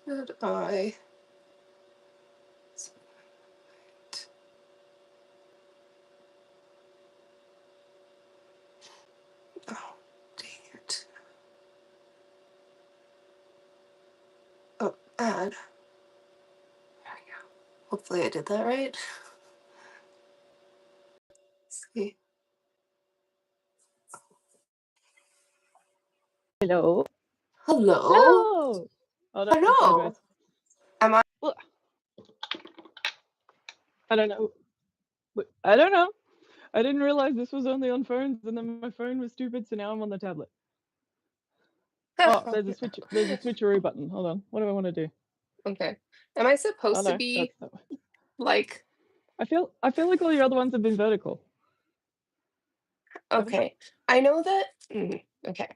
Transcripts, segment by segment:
Should I? Oh, dang it. Oh, add. There we go. Hopefully I did that right. Let's see. Hello. Hello. Hello. Hold on, sideways. Hello. Am I? Ugh, I don't know. I don't know. I didn't realize this was only on phones, and then my phone was stupid, so now I'm on the tablet. Oh, there's a switch. There's a switcheroo button. Hold on. What do I want to do? Okay. Am I Oh supposed to no, be that's that way. like? I feel like all your other ones have been vertical. Haven't Okay. I know that. Okay.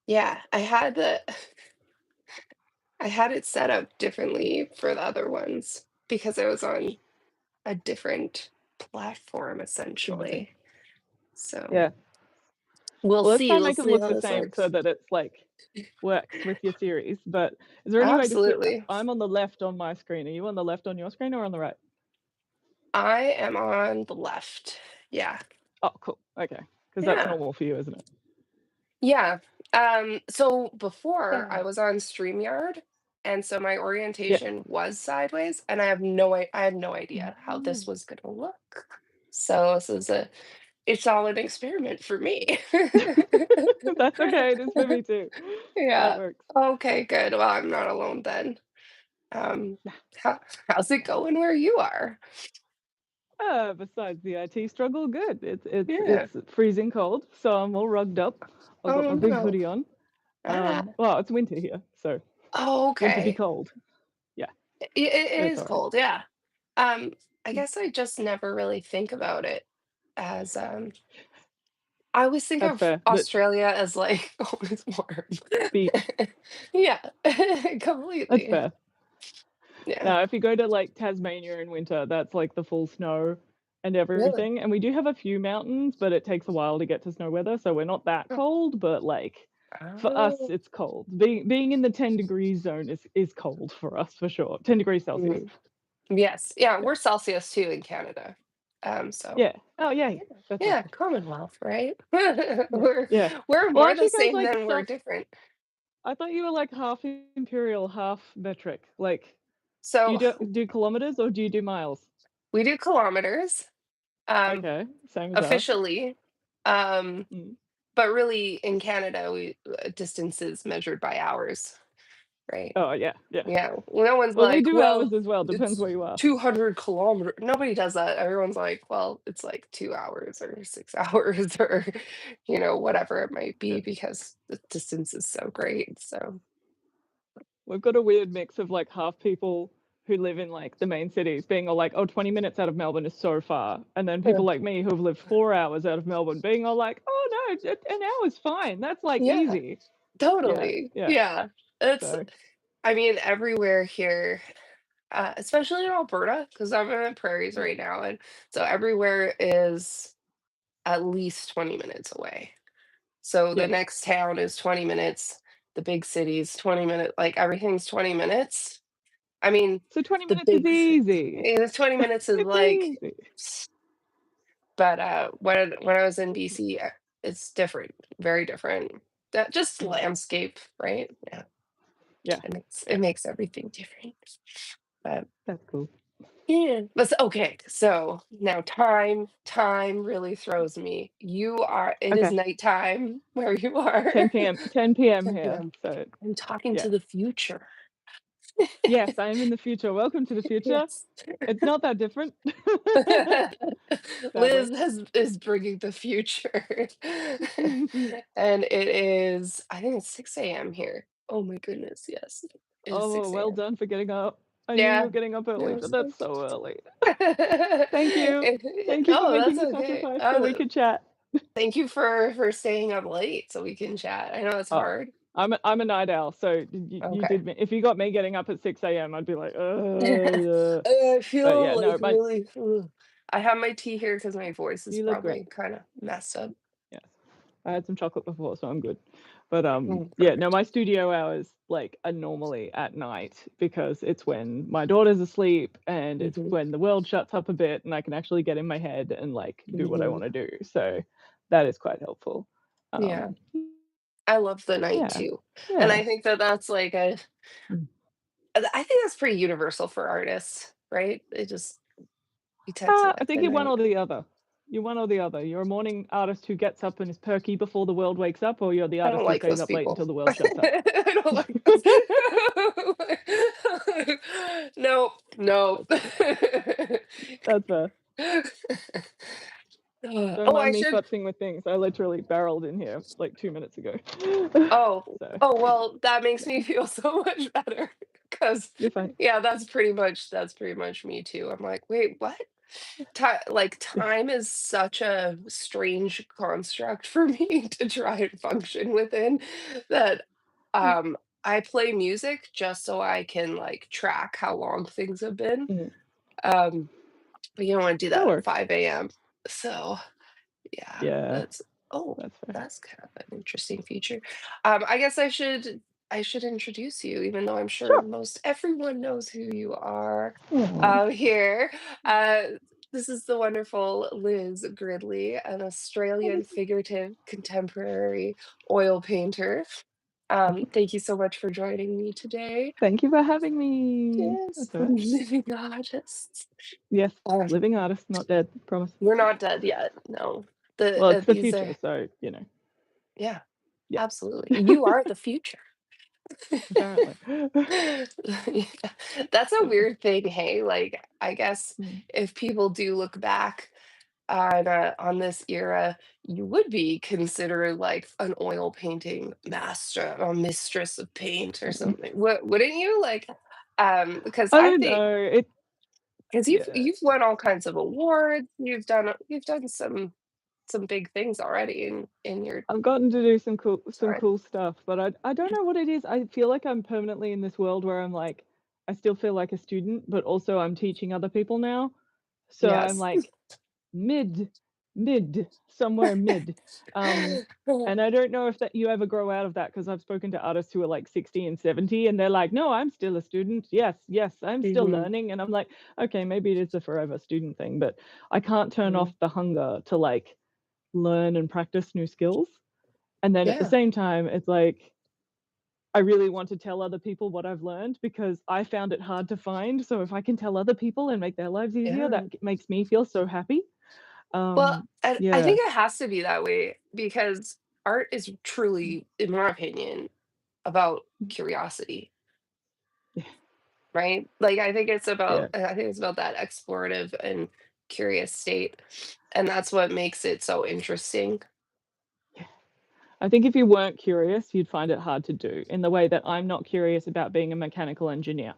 Yeah, I had it set up differently for the other ones because I was on a different platform they? Interesting. essentially. So Yeah. we'll Well, let's try see. and We'll make them see look how the this same so works. that it's like works with your series. But is there any way to switch? Absolutely. I'm on the left on my screen. Are you on the left on your screen or on the right? I am on the left. Yeah. Oh, cool. Okay, because that's Yeah. normal for you, isn't it? Yeah. So before I Yeah. was on StreamYard, and so my Yeah. orientation was sideways, and I had no idea how this Mm. was gonna look. So this is it's all an experiment for me. That's okay, it is for me too. That Yeah. works. Okay, good. Well, I'm not alone then. Um, how's it going where you are? Besides the IT struggle, good. Yeah. It's freezing cold, so I'm all rugged up. I've got Oh my big no. hoodie on. Ah. Well, it's winter here, so Oh, meant to be okay. cold. Yeah, It it's is all right. cold, yeah. Um, I guess I just never really think about it as, I always think That's of fair. The Australia as like, oh, it's warm. beach. Yeah, That's completely. fair. Yeah. Now, if you go to like Tasmania in winter, that's like the full snow and Really? everything. And we do have a few mountains, but it takes a while to get to snow weather, so we're not that Oh. cold. But like for us, Oh. it's cold. Being in the 10 degrees zone is cold for us for sure. 10 degrees Celsius. Mhm. Yes. Yeah, Yeah. we're Celsius too in Canada. So Yeah. Oh, yay. yeah, That's yeah, awesome. Commonwealth, right? Yeah. Yeah. We're Well, more aren't the you guys same like than we're stuff? different. I thought you were like half imperial, half metric. Like, do you So do kilometers or do you do miles? we do kilometers, um, Okay, same as us. officially. Um, Mm. but really in Canada, we distance is measured by hours, right? Oh, yeah, yeah. Yeah. No one's Well, we like, do well, ours as well. Depends it's where you are. 200 kilometers. Nobody does that. Everyone's like, well, it's like 2 hours or 6 hours or, whatever it might Yeah. be because the distance is so great. So, We've got a weird mix of like half people who live in like the main cities being all like, oh, 20 minutes out of Melbourne is so far. And then yeah, people like me who have lived 4 hours out of Melbourne being all like, oh, no, an hour's fine. That's like yeah, easy. Yeah, totally. yeah. Yeah. It's, So, I mean, everywhere here, especially in Alberta, because I'm in the prairies yeah, right now. And so everywhere is at least 20 minutes away. So the yeah. next town is 20 minutes, the big cities 20 minutes, like everything's 20 minutes. I mean, So 20 the minutes is big easy. the 20 minutes is It's like, easy. but when I was in BC, it's different, very different. That just Mm. landscape, right? Yeah, Yeah, it yeah. makes everything different. But That's cool. yeah, okay. So now time really throws me. It is Okay. nighttime where you are. 10 p.m. 10 p.m. 10 here. p.m. So, I'm talking yeah. to the future. Yes, I am in the future. Welcome to the future. Yes. It's not that different, sadly. Liz is bringing the future. And it is, I think it's 6 a.m. here. Oh my goodness, yes. It is Oh, 6 well a.m. done for getting up. I knew you Yeah. were getting up early, No, but it's that's fine. so early. Thank you. Thank you for No, making that's the okay. sacrifice so we could chat. Thank you for staying up late so we can chat. I know it's Oh, hard. I'm a night owl, so you Okay. did me. If you got me getting up at 6 a.m., I'd be like, yeah. I But feel yeah, no, like really. Ugh. I have my tea here because my voice is you look great. probably kind of messed up. Yes, I had some chocolate before, so I'm good. But yeah, no, Perfect. my studio hours like are normally at night because it's when my daughter's asleep and it's Mhm, when the world shuts up a bit and I can actually get in my head and like do what I mhm. want to do. So that is quite helpful. Yeah, Um, I love the night yeah, too, and yeah. I think that that's like a Mm. I think that's pretty universal for artists, right? They just we tend to I like think the you're one night. or the other. You're one or the other. You're a morning artist who gets up and is perky before the world wakes up, or you're the I don't artist who like stays those up late people. until the world shuts up. I don't like those. Nope, nope. That's that's Don't Oh, mind I me should futzing with things. I literally barreled in here like 2 minutes ago. oh, So oh, well, that makes yeah, me feel so much better. Cause you're fine. yeah, that's pretty much me too. I'm like, "Wait, what?" Time is such a strange construct for me to try and function within that, um, I play music just so I can, like, track how long things have been, Mm, um, but you don't wanna do that that at works. 5 AM. So, yeah, Yeah, that's oh, that's fair. that's kind of an interesting feature. I guess I should introduce you, even though I'm sure Sure. most everyone knows who you are Aw. here. Uh, this is the wonderful Liz Gridley, an Australian figurative contemporary oil painter. Thank you so much for joining me today. Thank you for having me. Yes, That's all right. living artists. Yes, Uh, living artist, not dead. Promise. we're not dead yet. No, Well, it's the these future, are so yeah. yeah. Absolutely. You are the future. Apparently. Yeah. That's a So, weird thing, hey? Like, I guess mm, if people do look back on this era, you would be considered like an oil painting master or mistress of paint or mm. something. Wouldn't you? Like, because I I don't think know. It because yeah. you've won all kinds of awards, you've done some big things already in your I've gotten to do some sorry. cool stuff, but I don't know what it is. I feel like I'm permanently in this world where I'm like I still feel like a student, but also I'm teaching other people now. So I'm Yes. like mid somewhere mid. Um and I don't know if that you ever grow out of that because I've spoken to artists who are like 60 and 70 and they're like, "No, I'm still a student. Yes, yes, I'm still Mhm. learning." And I'm like, "Okay, maybe it is a forever student thing, but I can't turn Mhm. off the hunger to like learn and practice new skills." And then at the Yeah. same time, it's like, I really want to tell other people what I've learned because I found it hard to find. So if I can tell other people and make their lives easier, Yeah. that makes me feel so happy. Well, and I Yeah, think it has to be that way because art is mm, truly, in my opinion, about curiosity, yeah, right? Like yeah, I think it's about that explorative and curious state. And that's what makes it so interesting. yeah. I think if you weren't curious, you'd find it hard to do in the way that I'm not curious about being a mechanical engineer.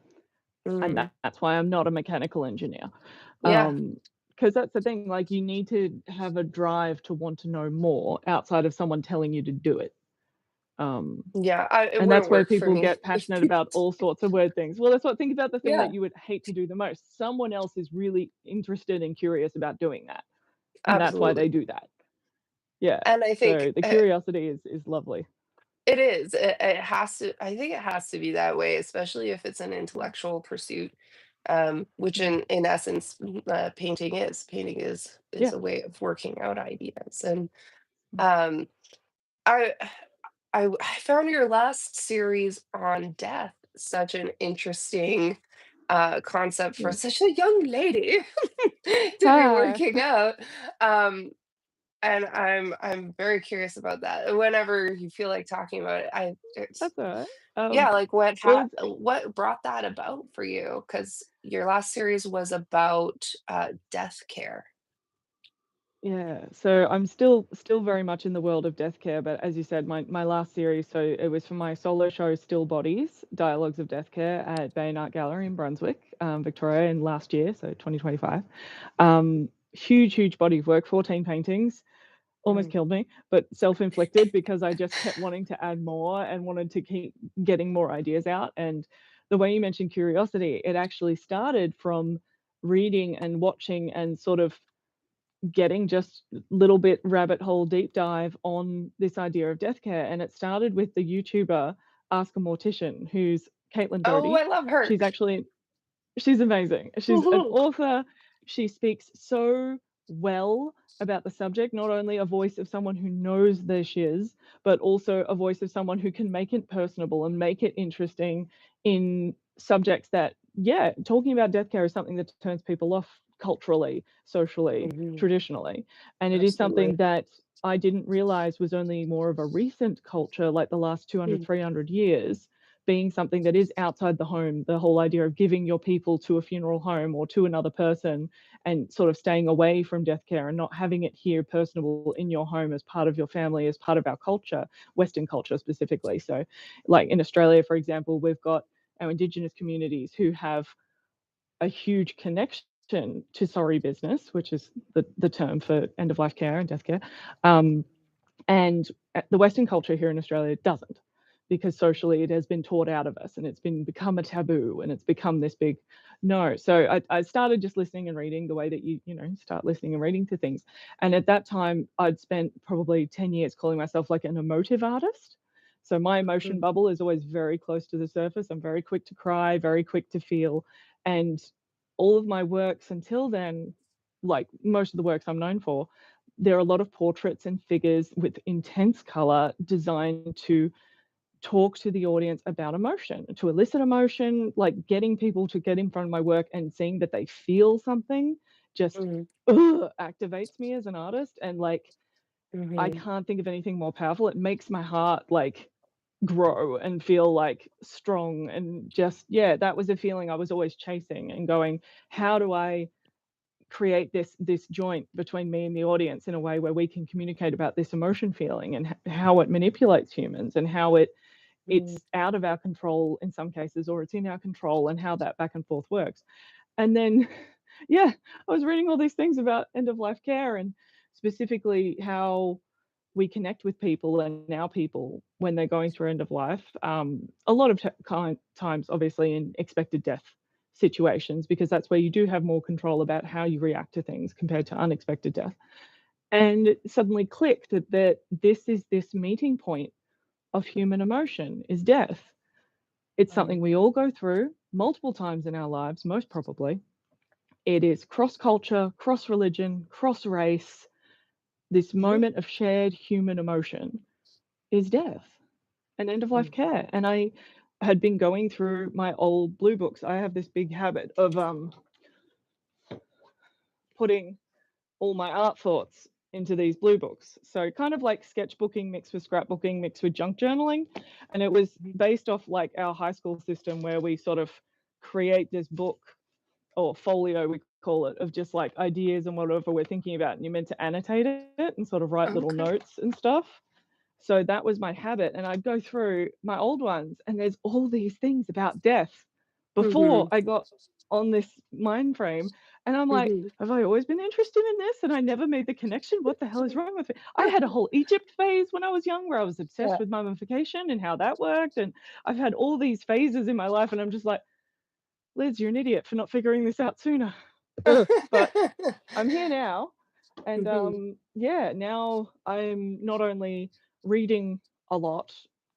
And Mm. that's why I'm not a mechanical engineer. Yeah. Because that's the thing, like you need to have a drive to want to know more outside of someone telling you to do it. Um, Yeah. It And wouldn't that's where work for people me get if passionate people about all sorts of weird things. Well, that's what think about the thing that yeah, you would hate to do the most. Someone else is really interested and curious about doing that, and that's why they absolutely. do that. Yeah. And I think So the curiosity is lovely. it is. It has to I think it has to be that way, especially if it's an Mm, intellectual pursuit, which mm, in essence, painting is. Painting is yeah. a way of working out ideas. And Mm, um, I I found your last series on death such an interesting concept for mm. such a young lady to be Ah, working out. Um, and I'm very curious about that. Whenever you feel like talking about it, it's that's all right. yeah, like Well, it's what brought that about for you? Because your last series was about death care. yeah. So I'm still very much in the world of death care, but as you said, my last series, so it was for my solo show, Still Bodies, Dialogues of Death Care at Bain Art Gallery in Brunswick, Victoria, in last year, so 2025. Huge body of work, 14 paintings, almost Mm, killed me, but self-inflicted because I just kept wanting to add more and wanted to keep getting more ideas out. And the way you mentioned curiosity, it actually started from reading and watching and sort of getting just little bit rabbit hole deep dive on this idea of death care. And it started with the YouTuber Ask a Mortician, who's Caitlin Oh, Doty. I love her. She's actually She's amazing. She's an Mhm, author. She speaks so well about the subject, not only a voice of someone who knows their shiz, but also a voice of someone who can make it personable and make it interesting in subjects that, yeah, talking about death care is something that turns people off culturally, socially, mhm, traditionally. And it is something absolutely. that I didn't realize was only more of a recent culture, like the last 200, Mm, 300 years, being something that is outside the home, the whole idea of giving your people to a funeral home or to another person and sort of staying away from death care and not having it here personable in your home as part of your family, as part of our culture, Western culture specifically. So, like in Australia, for example, we've got our Indigenous communities who have a huge connection to sorry business, which is the term for end of life care and death care. Um, and the Western culture here in Australia doesn't, because socially it has been taught out of us and it's been become a taboo and it's become this big no. So I started just listening and reading the way that you start listening and reading to things. And at that time, I'd spent probably 10 years calling myself like an emotive artist. So my emotion mm, bubble is always very close to the surface. I'm very quick to cry, very quick to feel. And all of my works until then, like most of the works I'm known for, there are a lot of portraits and figures with intense color designed to talk to the audience about emotion, to elicit emotion, like getting people to get in front of my work and seeing that they feel something just mm, activates me as an artist. And like, I mhm, can't think of anything more powerful. It makes my heart like grow and feel like strong. And just, yeah, that was a feeling I was always chasing and going, how do I create this joint between me and the audience in a way where we can communicate about this emotion feeling and how it manipulates humans and how mm, it's out of our control in some cases or it's in our control and how that back and forth works. And then yeah, I was reading all these things about end of life care and specifically how we connect with people and our people when they're going through end of life. A lot of times, obviously, in expected death situations, because that's where you do have more control about how you react to things compared to unexpected death. And it suddenly clicked that this is this meeting point of human emotion is death. It's wow, something we all go through multiple times in our lives, most probably. It is cross culture, cross religion, cross race. This mhm, moment of shared human emotion is death and end of life mm, care. And I had been going through my old blue books. I have this big habit of putting all my art thoughts into these blue books. So kind of like sketchbooking mixed with scrapbooking mixed with junk journaling. And it was mhm. based off like our high school system where we sort of create this book or folio, we call it, of just like ideas and whatever we're thinking about. And you're meant to annotate it and sort of write little Okay. notes and stuff. So that was my habit. And I'd go through my old ones, and there's all these things about death before Mhm, I got on this mind frame. And I'm like, mhm. have I always been interested in this? And I never made the connection. What the hell is wrong with it? I had a whole Egypt phase when I was young where I was obsessed Yeah. with mummification and how that worked. And I've had all these phases in my life. And I'm just like, Liz, you're an idiot for not figuring this out sooner. Ugh. But I'm here now. And Mhm. yeah, now I'm not only reading a lot,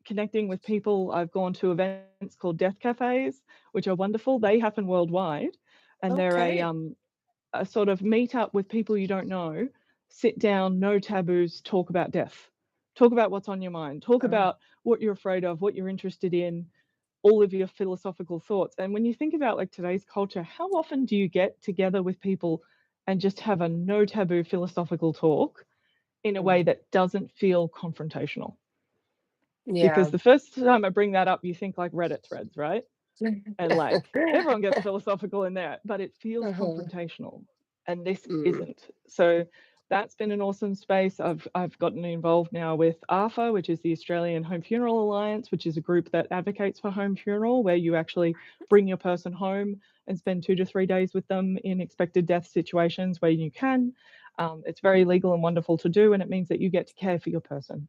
connecting with people. I've gone to events called death cafes, which are wonderful. They happen worldwide, and they're Okay. a sort of meet up with people you don't know, sit down, no taboos, talk about death, talk about what's on your mind, talk Oh, about what you're afraid of, what you're interested in, all of your philosophical thoughts. And when you think about like today's culture, how often do you get together with people and just have a no taboo philosophical talk in a way mhm. that doesn't feel confrontational? Because Yeah. the first time I bring that up, you think like Reddit threads, right? And like everyone gets philosophical in there, but it feels Uh-huh. confrontational, and this Mm. isn't. So that's been an awesome space. I've gotten involved now with ARFA, which is the Australian Home Funeral Alliance, which is a group that advocates for home funeral, where you actually bring your person home and spend 2 to 3 days with them in expected death situations where you can. It's very legal and wonderful to do, and it means that you get to care for your person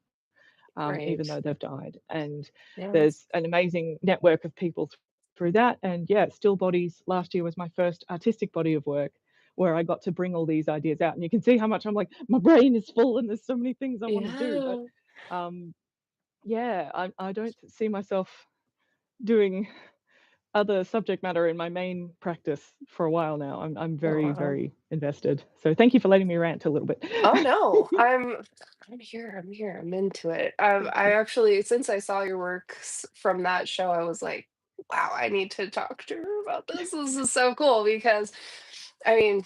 even Right. though they've died. And Yeah. there's an amazing network of people through that. And yeah, Still Bodies last year was my first artistic body of work, where I got to bring all these ideas out. And you can see how much I'm like, my brain is full and there's so many things I want to do. But Yeah. um, yeah, I don't see myself doing other subject matter in my main practice for a while now. I'm Oh, very, wow. very invested. So thank you for letting me rant a little bit. Oh, no. I'm here, I'm into it. I actually since I saw your works from that show, I was like, "Wow, I need to talk to her about this. This is so cool," because, I mean,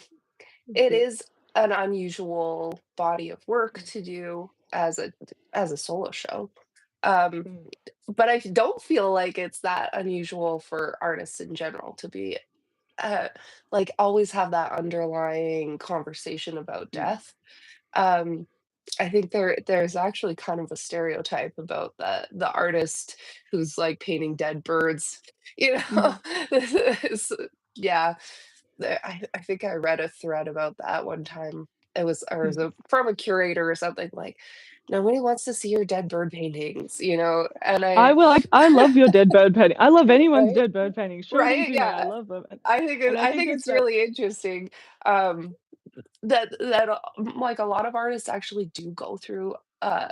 Thank it you. is an unusual body of work to do as a solo show. Um, Mm, but I don't feel like it's that unusual for artists in general to be, uh, like, always have that underlying conversation about mm, death. Um, I think there's actually kind of a stereotype about the artist who's, like, painting dead birds, you know? mhm, This yeah, I think I read a thread about that one time. It was mm. a from a curator or something, like, "Nobody wants to see your dead bird paintings," you know? And I I will. I love your dead bird painting. I love anyone's right? dead bird paintings. Show them Right? to me. I Yeah. love them, and I I think think it's it's that. really interesting, like, a lot of artists actually do go through,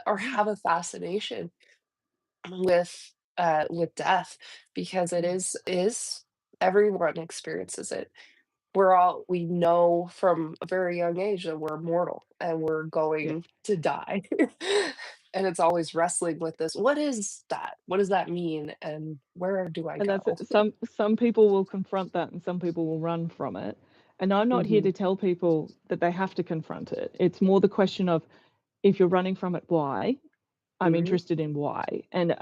or Mm, have a fascination with death because it mm, is everyone experiences it. We know from a very young age that we're mortal and we're yeah. going to die. And it's always wrestling with this, "What is that? What does that mean, and where do I And that's go?" it. Some people will confront that and some people will run from it. And I'm not here Mhm, to tell people that they have to confront it. It's more the question of, if you're running from it, why? I'm mhm, interested in why. And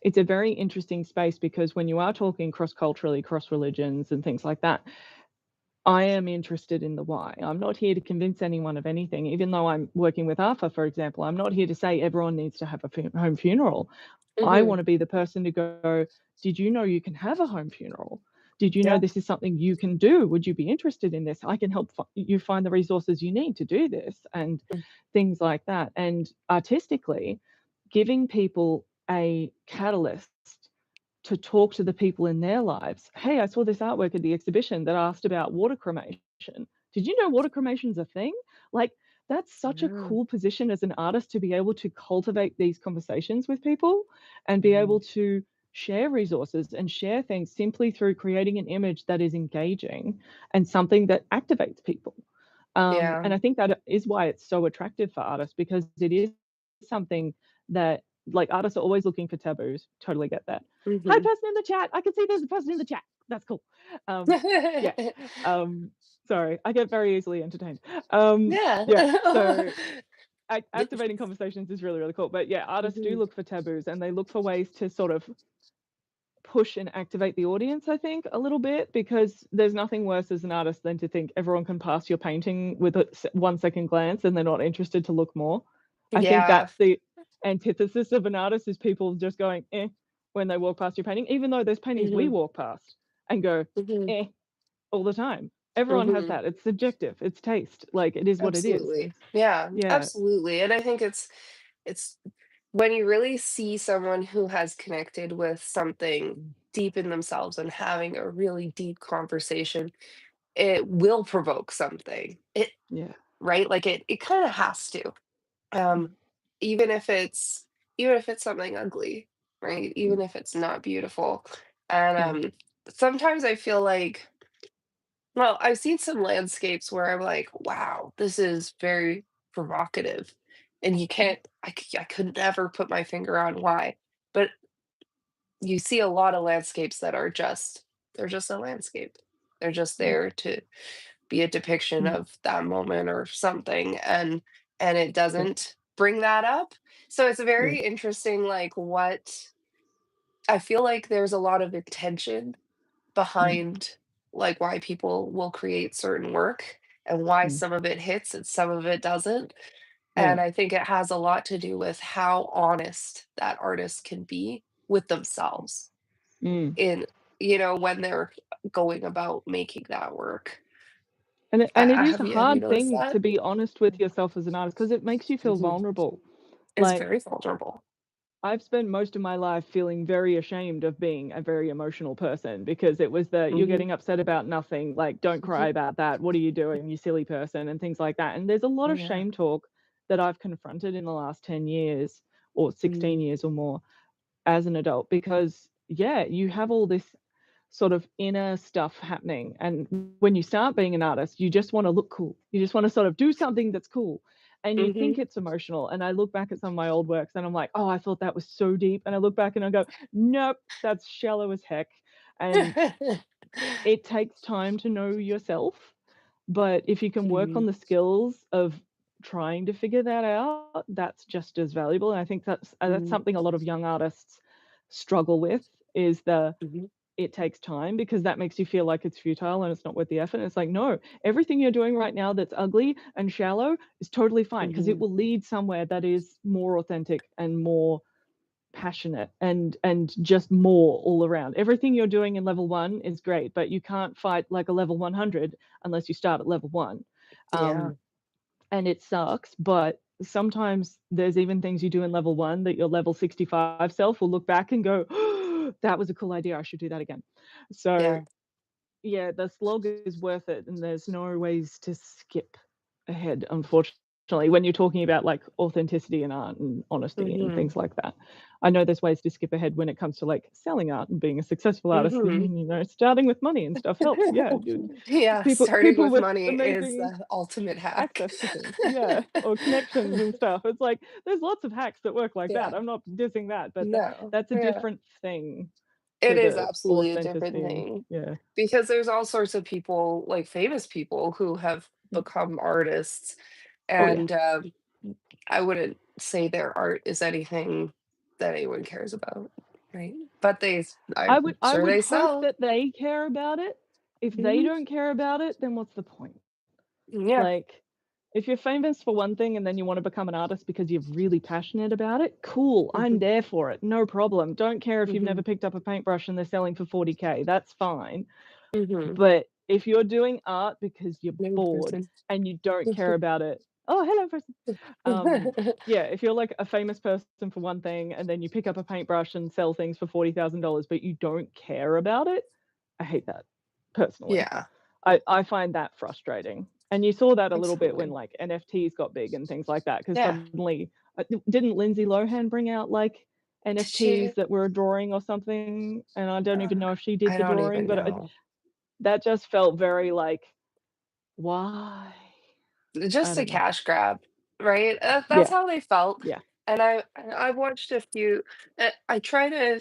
it's a very interesting space because when you are talking cross culturally, cross religions, and things like that, I am interested in the why. I'm not here to convince anyone of anything, even though I'm working with ARFA, for example. I'm not here to say everyone needs to have a home funeral. I mhm. want to be the person to go, did you know you can have a home funeral? Did you know Yeah, this is something you can do? Would you be interested in this? I can help you find the resources you need to do this, and mm, things like that. And artistically, giving people a catalyst to talk to the people in their lives. Hey, I saw this artwork at the exhibition that asked about water cremation. Did you know water cremation's a thing? Like, that's such a yeah, cool position as an artist to be able to cultivate these conversations with people and be able mhm. to share resources and share things simply through creating an image that is engaging and something that activates people. Yeah, And I think that is why it's so attractive for artists, because it is something that, like, artists are always looking for taboos. Totally get that. Hi, mhm. person in the chat. I can see there's a person in the chat. That's cool. Um, yeah. Um, Sorry, I get very easily entertained. Yeah. Yeah. So D activating conversations is really, really cool. But yeah, artists do mhm, look for taboos and they look for ways to sort of push and activate the audience, I think, a little bit, because there's nothing worse as an artist than to think everyone can pass your painting with a 1 second glance and they're not interested to look more. I think yeah, that's the antithesis of an artist, is people just going eh when they walk past your painting, even though there's paintings we mhm, walk past and go mhm, eh all the time. Everyone has mhm. that. It's subjective. It's taste. Like, it is what it is. Absolutely. Yeah, Yeah. absolutely, and I think it's when you really see someone who has connected with something deep in themselves and having a really deep conversation, it will provoke something. Yeah. Right? Like, it kinda has to. Um, Mm, even if it's even if it's something ugly, right? mm, Even if it's not beautiful. And, mm, sometimes I feel like well, I've seen some landscapes where I'm like, "Wow, this is very provocative," and you mm, can't I could never put my finger on why, but you see a lot of landscapes that are just they're just a landscape. They're just mm, there to be a depiction mm. of that moment or something, and it Yeah. doesn't bring that up. So it's Yeah. very interesting, like, what I feel like there's a lot of intention Mm, behind, like, why people will create certain work and why mm. some of it hits and some of it doesn't, Yeah. and I think it has a lot to do with how honest that artist can be with themselves Mm. in when they're going about making that work. And it is a Have you hard noticed thing that? to be honest with yourself as an artist, because it makes you feel Mhm. vulnerable. It's Like, very vulnerable. I've spent most of my life feeling very ashamed of being a very emotional person because it was the "You're Mhm, getting upset about nothing, like, don't cry mhm. about that. What are you doing, you silly person?" and things like that, and there's a lot of Yeah. shame talk that I've confronted in the last 10 years or 16 Mm, years or more as an adult because, yeah, you have all this sort of inner stuff happening. And when you start being an artist, you just want to look cool. You just want to sort of do something that's cool. And you mhm. think it's emotional. And I look back at some of my old works and I'm like, oh, I thought that was so deep. And I look back and I go, nope, that's shallow as heck. And it takes time to know yourself. But if you can work on Mhm, the skills of trying to figure that out, that's just as valuable. And I think that's mhm, something a lot of young artists struggle with is the mhm. it takes time because that makes you feel like it's futile and it's not worth the effort. And it's like, no, everything you're doing right now that's ugly and shallow is totally fine because it Mhm. will lead somewhere that is more authentic and more passionate and just more all around. Everything you're doing in level 1 is great, but you can't fight like a level 100 unless you start at level 1. Yeah. Um, and it sucks, but sometimes there's even things you do in level 1 that your level 65 self will look back and go, "Oh, that was a cool idea. I should do that again." So, Yeah. yeah, the slog is worth it, and there's no ways to skip ahead, unfortunately, when you're talking about, like, authenticity in art and honesty and Mhm, things like that. I know there's ways to skip ahead when it comes to, like, selling art and being a successful artist mhm. and, starting with money and stuff helps, yeah, dude. Yeah, People starting people with with money is amazing the ultimate hack. access to things, yeah, or connections and stuff. It's like, there's lots of hacks that work like that. Yeah. I'm not dissing that, but No. that's a Yeah. different thing It to is the absolutely a different authenticity and thing yeah. because there's all sorts of people, like famous people who have Mm. become artists, Oh, yeah. and, I wouldn't say their art is anything that anyone cares about, right? But I I'm would I sure would they hope sell. that they care about it. If they Mhm. don't care about it, then what's the point? Yeah. Like, if you're famous for one thing and then you wanna become an artist because you're really passionate about it, cool, I'm Mhm, there for it, no problem. Don't care if you've never mhm, picked up a paintbrush and they're selling for 40K, that's fine. mhm. But if you're doing art because you're New bored person. and you don't care about it, oh, hello, person. Um, yeah, if you're like a famous person for one thing and then you pick up a paintbrush and sell things for $40,000, but you don't care about it, I hate that personally. Yeah, I find that frustrating. And you saw that a little bit when absolutely. like NFTs got big and things like that, because Yeah. suddenly, didn't Lindsay Lohan bring out like She NFTs that were a drawing or something? And I don't even know if she did I the don't drawing, even but know. that just felt very like, why? I Just a don't know. cash grab, right? That's Yeah, how they felt, yeah. and I watched a few I try to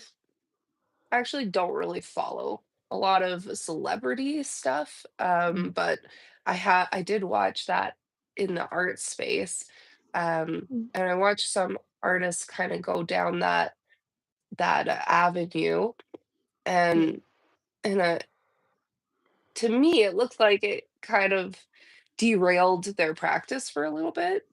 actually don't really follow a lot of celebrity stuff, Mhm, but I did watch that in the art space, mm, and I watched some artists kinda go down that avenue, yeah. and and, to me, it looked like it kind of derailed their practice for a little bit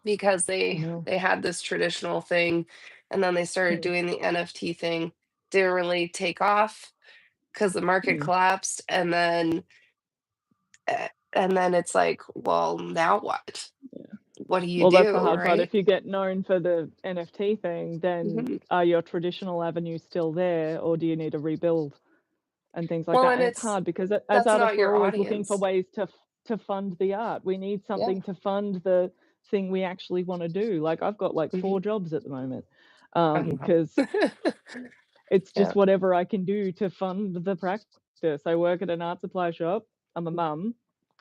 because No. they had this traditional thing, and then they started Mm, doing the NFT thing, didn't really take off because the market mm, collapsed, and then it's like, "Well, now what? yeah. What do you Well, that's the do?" hard part. Right? If you get known for the NFT thing, then Mhm. are your traditional avenues still there, or do you need to rebuild and things like Well, that? and And it's hard because as that's artists, not we're your always looking for audience. ways to fund the art. We need Yeah. something to fund the thing we actually wanna do. Like, I've got, like, Mhm. 4 jobs at the moment, I know. because it's just Yeah. whatever I can do to fund the practice. I work at an art supply shop. I'm a mum.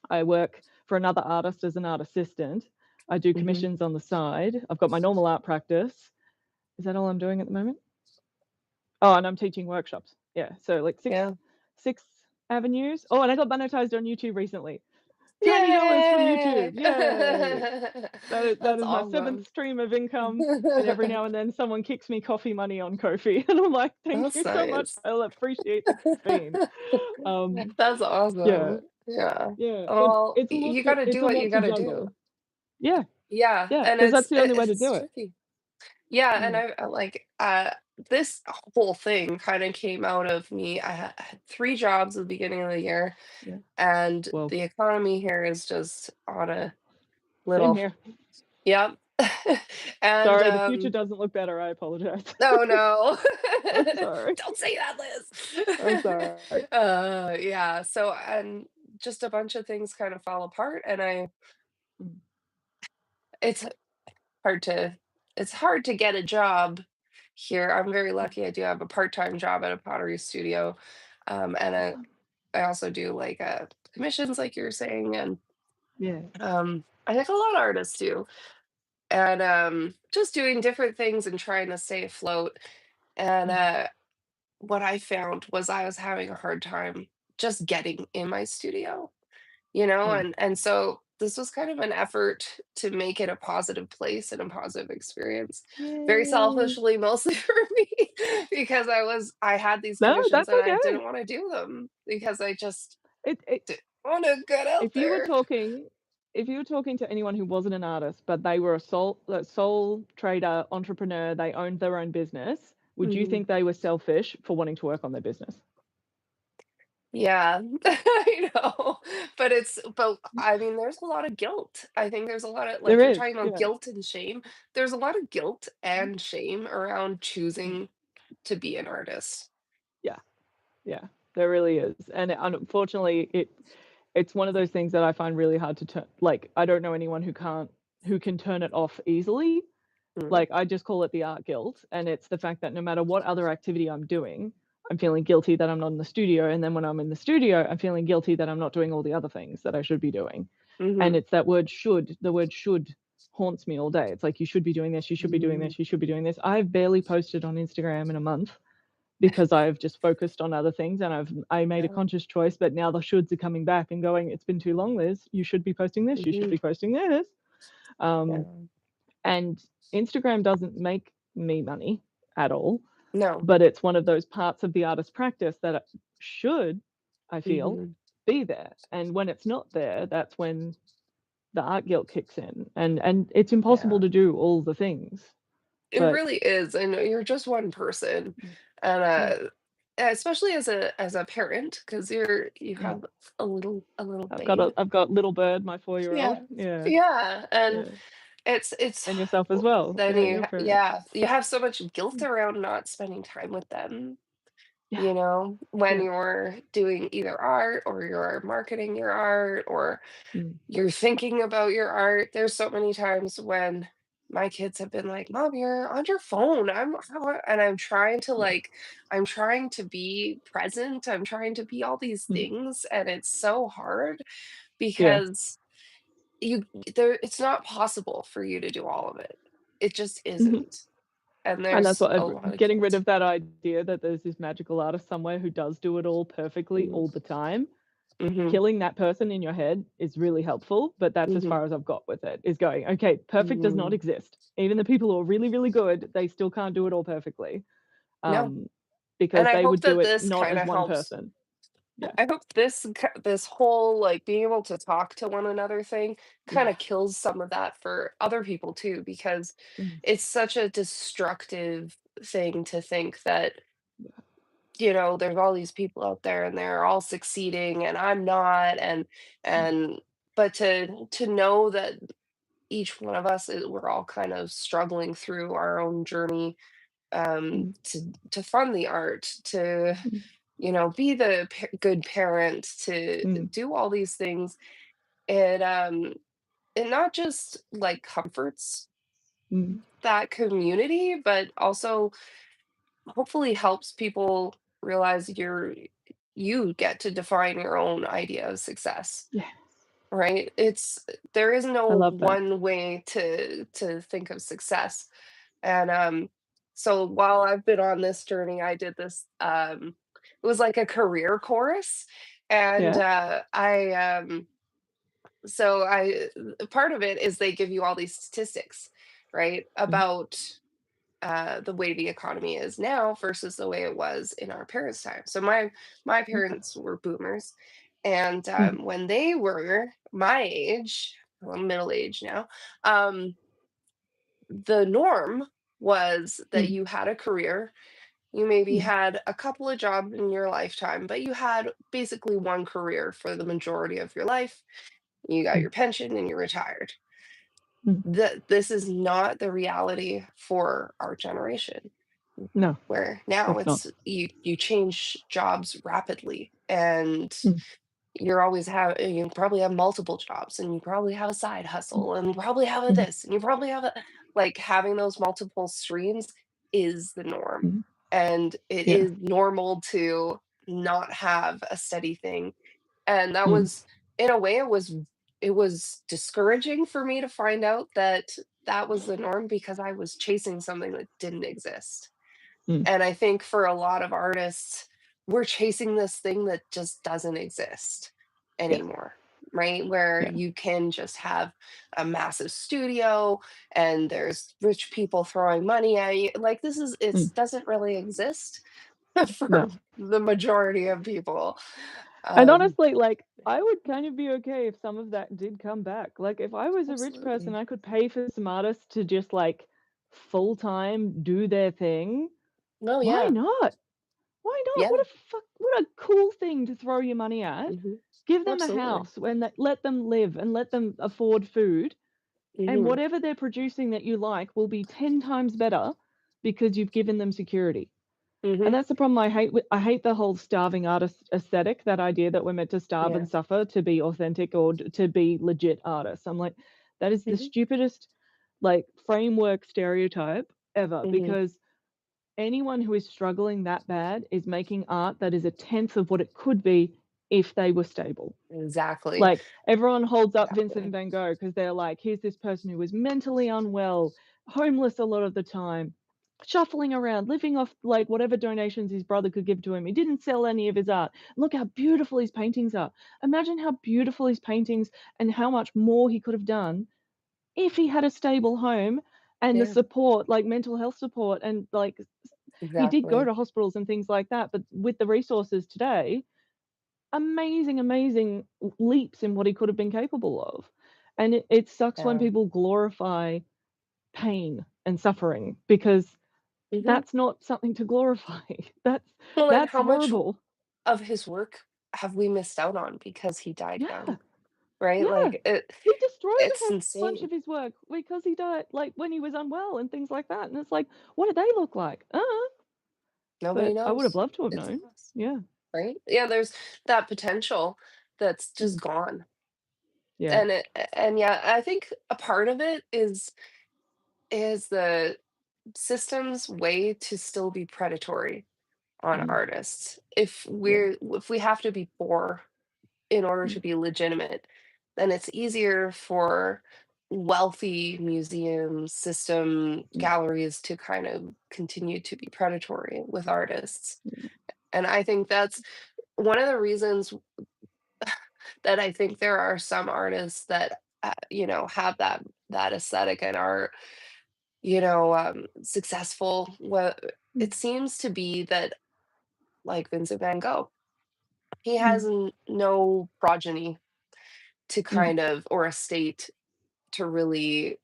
I work for another artist as an art assistant. I do Mhm. commissions on the side. I've got my normal art practice. Is that all I'm doing at the moment? Oh, and I'm teaching workshops. Yeah, so like Yeah. 6 avenues. Oh, and I got monetized on YouTube recently. $20 from Yay! YouTube. Yay! That That's is my awesome. 7th stream of income, and every now and then someone kicks me coffee money on Ko-fi, and I'm like, "Thank That's you so much. nice. I'll appreciate the bean." Um, That's yeah, awesome. Yeah. yeah. Well, you gotta It's do a what you lot to gotta do. juggle. Yeah, Yeah, yeah, and because that's the only way to it's do it. tricky. Yeah, and Mm, this whole thing kinda came out of me I had 3 jobs at the beginning of the year, yeah. and Well, the economy here is just on a same little here. yep. And, Sorry, the future doesn't look better, I apologize. oh, no. I'm sorry. Don't say that, I'm Liz. sorry. Yeah, so and just a bunch of things kind of fall apart, and I Mm, it's hard to it's hard to get a job here. I'm very mm. lucky. I do have a part-time job at a pottery studio, and Oh, I also do like commissions, like you're saying, and yeah. I think a lot of artists do, and just doing different things and trying to stay afloat. And Mm, what I found was I was having a hard time just getting in my studio, you know, mm. and so this was kind of an effort to make it a positive place and a positive experience. Very Yay. selfishly, mostly for me, because I had these No, commissions that's and I okay. didn't want to do them because I just It didn't want to get out if you were there. talking if you were talking to anyone who wasn't an artist, but they were a sole trader, entrepreneur, they owned their own business, would you Mhm. think they were selfish for wanting to work on their business? Yeah, I know, but I mean, there's a lot of guilt. I think there's a lot of There like you're is, talking about yeah. guilt and shame. There's a lot of guilt Mhm, and shame around mm. choosing to be an artist. Yeah, yeah, there really is, and unfortunately, it's one of those things that I find really hard to turn like, I don't know anyone who can turn it off easily. Mm, Like, I just call it the art guilt, and it's the fact that no matter what other activity I'm doing, I'm feeling guilty that I'm not in the studio, and then when I'm in the studio, I'm feeling guilty that I'm not doing all the other things that I should be doing. And mhm, it's that word should, the word should haunts me all day. It's like, you should be doing this, you should be doing mm, this, you should be doing this. I've barely posted on Instagram in a month because I've just focused on other things and I made a yeah, conscious choice, but now the shoulds are coming back and going, it's been too long, Liz. You should be posting this, you should mhm, be posting this. Um, yeah. and Instagram doesn't make me money at all, No, but it's one of those parts of the artist practice that should, I feel, mhm, be there. And when it's not there, that's when the art guilt kicks in. And it's impossible yeah. to do all the things. It But really is, and you're just one person, mm, and, yeah, especially as a parent, because you mm. have a little babe. I've got little bird, my 4-year-old. Yeah. Yeah, Yeah, and yeah. it's And yourself as well. then Yeah, you're a parent. yeah, you have so much guilt Mm. around not spending time with them, Yeah, you know, when yeah. you're doing either art or you're marketing your art or Mm, you're thinking about your art. There's so many times when my kids have been like, "Mom, you're on your phone." And I'm trying to yeah, I'm trying to be present. I'm trying to be all these mm, things, and it's so hard yeah. because you there it's not possible for you to do all of it. It just Mhm. isn't. And And that's there's what a lot of getting rid guilt. of that idea that there's this magical artist somewhere who does do it all perfectly Mhm. all the time. Mhm. Killing that person in your head is really helpful, but that's as Mhm. far as I've got with it, is going, "Okay, perfect does not Mhm. exist." Even the people who are really, really good, they still can't do it all perfectly, No. um, And because I they hope would do that it this not kind as of one helps. person. Yeah. I hope this whole, like, being able to talk to one another thing Yeah. kinda kills some of that for other people too, because Mm. it's such a destructive thing to think that, Yeah. there's all these people out there and they're all succeeding and I'm not, Mm. and but to know that each one of us we're all kind of struggling through our own journey, Mm. to fund the art, to Mm. be the good parent, to Mm. do all these things. It not just like comforts Mm. that community, but also hopefully helps people realize you get to define your own idea of success, Yeah. right? There is I no love that. one way to think of success. And so while I've been on this journey, I did this it was like a career course. And Yeah. so I part of it is they give you all these statistics, right? Mm. About the way the economy is now versus the way it was in our parents' time. So my Okay. parents were boomers, and Mhm. when they were my age, well, middle age now, um, the norm was that Mhm. you had a career. You maybe Mm. had a couple of jobs in your lifetime, but you had basically one career for the majority of your life. You got Mm. your pension and you retired. Mm. that this is not the reality for our generation, No, where now it's not. it's you change jobs rapidly, and Mm. you probably have multiple jobs, and you probably have a side Mm. hustle, and you probably have a Mhm. this, and you probably have a like, having those multiple streams is the norm, Mhm. and it Yeah. is normal to not have a steady thing, and that Mm. was in a way, it was discouraging for me to find out that that was the norm because I was chasing something that didn't exist. Mm. And I think for a lot of artists, we're chasing this thing that just doesn't exist Yeah. anymore, right? Where Yeah. you can just have a massive studio and there's rich people throwing money at you. Like it Mm. doesn't really exist for No. the majority of people. And Um, honestly, like, I would kind of be okay if some of that did come back. Like, if I was a rich person, Absolutely. I could pay for some artists to just, like, full time do their thing. Oh Why yeah. not? Why not? Yeah. What a cool thing to throw your money at. Hmm. Give them a Absolutely. house and let them live and let them afford food, and Hmm. whatever they're producing that you like will be 10 times better because you've given them security. And Hmm. that's the problem I hate the whole starving artist aesthetic, that idea that we're meant to starve Yeah. and suffer to be authentic or to be legit artists. I'm like, that is the Hmm. stupidest, like, framework stereotype ever, Hmm. because anyone who is struggling that bad is making art that is a tenth of what it could be if they were stable. Exactly. Like, everyone holds up Vincent Exactly. van Gogh because 'cause they're like, "Here's this person who was mentally unwell, homeless a lot of the time, shuffling around, living off, like, whatever donations his brother could give to him. He didn't sell any of his art. Look how beautiful his paintings are." Imagine how beautiful his paintings and how much more he could have done if he had a stable home and the Yeah. support, like mental health support, and, like, he did go Exactly. to hospitals and things like that, but with the resources today, amazing, amazing leaps in what he could have been capable of. And it sucks when Yeah. people glorify pain and suffering, because Hmm. that's not something to glorify. That's Well, and that's how much horrible. of his work have we missed out on because he died Yeah, young, right? yeah. Like He destroyed a it's whole bunch insane. of his work because he died, like, when he was unwell and things like that, and it's like, what did they look like? Nobody But I would have knows. loved to have It's known. lost, Yeah. right? Yeah, there's that potential that's Mm. just gone. Yeah. And yeah, I think a part of it is the system's way to still be predatory on Mm. artists. Yeah. If we have to be poor in order Mm. to be legitimate, then it's easier for wealthy museums, system Mm. galleries to kind of continue to be predatory with artists. Yeah. And I think that's one of the reasons that I think there are some artists that have that aesthetic and are successful. What Mm. it seems to be that, like Vincent van Gogh, he has Mm. no progeny to Mm. kind of, or a state to really,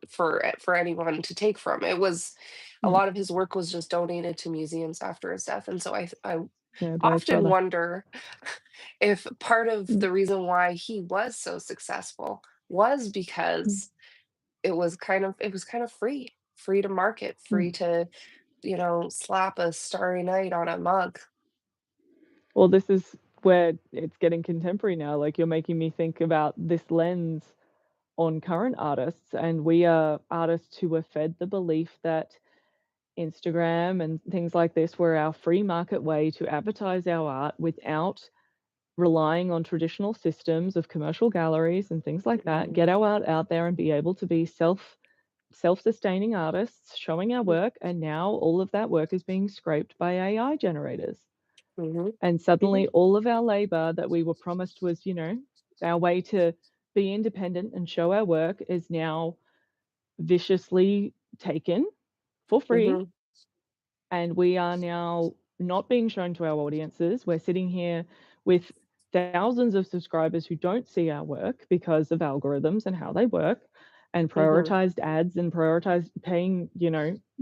for anyone to take from. It was a Mm. lot of his work was just donated to museums after his death, and so I Yeah, by his often brother. wonder if part of Mm. the reason why he was so successful was Mm. because it was kind of free to market, Mm. free to, slap a Starry Night on a mug. Well, this is where it's getting contemporary now. Like, you're making me think about this lens on current artists, and we are artists who were fed the belief that Instagram and things like this were our free market way to advertise our art without relying on traditional systems of commercial galleries and things like that, Mhm, get our art out there and be able to be self-sustaining artists showing our mm, work, and now all of that work is being scraped by AI generators. mhm, And mhm, suddenly all of our labor that we were promised was, our way to be independent and show our work is now viciously taken for free, mhm, and we are now not being shown to our audiences. We're sitting here with thousands of subscribers who don't see our work because of algorithms and how they work, and mhm. prioritized ads and prioritized paying,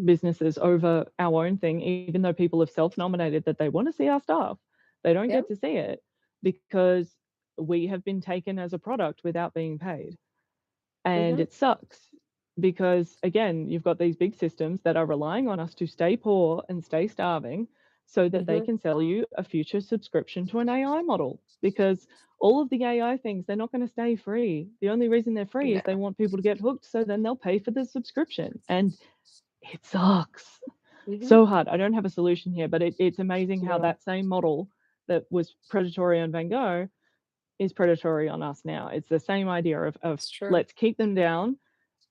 businesses over our own thing, even though people have self-nominated that they want to see our stuff. They don't Yeah, get to see it because we have been taken as a product without being paid. And Mhm. it sucks because, again, you've got these big systems that are relying on us to stay poor and stay starving so that they Mhm. can sell you a future subscription to an AI model. Because all of the AI things, they're not going to stay free. The only reason they're free is they No. want people to get hooked, so then they'll pay for the subscription. And it sucks Mhm. so hard. I don't have a solution here, but it's amazing how No. that same model that was predatory on Van Gogh is predatory on us now. It's the same idea of It's true. let's keep them down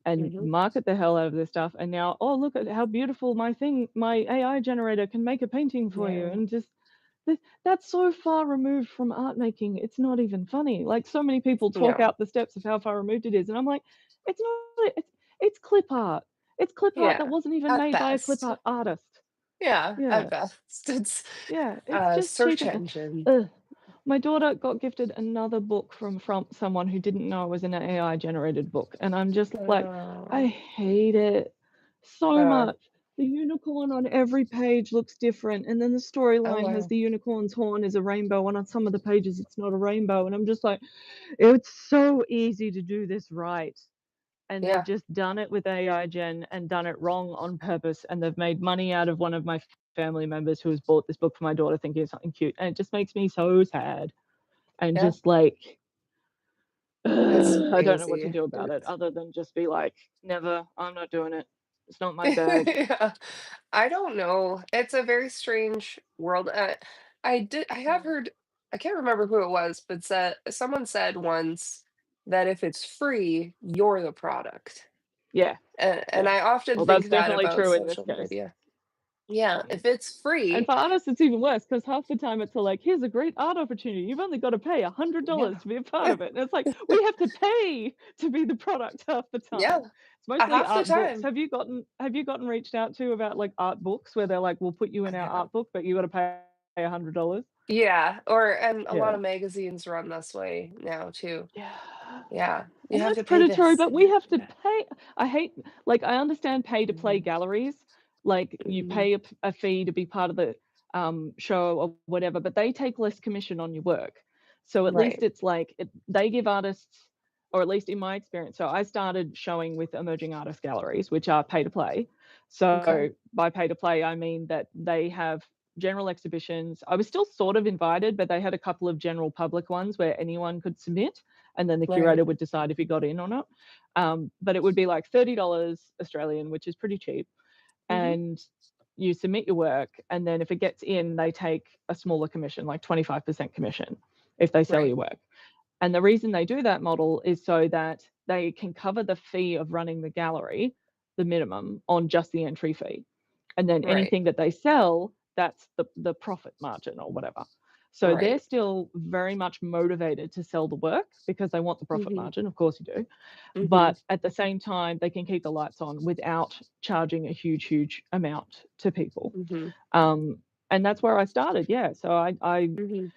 and Mhm. market the hell out of this stuff. And now, oh, look at how beautiful my AI generator can make a painting for you. Yeah. And just that's so far removed from art making. It's not even funny. Like so many people talk No. out the steps of how far removed it is. And I'm like, it's not, it's clip art. It's clip art that Yeah. wasn't even At made by a clip best. art artist. Yeah, Yeah. at best. It's Yeah. It's a just cheap. search engine. Ugh. My daughter got gifted another book from someone who didn't know it was an AI generated book, and I'm just like, I Oh. hate it so Uh, much. The unicorn on every page looks different, and then the oh, storyline has wow. the unicorn's horn is a rainbow, and on some of the pages it's not a rainbow, and I'm just like, it's so easy to do this right. And they've Yeah. just done it with AI Gen and done it wrong on purpose, and they've made money out of one of my family members who has bought this book for my daughter thinking it's something cute, and it just makes me so sad and Yeah. just like It's I don't know what to crazy. do about it It's other than just be like, never, I'm not doing it. It's not my bag. yeah. I don't know. It's a very strange world. I have Mm. heard, I can't remember who it was, but someone said once that if it's free, you're the product. Yeah, And yeah. I often Well, that's think that definitely about true in this social case. media. Yeah, Mm. if it's And free, for artists, it's even worse because half the time it's like, here's a great art opportunity. You've only got to pay $100 yeah. to be a part of it. And it's like, we have to pay to be the product half the Yeah, time. It's mostly half the art books. time. Have you gotten reached out to about like art books where they're like, we'll put you I in our have. art book, but you got to pay $100? Yeah, and a lot Yeah. of magazines run this way now too. Yeah. Yeah, you And have that's to pay predatory, this but and we that have and to that. pay. I hate, like, I understand pay to play Mhm, galleries, like you mhm. pay a fee to be part of the show or whatever, but they take less commission on your work. So at least Right. it's like they give artists, or at least in my experience. So I started showing with emerging artist galleries, which are pay to play. Okay. So by pay to play, I mean that they have general exhibitions. I was still sort of invited, but they had a couple of general public ones where anyone could submit and then the Right. curator would decide if you got in or not. But it would be like $30 Australian, which is pretty cheap. Mhm. And you submit your work, and then if it gets in, they take a smaller commission, like 25% commission, if they sell Right. your work. And the reason they do that model is so that they can cover the fee of running the gallery, the minimum, on just the entry fee. And then Right. anything that they sell, that's the profit margin or whatever. So they're Right. still very much motivated to sell the work because they want the profit Mhm. margin, of course you do. Mhm. But at the same time, they can keep the lights on without charging a huge, huge amount to people. Mhm. Um, and that's where I started. Yeah. So Mhm.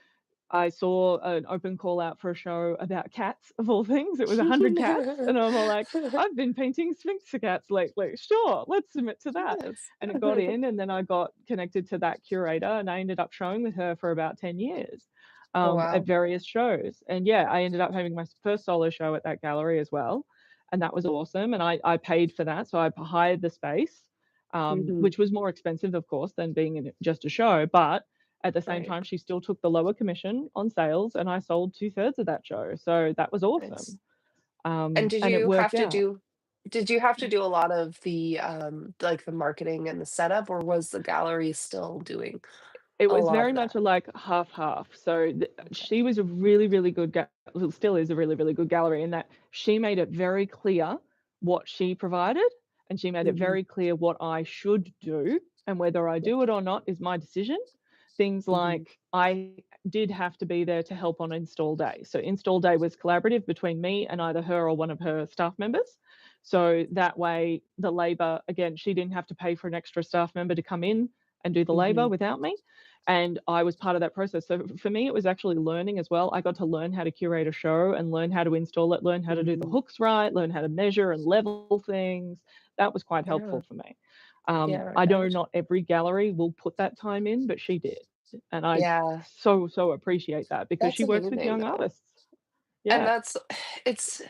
I saw an open call out for a show about cats, of all things. It was 100 cats. And I'm all like, I've been painting Sphinx cats lately. Sure, let's submit to that. Yes. And it got in, and then I got connected to that curator, and I ended up showing with her for about 10 years Oh, at wow. various shows. And yeah, I ended up having my first solo show at that gallery as well. And that was awesome. And I paid for that. So I hired the space, Mhm. which was more expensive, of course, than being in just a show. But at the same Right. time, she still took the lower commission on sales, and I sold 2/3 of that show. So that was Nice. awesome. And And it worked out. did you have to do a lot of the, like, the marketing and the setup, or was the gallery still doing It a was lot very of much that? a like half half. So Okay. she was a really, really good, well, still is a really, really good gallery in that she made it very clear what she provided, and she made it Mhm. very clear what I should do, and whether I Yeah. do it or not is my decision. Things Mhm. like I did have to be there to help on install day. So install day was collaborative between me and either her or one of her staff members. So that way, the labor, again, she didn't have to pay for an extra staff member to come in and do the labor Mhm. without me. And I was part of that process. So for me, it was actually learning as well. I got to learn how to curate a show and learn how to install it, learn how to do the Mhm. hooks right, learn how to measure and level things. That was quite Yeah. helpful for me. Yeah, I I know bet. not every gallery will put that time in, but she did. And I Yeah. so appreciate that because That's she works with amazing, young though. artists. And Yeah. that's it's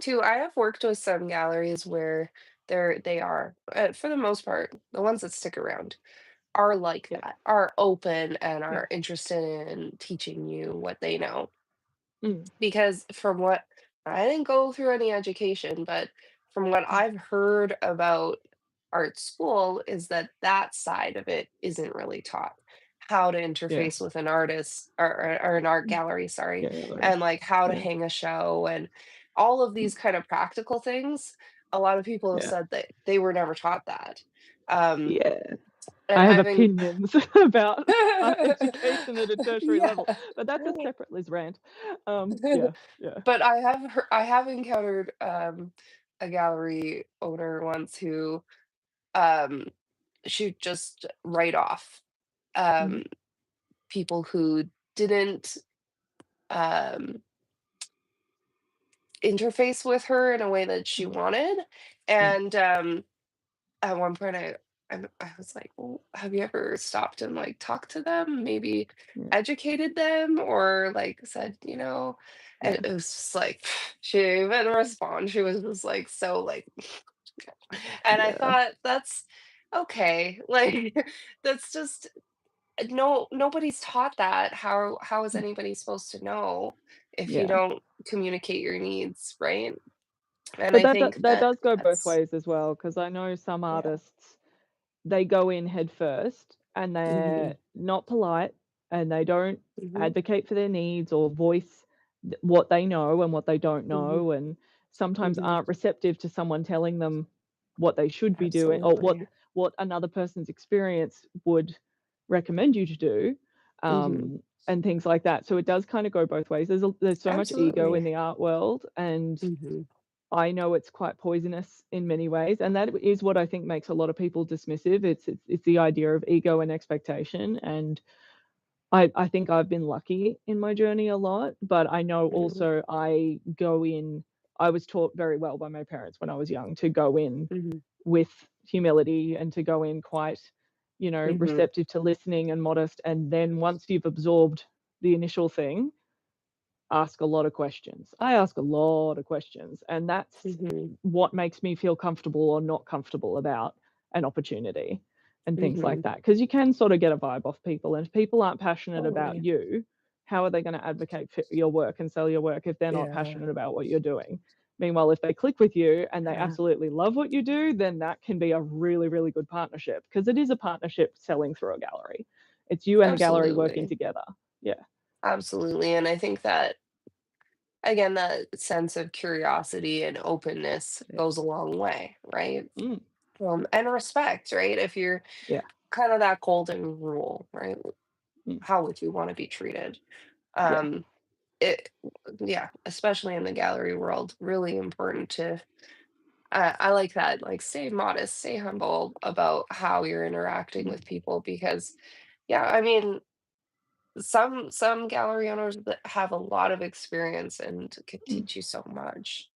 too. I have worked with some galleries where they are, for the most part, the ones that stick around are like Yeah. that, are open and Yeah. are interested in teaching you what they know. Mm. Because from what I didn't go through any education, but from what Mm. I've heard about art school is that that side of it isn't really taught. How to Yeah. interface with an artist or an art Mm. gallery, sorry, Yeah, gallery. and like how to Yeah. hang a show and all of Mm. these kind of practical things. A lot of people have Yeah. said that they were never taught that. Um, Yeah. and I have having opinions about art education at a tertiary yeah. level, but that's a separate Liz rant. Yeah, yeah. But I have encountered, a gallery owner once who, um, she just write off, Mhm. um, people who didn't, um, interface with her in a way that she Mm. wanted, Mm. and, at one point, I was like, "Well, have you ever stopped and, like, talked to them? Maybe Yeah. educated them?" Or, like, said, and Yeah. it was just like, she didn't even respond. She was just, like, so, like and I Yeah. thought, "That's okay." Like, that's just nobody's taught that. How is Mm. anybody supposed to know if you Yeah. don't communicate your needs, right? And But I think that that does go both that's ways as well, because I know some yeah. artists, they go in head first and Mhm, they're not polite and they don't mhm, advocate for their needs or voice what they know and what they don't mhm. know, and sometimes Mhm. aren't receptive to someone telling them what they should be doing or Absolutely. what another person's experience would recommend you to do, Mhm. and things like that. So it does kind of go both ways. There's so much ego in Absolutely. the art world, and Mhm. I know it's quite poisonous in many ways, and that is what I think makes a lot of people dismissive. It's the idea of ego and expectation, and I think I've been lucky in my journey a lot, but I know Mhm. also I was taught very well by my parents when I was young to go in Mhm. with humility and to go in quite, Mhm. receptive to listening and modest, and then once you've absorbed the initial thing, ask a lot of questions. I ask a lot of questions, and that's Mhm. what makes me feel comfortable or not comfortable about an opportunity and things like Mhm. that. Because you can sort of get a vibe off people, and if people aren't passionate about Totally. you, how are they going to advocate for your work and sell your work if they're not Yeah. passionate about what you're doing? Meanwhile, if they click with you and they Yeah. absolutely love what you do, then that can be a really, really good partnership because it is a partnership selling through a gallery. It's you and the gallery working Absolutely. together. Yeah. Absolutely, and I think that, again, that sense of curiosity and openness Yeah. goes a long way, right? Mm. And respect, right? If you're Yeah. kind of that golden rule, right? Mm. How would you wanna be treated? Yeah. Um, it yeah, especially in the gallery world, really important to I like that, like, stay modest, stay humble about how you're interacting Mm. with people because, yeah, I mean, some gallery owners that have a lot of experience and could Mm. teach you so much.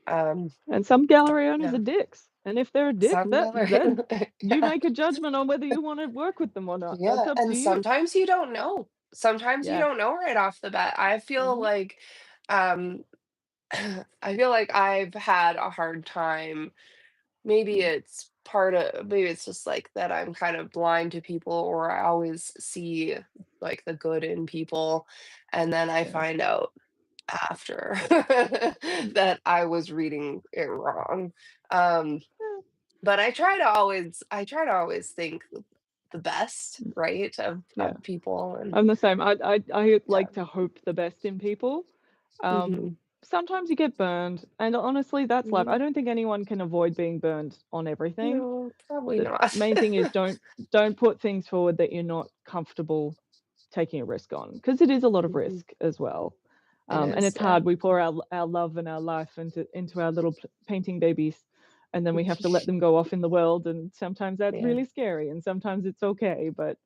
Um, And some gallery owners are yeah, dicks, and if they're a dick, some gallery that you yeah, make a judgment on whether you wanna work with them or not. That's yeah, up to and you. sometimes you don't know. Sometimes you Yeah. don't know right off the bat. I feel Mhm. like, um, I feel like I've had a hard time. Maybe Mm. maybe it's just like that I'm kind of blind to people, or I always see like the good in people, and then I Yeah. find out after Mm. that I was reading it wrong. Um, Yeah. but I try to always think the best, Mm. right, Yeah. of people and I'm the same. I yeah. like to hope the best in people. Mhm. Sometimes you get burned, and honestly, that's life. I Mhm. don't think anyone can avoid being burned on everything. No, probably The not. main thing is don't put things forward that you're not comfortable taking a risk on, because it is a lot of Mhm. risk as well. It And is, it's yeah. hard. We pour our love and our life into our little painting babies, and then we have to let them go off in the world. And sometimes that's Yeah. really scary, and sometimes it's okay. But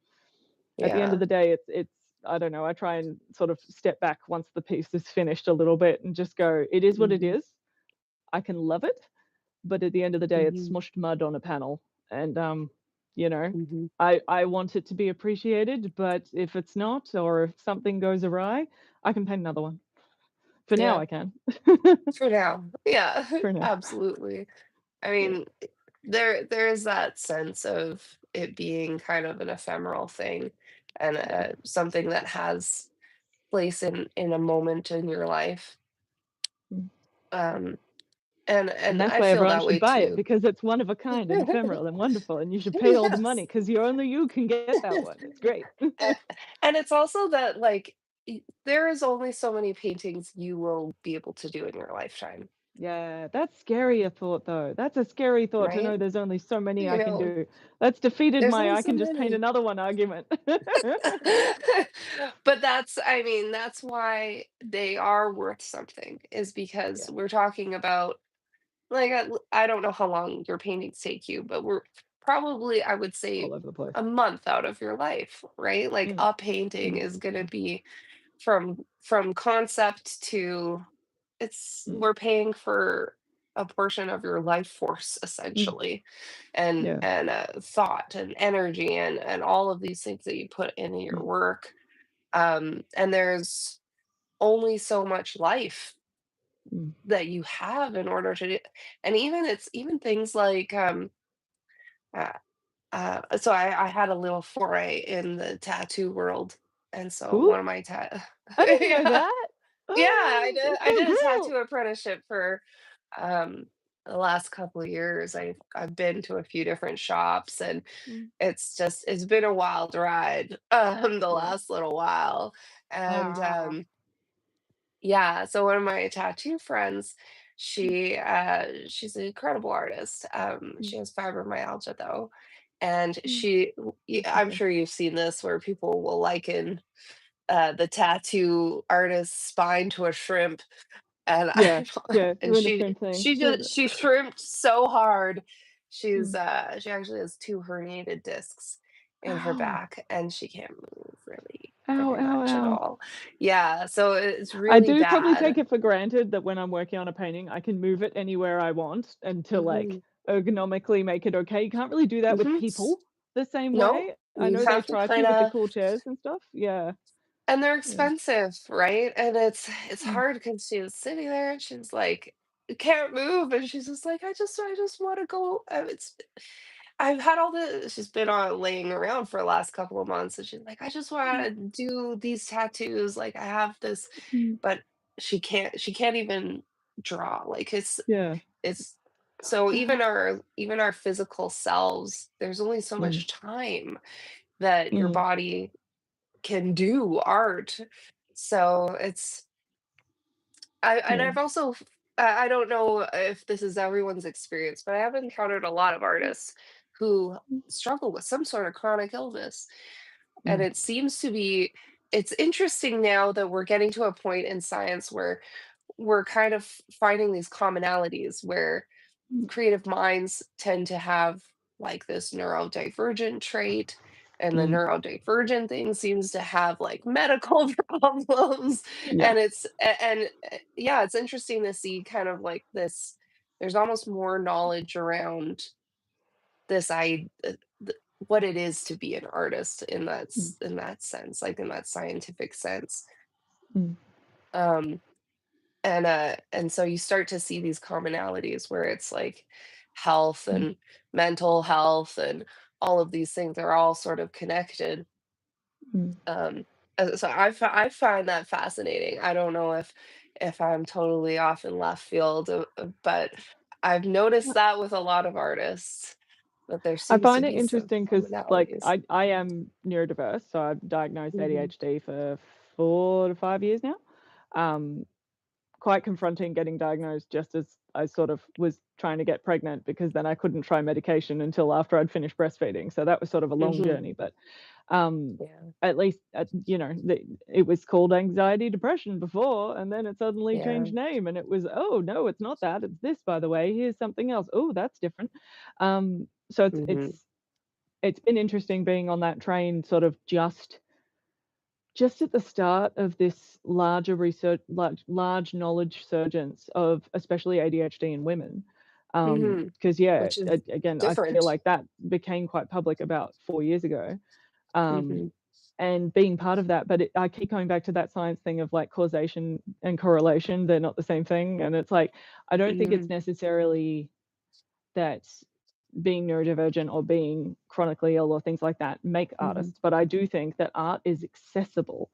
at the end of Yeah. the day, it's I don't know. I try and sort of step back once the piece is finished a little bit and just go, it is what it Mhm. is. I can love it, but at the end of the day, it's Mhm. smushed mud on a panel, and you know, Mhm. I want it to be appreciated, but if it's not, or if something goes awry, I can paint another one. For now, Yeah, I can. for now. Yeah, For now. absolutely. I Yeah. mean, there is that sense of it being kind of an ephemeral thing and, Yeah. something that has place in a moment in your life. Mm. Um, And and that's I why feel everyone that should way buy it too. because it's one of a kind and ephemeral and wonderful, and you should pay all the money Yes. because you only you can get that one. It's great. A and it's also that, like, there is only so many paintings you will be able to do in your lifetime, Yeah, that's scary a thought though. That's a scary thought to right? know there's only so many You I can know, do. That's defeated there's my only I so can just paint many. another one argument. But that's I mean, that's why they are worth something, is because Yeah, we're talking about, like, I don't know how long your paintings take you, but we're probably, I would say, all over the place. a month out of your life, right? Like, Mm, a painting mm, is gonna be from concept to, it's mm, we're paying for a portion of your life force, mm. essentially, Yeah. and thought and energy and all of these things that you put into your Mm, work. And there's only so much life mm. that you have in order to do, and even it's even things like, uh, so I had a little foray in the tattoo world, and so Cool. one of my I didn't know yeah. that. Yeah, Oh, that's I so did a cool. tattoo apprenticeship for, um, the last couple of years. I've been to a few different shops, and Mm, it's been a wild ride, the yeah. last little while, and, Ah. yeah, so one of my tattoo friends, Mm, she's an incredible artist. mm. She has fibromyalgia though, and Mm. I'm Interesting. sure you've seen this where people will liken, the tattoo artist's spine to a shrimp, and Yeah, yeah, and doing the shrimp thing. Doing the she shrimped so hard. mm. She actually has 2 herniated discs in her Ow. back, and she can't move really Ow, very ow, much at ow. all. Yeah, so it's I really do probably take bad. it for granted that when I'm working on a painting, I can move it anywhere I want and to, like, Mhm, ergonomically make it okay. You can't really do that with mhm. people the same No, way. I you know they have to try to with the kinda, cool chairs and stuff. Yeah, and they're yeah. expensive, right? And it's Mm, hard because she was sitting there and she's like, "Can't move," and she's just like, I just wanna go," it's I've had all the she's been on laying around for the last couple of months, and she's like, "I just mm, wanna do these tattoos, like, I have this," mm. but she can't even draw, like, Yeah. it's so even our physical selves, there's only so Mm, much time that your mm, body can do art. So it's yeah, I've also I don't know if this is everyone's experience, but I have encountered a lot of artists who mm, struggle with some sort of chronic illness. And mm, it seems to be it's interesting now that we're getting to a point in science where we're kind of finding these commonalities where mm, creative minds tend to have like this neurodivergent trait, and the mm. neurodivergent thing seems to have like medical problems, Yeah. and yeah, it's interesting to see kind of like this, there's almost more knowledge around this what it is to be an artist in Mm, in that sense, like in that scientific sense. mm, um and so you start to see these commonalities where it's like health mm, and mental health and all of these things are all sort of connected. mm. um so I find that fascinating. I don't know if I'm totally off in left field, but I've noticed that with a lot of artists that there I seems to find it be some interesting because, like, commonalities. I am neurodiverse, so I've diagnosed Hmm. ADHD for 4 to 5 years now. Um, Quite confronting getting diagnosed just as I sort of was trying to get pregnant because then I couldn't try medication until after I'd finished breastfeeding, so that was sort of a long Hmm. journey, but, um, Yeah. at least, it was called anxiety depression before, and then it suddenly Yeah. changed name, and it was, "Oh, no, it's not that, it's this, by the way, here's something else. Oh, that's different." So Hmm. it's been interesting being on that train sort of just at the start of this larger research large knowledge surgence of especially ADHD in women. Hmm. Because yeah, Which is a again, I feel different. like that became quite public about 4 years ago. Um, Hmm. and being part of that. But I keep coming back to that science thing of like causation and correlation. They're not the same thing. And it's like, I don't think it's Mhm, necessarily that being neurodivergent or being chronically ill or things like that make mhm, artists, but I do think that art is accessible.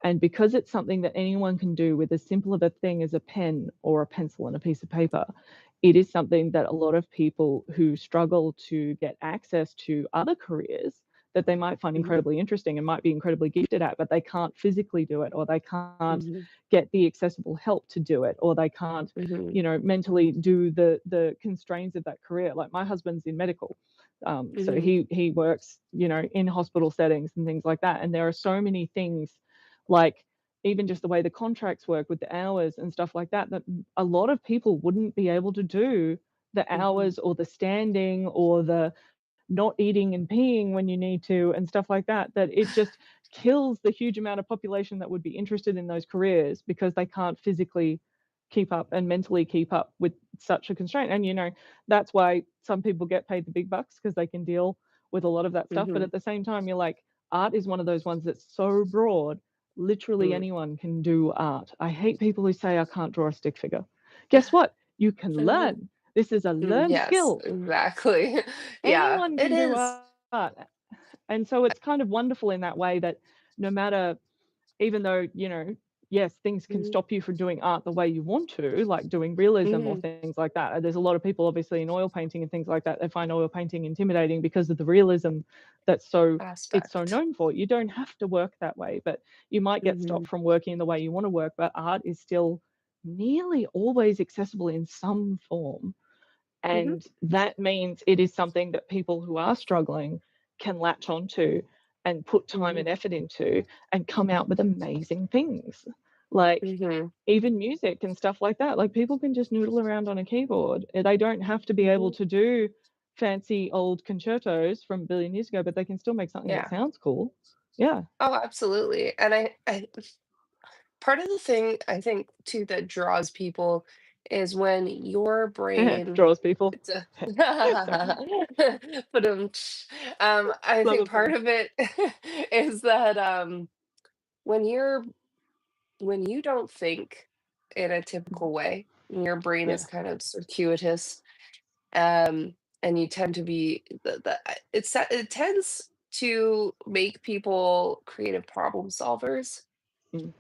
And because it's something that anyone can do with as simple of a thing as a pen or a pencil and a piece of paper, it is something that a lot of people who struggle to get access to other careers that they might find mhm, incredibly interesting and might be incredibly gifted at, but they can't physically do it, or they can't mhm, get the accessible help to do it, or they can't, mhm, you know, mentally do the constraints of that career. Like my husband's in medical. So mhm, he works, you know, in hospital settings and things like that. And there are so many things, like even just the way the contracts work with the hours and stuff like that, that a lot of people wouldn't be able to do the mhm, hours or the standing or the not eating and peeing when you need to and stuff like that, that it just kills the huge amount of population that would be interested in those careers because they can't physically keep up and mentally keep up with such a constraint. And you know, that's why some people get paid the big bucks, because they can deal with a lot of that stuff. But mhm, at the same time, you're like, art is one of those ones that's so broad, literally mm, anyone can do art. I hate people who say I can't draw a stick figure. Guess what? You can mhm, learn. This is a learned yes, skill. exactly. Yeah, Anyone it can do is. art. And so it's kind of wonderful in that way, that no matter, even though, you know, yes, things can Mhm, stop you from doing art the way you want to, like doing realism or mhm, things like that. There's a lot of people, obviously, in oil painting and things like that, they find oil painting intimidating because of the realism that's so it's so aspect. known for. You don't have to work that way, but you might get stopped Mhm, from working the way you want to work. But art is still nearly always accessible in some form. mhm, And that means it is something that people who are struggling can latch onto and put time mhm, and effort into and come out with amazing things. Like mhm, even music and stuff like that. Like people can just noodle around on a keyboard. They don't have to be able mhm, to do fancy old concertos from a billion years ago, but they can still make something that yeah. sounds cool. Yeah. Oh, absolutely, and I part of the thing I think too that draws people is when your brain Draws people. it's a Sorry. but I Love a think part pun. of it is that when you're when you don't think in a Mm. typical way, and your brain is Yeah. kind of circuitous, um, and you tend to be it tends to make people creative problem solvers. Mm.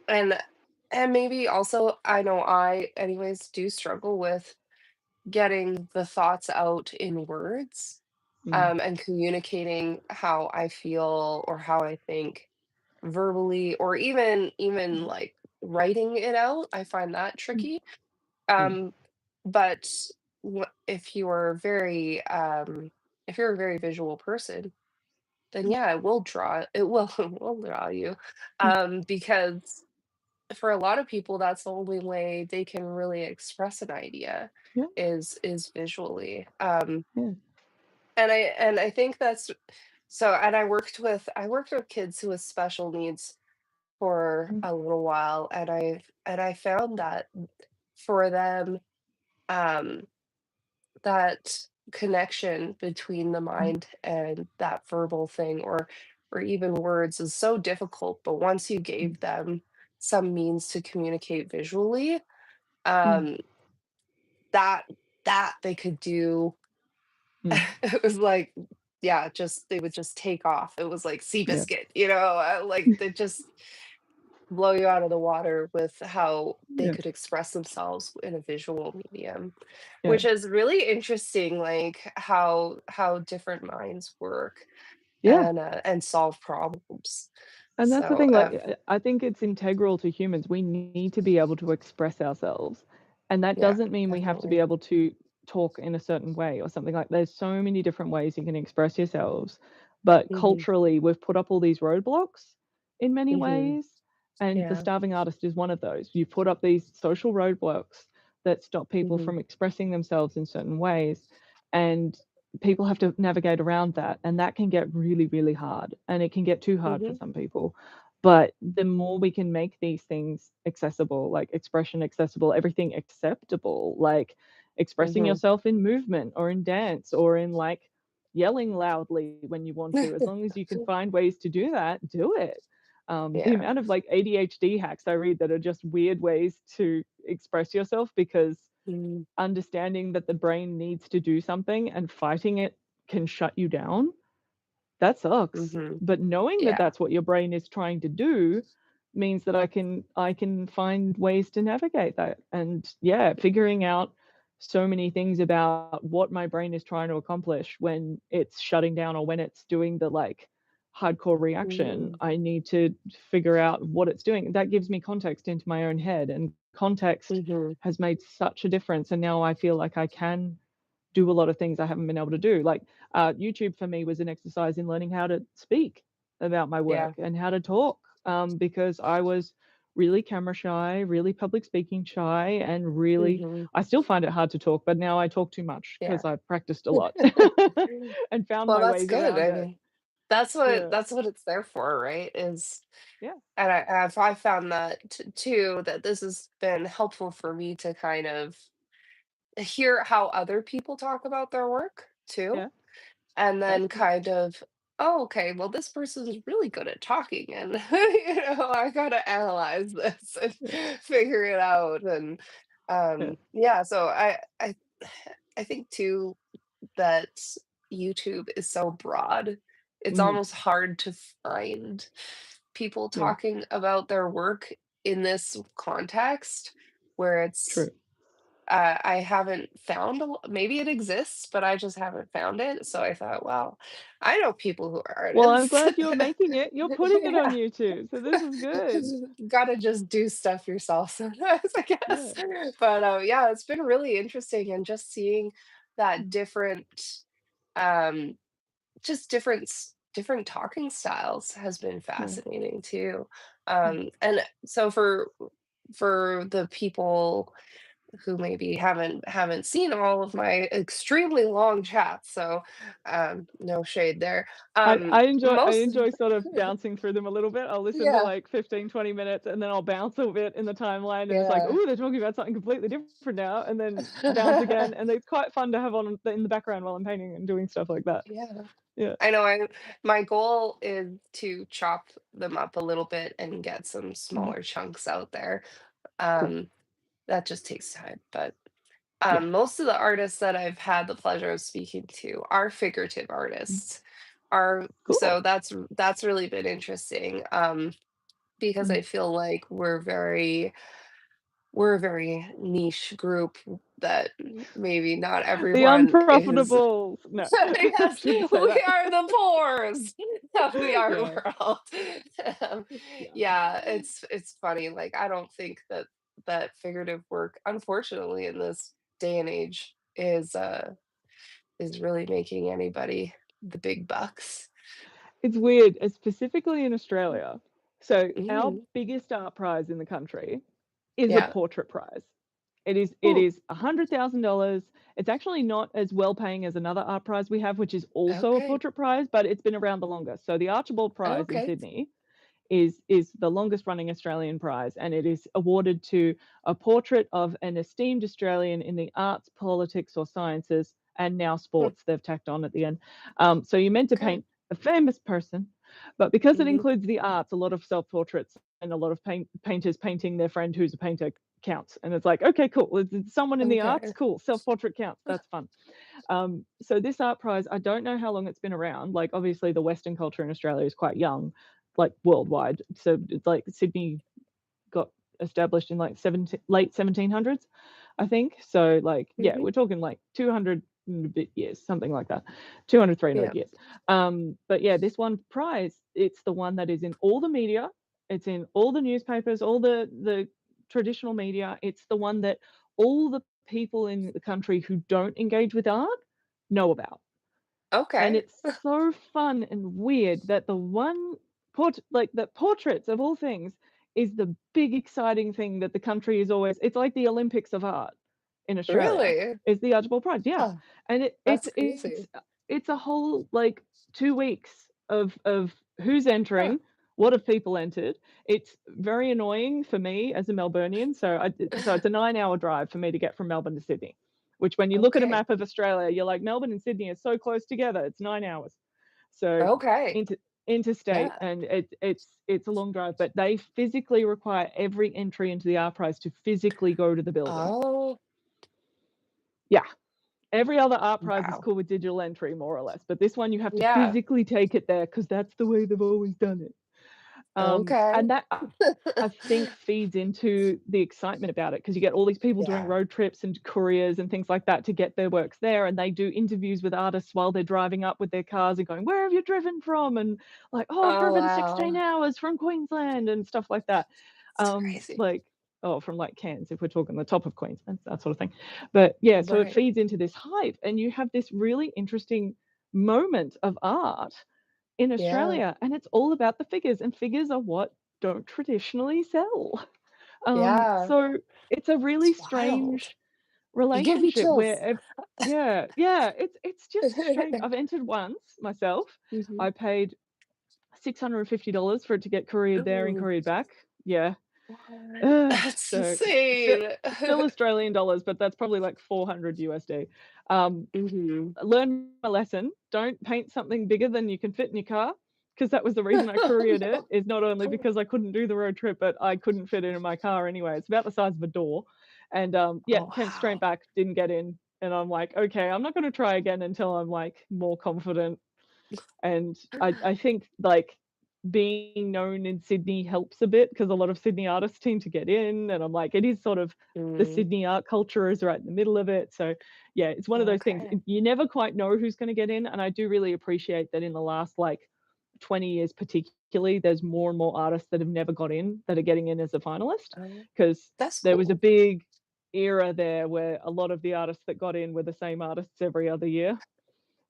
And maybe also, I know I anyways do struggle with getting the thoughts out in words, Mm. and communicating how I feel or how I think verbally, or even Mm. like writing it out. I find that Mm. tricky. Mm. Um, but if you're a very visual person, then Mm. yeah, it will draw. It will it will draw you, Mm. because for a lot of people, that's the only way they can really express an idea Yeah. is visually. Yeah. And I think that's so. And I worked with kids who with special needs for Mm. a little while, and I found that for them, um, that connection between the Mm. mind and that verbal thing, or even words, is so difficult. But once you Mm. gave them some means to communicate visually, Mm. um, that they could do. Mm. It was like, yeah, just they would just take off. It was like Yeah. Seabiscuit, like they just blow you out of the water with how they Yeah. could express themselves in a visual medium, Yeah. which is really interesting, like how different minds work Yeah. and solve problems. And that's the So, thing, like, I think it's integral to humans. We need to be able to express ourselves. And that yeah, doesn't mean we have to be definitely. able to talk in a certain way or something. Like there's so many different ways you can express yourselves. But Hmm. culturally, we've put up all these roadblocks in many Hmm. ways. And the Yeah. starving artist is one of those. You put up these social roadblocks that stop people Hmm. from expressing themselves in certain ways. And people have to navigate around that, and that can get really, really hard, and it can get too hard for Hmm. some people. But the more we can make these things accessible, like expression accessible, everything acceptable, like expressing Hmm. yourself in movement or in dance or in like yelling loudly when you want to. As long as you can find ways to do that, do it. The Yeah. amount of like ADHD hacks I read that are just weird ways to express yourself, because Mm, understanding that the brain needs to do something and fighting it can shut you down, that sucks. mhm. But knowing that Yeah. that's what your brain is trying to do means that I can find ways to navigate that. And yeah, figuring out so many things about what my brain is trying to accomplish when it's shutting down or when it's doing the like hardcore reaction, Mhm, I need to figure out what it's doing. That gives me context into my own head, and context mhm, has made such a difference. And now I feel like I can do a lot of things I haven't been able to do. Like YouTube for me was an exercise in learning how to speak about my yeah, work and how to talk, because I was really camera shy, really public speaking shy, and really, mhm, I still find it hard to talk, but now I talk too much yeah. because I've practiced a lot and found Well, my that's ways good, around I it. mean, Yeah, that's what it's there for, right? Is yeah, and I found that too, that this has been helpful for me to kind of hear how other people talk about their work too, yeah. and That's then good. kind of, "Oh, okay, well, this person's really good at talking, and, I gotta analyze this and Yeah, figure it out," and, yeah, yeah, so I think too that YouTube is so broad, it's mhm, almost hard to find people yeah. talking about their work in this context where it's True. I haven't found maybe it exists, but I just haven't found it. So I thought, well, I know people who are Well, I'm artists. glad you're making it. You're putting it on Yeah. YouTube, so this is good. Gotta just do stuff yourself sometimes, I Yeah. guess. But yeah, it's been really interesting and just seeing that Mm, um different talking styles has been yeah, fascinating too. yeah. And so for the people who maybe haven't seen all of my extremely long chats, so no shade there. I Um, I enjoy I most enjoy sort of bouncing through them a little bit. I'll listen to yeah, like 15, 20 minutes and then I'll bounce a bit in the timeline and it's like, yeah. "Ooh, they're talking about something completely different now," and then bounce again, and it's quite fun to have on in the background while I'm painting and doing stuff like that. Yeah. Yeah, I know my goal is to chop them up a little bit and get some mhm, smaller chunks out there. cool. Um, that just takes time, but Yeah, most of the artists that I've had the pleasure of speaking to are figurative mhm, artists. Are cool. so that's really been interesting, because Mhm. I feel like we're a very niche group that maybe not The everyone is. unprofitables. No, I Yes, shouldn't say we that. are the pores of the art Yeah, world. Um, yeah. yeah, it's funny. Like I don't think that figurative work, unfortunately, in this day and age, is really making anybody the big bucks. It's weird, specifically in Australia. So our Mm, biggest art prize in the country is a yeah. portrait prize. It Ooh, is $100,000. It's actually not as well paying as another art prize we have, which is also a okay. portrait prize, but it's been around the longest. So the Archibald Prize in Okay. Sydney is the longest running Australian prize, and it is awarded to a portrait of an esteemed Australian in the arts, politics, or sciences, and now Hmm, sports. They've tacked on at the end. So you're meant to okay. paint a famous person, but because it Mhm. includes the arts, a lot of self portraits and a lot of painters painting their friend who's a painter counts. And it's like, okay, cool. It's someone in the arts, Okay. cool. Self portrait counts. That's fun. So this art prize, I don't know how long it's been around. Like obviously the Western culture in Australia is quite young, like worldwide. So it's like Sydney got established in like late 1700s, I think. So like yeah, Mhm. we're talking like 200 and a bit years, something like that, 200 300 Yeah. years. But yeah, this one prize, it's the one that is in all the media, it's in all the newspapers, all the traditional media. It's the one that all the people in the country who don't engage with art know about. And Okay. it's so fun and weird that the one like the portraits of all things is the big exciting thing that the country is always, it's like the Olympics of art in Australia, Really? is the Archibald Prize. Yeah. Huh, And that's crazy. it's a whole like 2 weeks of who's Huh. entering, what have people entered. It's very annoying for me as a Melburnian. So it's a 9-hour drive for me to get from Melbourne to Sydney, which when you look at a Okay. map of Australia, you're like, Melbourne and Sydney are so close together, it's 9 hours. So Okay. interstate, Yeah. and it's a long drive, but they physically require every entry into the R Prize to physically go to the building. Oh, Yeah. Every other art prize is wow. cool with digital entry, more or less, but this one you have to Yeah. physically take it there because that's the way they've always done it. Okay. And that I think feeds into the excitement about it because you get all these people doing Yeah. road trips and couriers and things like that to get their works there, and they do interviews with artists while they're driving up with their cars and going, "Where have you driven from?" And like, "Oh, I've Oh, driven wow. 16 hours from Queensland," and stuff like that. It's crazy. Like, oh, from like Cairns if we're talking the top of Queensland, that sort of thing. But yeah, so it Right. feeds into this hype, and you have this really interesting moment of art in Yeah. Australia, and it's all about the figures, and figures are what don't traditionally sell. Yeah. So it's a really It's wild. strange You give me relationship chills. where yeah, yeah, it's just strange. I've entered once myself. Mhm. I paid $650 for it to get couriered there and Ooh, couriered back. Yeah. what? That's So still insane. still Australian dollars, but that's probably like 400 USD. Um, Mhm. learn my lesson. Don't paint something bigger than you can fit in your car, because that was the reason I Oh, couriered it, no. is not only because I couldn't do the road trip, but I couldn't fit it in my car anyway. It's about the size of a door. And, yeah, Oh, came straight wow. back, didn't get in, and I'm like, "Okay, I'm not gonna try again until I'm, like, more confident." And I think, like, being known in Sydney helps a bit because a lot of Sydney artists seem to get in, and I'm like, it is sort of the Mm, Sydney art culture is right in the middle of it. So yeah, it's one of those things. okay. You never quite know who's going to get in, and I do really appreciate that in the last like 20 years, particularly, there's more and more artists that have never got in that are getting in as a finalist Um, because that's there was a cool. big era there where a lot of the artists that got in were the same artists every other year.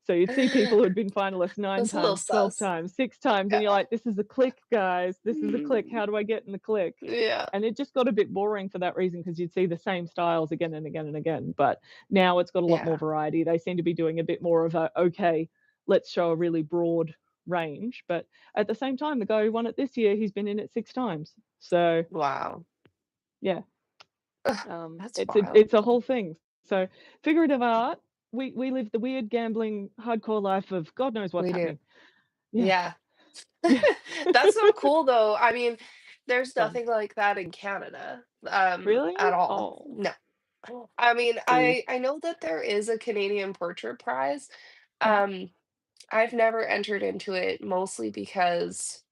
So you'd see people who'd been finalists 9 That's a little times, 12 sus. times, 6 times, and you're Yeah. like, "This is a click, guys. This is a click. Mm, How do I get in the click?" yeah. And it just got a bit boring for that reason because you'd see the same styles again and again and again. But now it's got a lot more Yeah. variety. They seem to be doing a bit more of a, "Okay, let's show a really broad range." But at the same time, the guy who won it this year, he's been in it 6 times. So, Wow. yeah, Ugh, that's it's wild. a whole thing. So, figurative art, we live the weird gambling hardcore life of God knows what's We do. happening. Yeah. Yeah. Yeah. That's so cool, though. I mean, there's Fun. nothing like that in Canada, at Really? all. Oh, No. I mean, boo. I know that there is a Canadian Portrait Prize. Mhm. Um, I've never entered into it mostly because,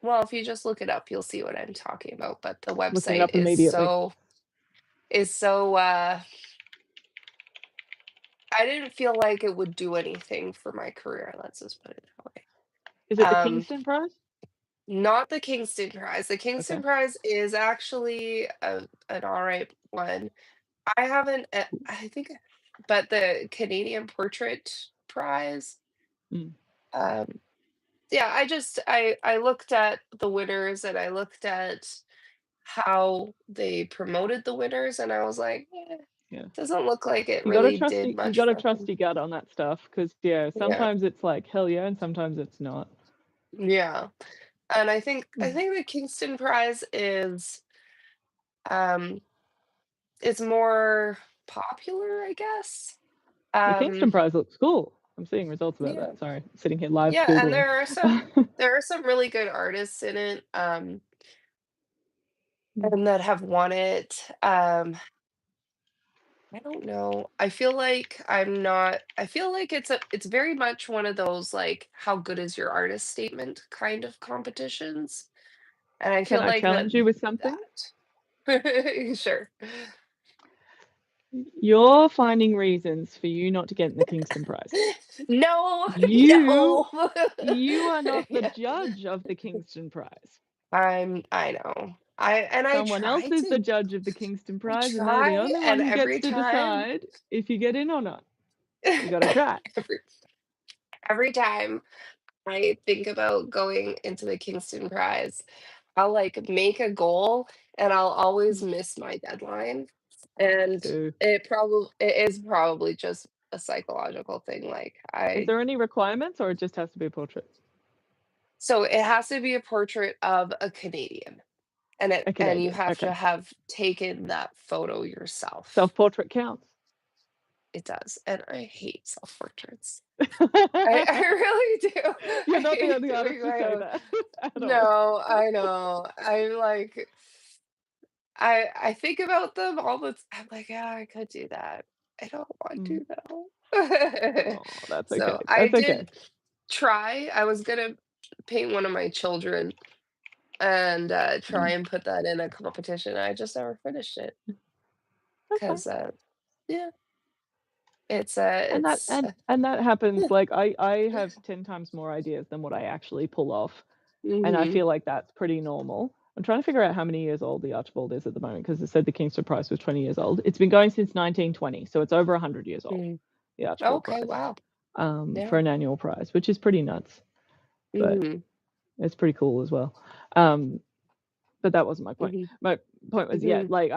well, if you just look it up, you'll see what I'm talking about, but the Looking it website up immediately. is so, I didn't feel like it would do anything for my career, let's just put it that way. Is it the Um, Kingston Prize? Not the Kingston Prize. The Okay. Kingston Prize is actually an alright one. I haven't, I think, but the Canadian Portrait Prize, Mm. um, yeah, I looked at the winners and I looked at how they promoted the winners, and I was like, "Eh, Yeah. doesn't look like it really did You much gotta for trust them." your gut on that stuff, because yeah, Yeah, sometimes it's like, "Hell yeah," and sometimes it's not. yeah, and I Mm. think the Kingston Prize um, is more popular, I guess. The Kingston Um, Prize looks cool. I'm seeing results about yeah, that. Sorry, sitting here live yeah, and Googling. there are some really good artists in it, Mm. and that have won it. I don't know. I feel like it's very much one of those, like, how good is your artist statement kind of competitions, and I Can feel I like challenge you with something? that Sure. You're finding reasons for you not to get in the Kingston Prize. No, You no. you are not the Yeah. judge of the Kingston Prize. I know. Someone else is the judge of the Kingston I Prize, and they're the try, only one and who gets every to time decide if you get in or not. You gotta try. every every time I think about going into the Kingston Prize, I'll, like, make a goal, and I'll always Mm. miss my deadline, and Boo. it is probably just a psychological thing, like, Is there any requirements, or it just has to be a portrait? so it has to be a portrait of a Canadian. and you Canadian. have to Okay. have taken that photo yourself. Self-portrait counts. It does, and I hate self-portraits. I really do. You're I not the hate only doing artist to my say own. that at all. No, I know. I'm like I think about them all the I'm like, "Yeah, I could do that. I don't want Mm. to though." Oh, that's okay. So, I That's okay. did try. I was gonna paint one of my children and, try Mm. and put that in a competition. I just never finished it That's fine. 'cause, yeah, And that it's, and that happens, yeah. like, I have 10 times more ideas than what I actually pull off, and I Mhm. feel like that's pretty normal. I'm trying to figure out how many years old the Archibald is at the moment because it said the Kingston Prize was 20 years old. It's been going since 1920, so it's over 100 years old, Mm. the Archibald Okay, Prize, wow. for Yeah. an annual prize, which is pretty nuts, but Mhm. it's pretty cool as well. Um, but that wasn't my point. Mhm. My point was, yeah, Mhm. like,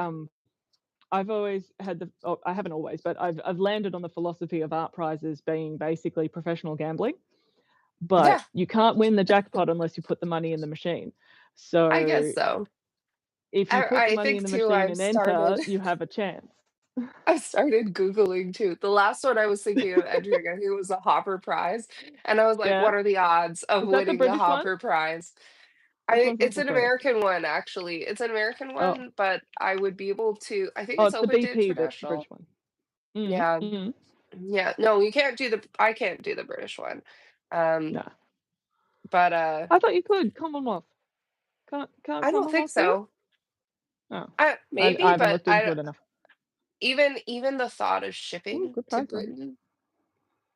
I've always had I haven't always, but I've landed on the philosophy of art prizes being basically professional gambling, but Yeah, you can't win the jackpot unless you put the money in the machine. I guess So so. if you put the I money in think the too machine I've and started enter, you have a chance. I've started Googling too. The last one I was thinking of entering, I think it was a Hopper Prize, and I was like, Yeah. "What are the odds of Is that the winning the British one? Hopper Prize?" Which I one's it's Hopper an Prize? American one, actually. It's an American Oh, one, but I would be able to I think oh, it's it's the open to BP that's the international. British one. Mhm, Yeah. mhm. Yeah. No, you can't do the I can't do the British one. Um, No. but, I thought you could, Commonwealth. Can't I don't think Commonwealth do it? so. Oh, I Maybe, haven't but looked into it enough. even the thought of Ooh, shipping good to prize money. Britain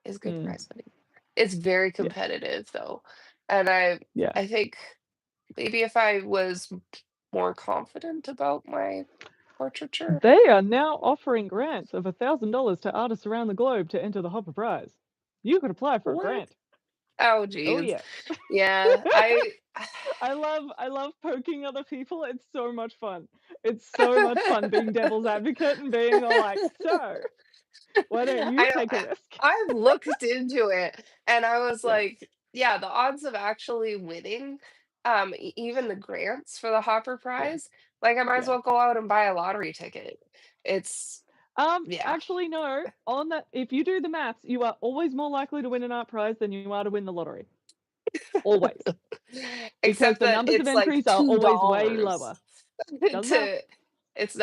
is good Mm, prize money. It's very yeah, competitive though, and yeah. I think maybe if I was more confident about my portraiture. They are now offering grants of $1,000 to artists around the globe to enter the Hopper Prize. You could apply for a What? grant. Oh, Oh geez. yeah. Yeah, I I love poking other people. It's so much fun. It's so much fun being devil's advocate and being all like, so why don't you I take a risk? I've looked into it and I was Yeah, like, yeah, the odds of actually winning, even the grants for the Hopper yeah, Prize, like I might as yeah. well go out and buy a lottery ticket. It's yeah. Actually, no. On that, if you do the maths, you are always more likely to win an art prize than you are to win the lottery. Always. Because Except the that numbers of it's like entries are always way $2 lower. Doesn't matter. to it's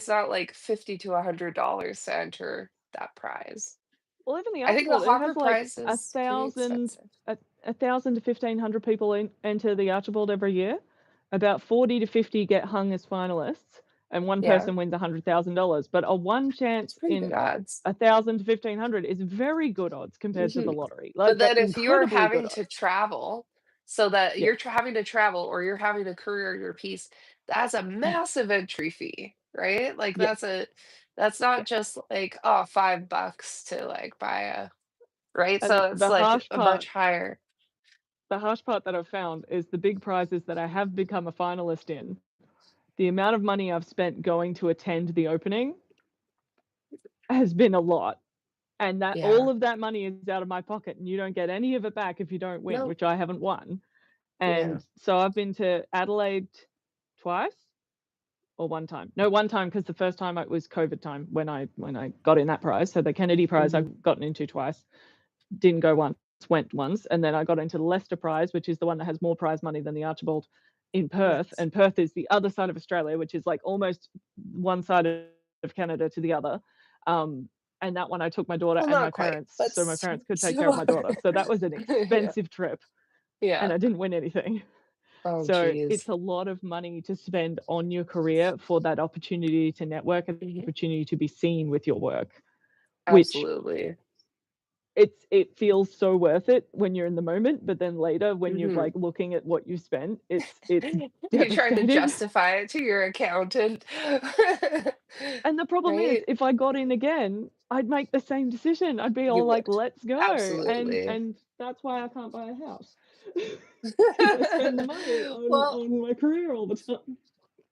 not like 50 to $100 to enter that prize. Well, even the I think the Archibald, it Hopper has like Prize is pretty expensive. 1,000 to 1,500 people enter the Archibald every year. About 40 to 50 get hung as finalists, and one Yeah, person wins $100,000. But a one it's chance pretty good in odds. 1,000 to 1,500 is very good odds compared to the Mhm. lottery. But Like then that's if you're incredibly good having to odds. travel, so that Yeah, having to travel or you're having to courier your piece, that's a massive entry fee, right? Like yeah, that's yeah. not just like, oh, $5 to like buy a right? And So it's like a much higher. the harsh part that I've found is the big prizes that I have become a finalist in. The amount of money I've spent going to attend the opening has been a lot. And that Yeah. all of that money is out of my pocket, and you don't get any of it back if you don't win, No. which I haven't won. Yeah. And so I've been to Adelaide twice or one time. No, one time because the first time it was COVID time when I got in that prize. So the Kennedy Prize I've Mhm. gotten into twice. Didn't go once, went once, and then I got into the Leicester Prize, which is the one that has more prize money than the Archibald in Perth. Yes. And Perth is the other side of Australia, which is like almost one side of Canada to the other. And that one I took my daughter Well, and not my quite, parents, but so my parents could take care of similar. my daughter. So that was an Yeah. expensive trip, and Yeah. I didn't win anything. Oh, So geez. it's a lot of money to spend on your career for that opportunity to network and Mhm. opportunity to be seen with your work, which Absolutely. it feels so worth it when you're in the moment, but then later when you're Mhm. like looking at what you spent, it's You trying to devastating. justify it to your accountant. And the problem is Right? if I got in again, I'd make the same decision. I'd be You all like, would. let's go. Absolutely. And that's why I can't buy a house. Because I spend the money Well, on my career all the time.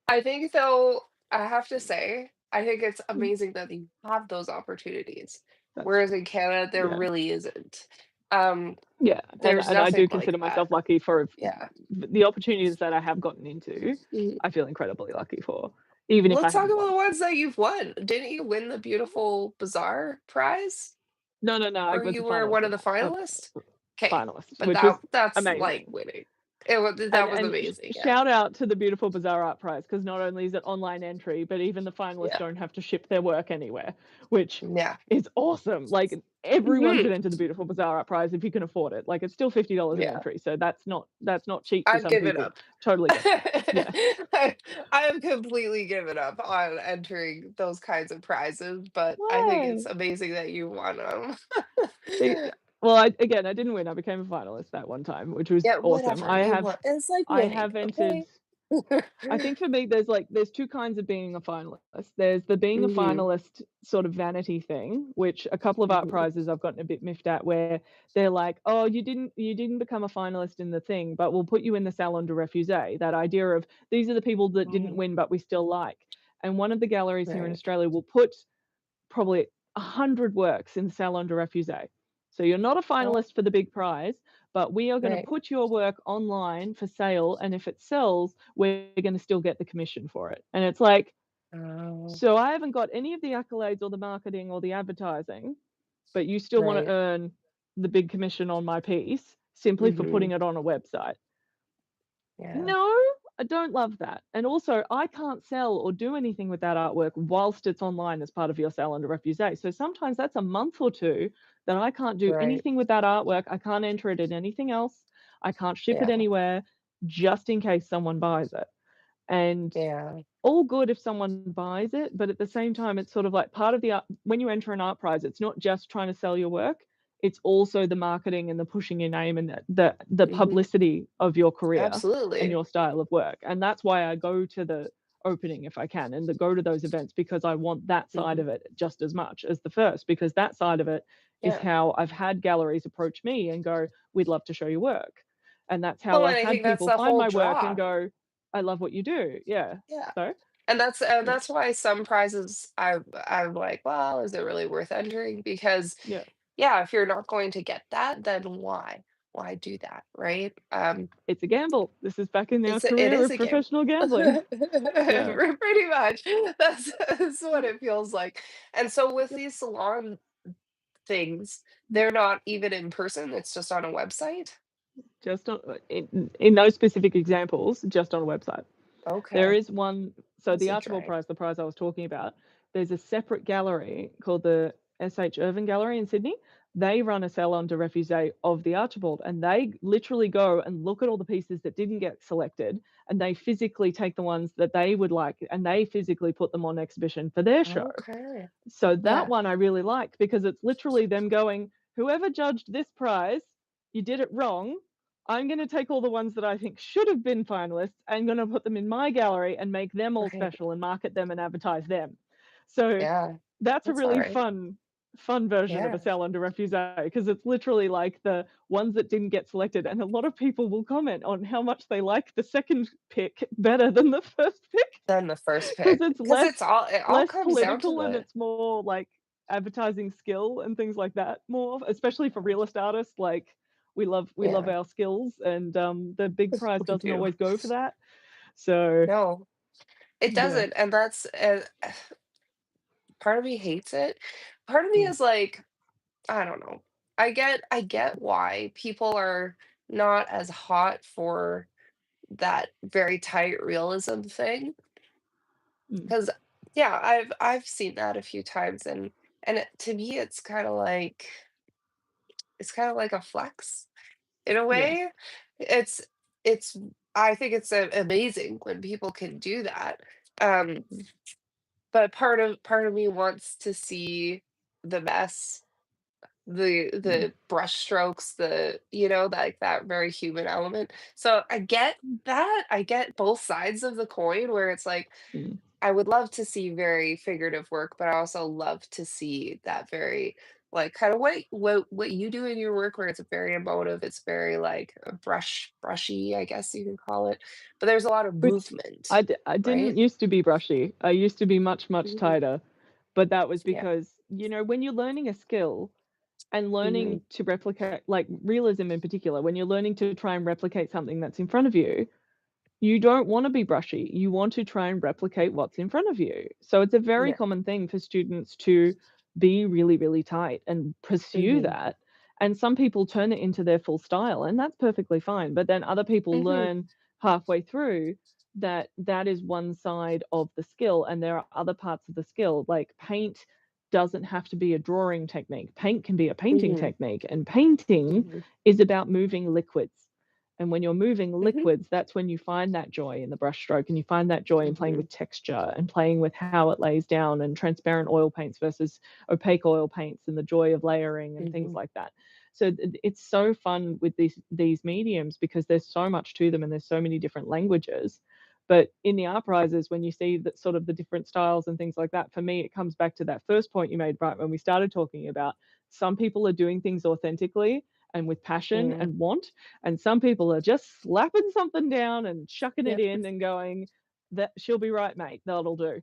I think though, I have to say, I think it's Mm, amazing that you have those opportunities, that's whereas true. in Canada, there Yeah. really isn't. Um, Yeah, There's and I nothing do like consider that. myself lucky for Yeah. the opportunities that I have gotten into. Mhm. I feel incredibly lucky for, even if I Let's talk haven't about the won. ones that you've won. Didn't you win the Beautiful Bazaar prize? No, no, no, I Or was a you were one finalist of in the that. finalists? Okay, Finalist, but which was that's like amazing. winning. It was And that was amazing, yeah. shout out to the Beautiful Bazaar Art Prize, because not only is it online entry, but even the finalists Yeah. don't have to ship their work anywhere, which Yeah. is awesome. Like, everyone Mhm. should enter the Beautiful Bazaar Art Prize if you can afford it. Like, it's still $50 an Yeah. entry, so that's not cheap for I've some given people. up. Totally get that. Yeah. I I have completely given up on entering those kinds of prizes, but I think it's Why? amazing that you won them. See, well, I didn't win. I became a finalist that one time, which was Yeah, awesome. whatever, you won. It's like I winning, have entered. okay? I think for me, there's two kinds of being a finalist. There's the being a Mhm, finalist sort of vanity thing, which a couple of art mhm, prizes I've gotten a bit miffed at, where they're like, "Oh, you didn't become a finalist in the thing, but we'll put you in the Salon de Refusé." That idea of these are the people that didn't mhm, win, but we still like. And one of the galleries here in right. Australia will put probably 100 works in the Salon de Refusé. So you're not a Oh, finalist for the big prize, but we are going to right. put your work online for sale. And if it sells, we're going to still get the commission for it. And it's like, Oh, so I haven't got any of the accolades or the marketing or the advertising, but you still want to right. earn the big commission on my piece simply for putting Mhm, it on a website. yeah, No, I don't love that. And also, I can't sell or do anything with that artwork whilst it's online as part of your sale under refusé. So sometimes that's a month or two that I can't do right. anything with that artwork. I can't enter it in anything else. I can't ship it Yeah, anywhere just in case someone buys it. And yeah. all good if someone buys it, but at the same time, it's sort of like part of the art. When you enter an art prize, it's not just trying to sell your work. It's also the marketing and the pushing your name and the Mhm, publicity of your career and absolutely. your style of work. And that's why I go to the opening if I can and go to those events, because I want that side Mhm, of it just as much as the first, because that side of it is yeah. how I've had galleries approach me and go, "We'd love to show your work." And that's how Well, I've and I had think that's people the find whole my work and draw. go, "I love what you do." Yeah. Yeah. So, And yeah. that's why some prizes I'm like, "Well, is it really worth entering?" Because, Yeah. yeah, if you're not going to get that, then why? Why do that, right? It's a gamble. This is back in our It career is of a game. professional gambling. Yeah. Pretty much. That's what it feels like. And so with Yep. these salon things, they're not even in person, it's just on a website? Just on in those specific examples, just on a website. There Okay. is one. So That's the a Archibald drag. Prize, the prize I was talking about, there's a separate gallery called the S.H. Irving Gallery in Sydney. They run a salon de refusé of the Archibald, and they literally go and look at all the pieces that didn't get selected, and they physically take the ones that they would like, and they physically put them on exhibition for their show. Okay. So that Yeah. one I really like, because it's literally them going, "Whoever judged this prize, you did it wrong. I'm gonna take all the ones that I think should have been finalists, and gonna put them in my gallery and make them all Right. special and market them and advertise them." So Yeah. that's a That's really alright. fun version of a Yeah. salon de refusé, because it's literally like the ones that didn't get selected, and a lot of people will comment on how much they like the second pick better than the first pick, Than the first because pick, it's because less it all less comes down to political and the it's more like advertising skill and things like that, more especially for realist artists. Like, we love yeah, our skills, and the big prize we doesn't do. always go for that. So, No, it yeah. doesn't, and that's part of me hates it. Part of me Mm, is like, I don't know. I get why people are not as hot for that very tight realism thing. mm, Because yeah, I've seen that a few times, and to me, it's kind of like a flex in a yeah. way. It's it's I think it's amazing when people can do that. Um, but part of me wants to see the mess, Mm, the brush strokes, like that very human element. So I get that. I get both sides of the coin where it's like mm. I would love to see very figurative work, but I also love to see that very like kind of what you do in your work where it's very emotive, it's very like brushy, I guess you can call it. But there's a lot of Which movement, I right? didn't used to be brushy. I used to be much Mhm. tighter, but that was Yeah. because, when you're learning a skill, and Mhm. learning to replicate, like realism in particular, when you're learning to try and replicate something that's in front of you don't wanna be brushy, you want to try and replicate what's in front of you. So it's a very Yeah. common thing for students to be really, really tight and pursue Mhm. that, and some people turn it into their full style, and that's perfectly fine, but then other people Mhm. learn halfway through that that is one side of the skill, and there are other parts of the skill, like paint doesn't have to be a drawing technique. Paint can be a painting Mhm. technique, and painting Mhm. is about moving liquids. And when you're moving Mhm. liquids, that's when you find that joy in the brushstroke, and you find that joy in playing Mhm. with texture and playing with how it lays down, and transparent oil paints versus opaque oil paints, and the joy of layering and things Mhm. like that. So it's so fun with these mediums because there's so much to them and there's so many different languages. But in the art prizes, when you see that sort of the different styles and things like that, for me, it comes back to that first point you made, right, when we started talking about some people are doing things authentically and with passion Mhm. and want, and some people are just slapping something down and chucking it Yep. in and going, "That she'll be right, mate. That'll do."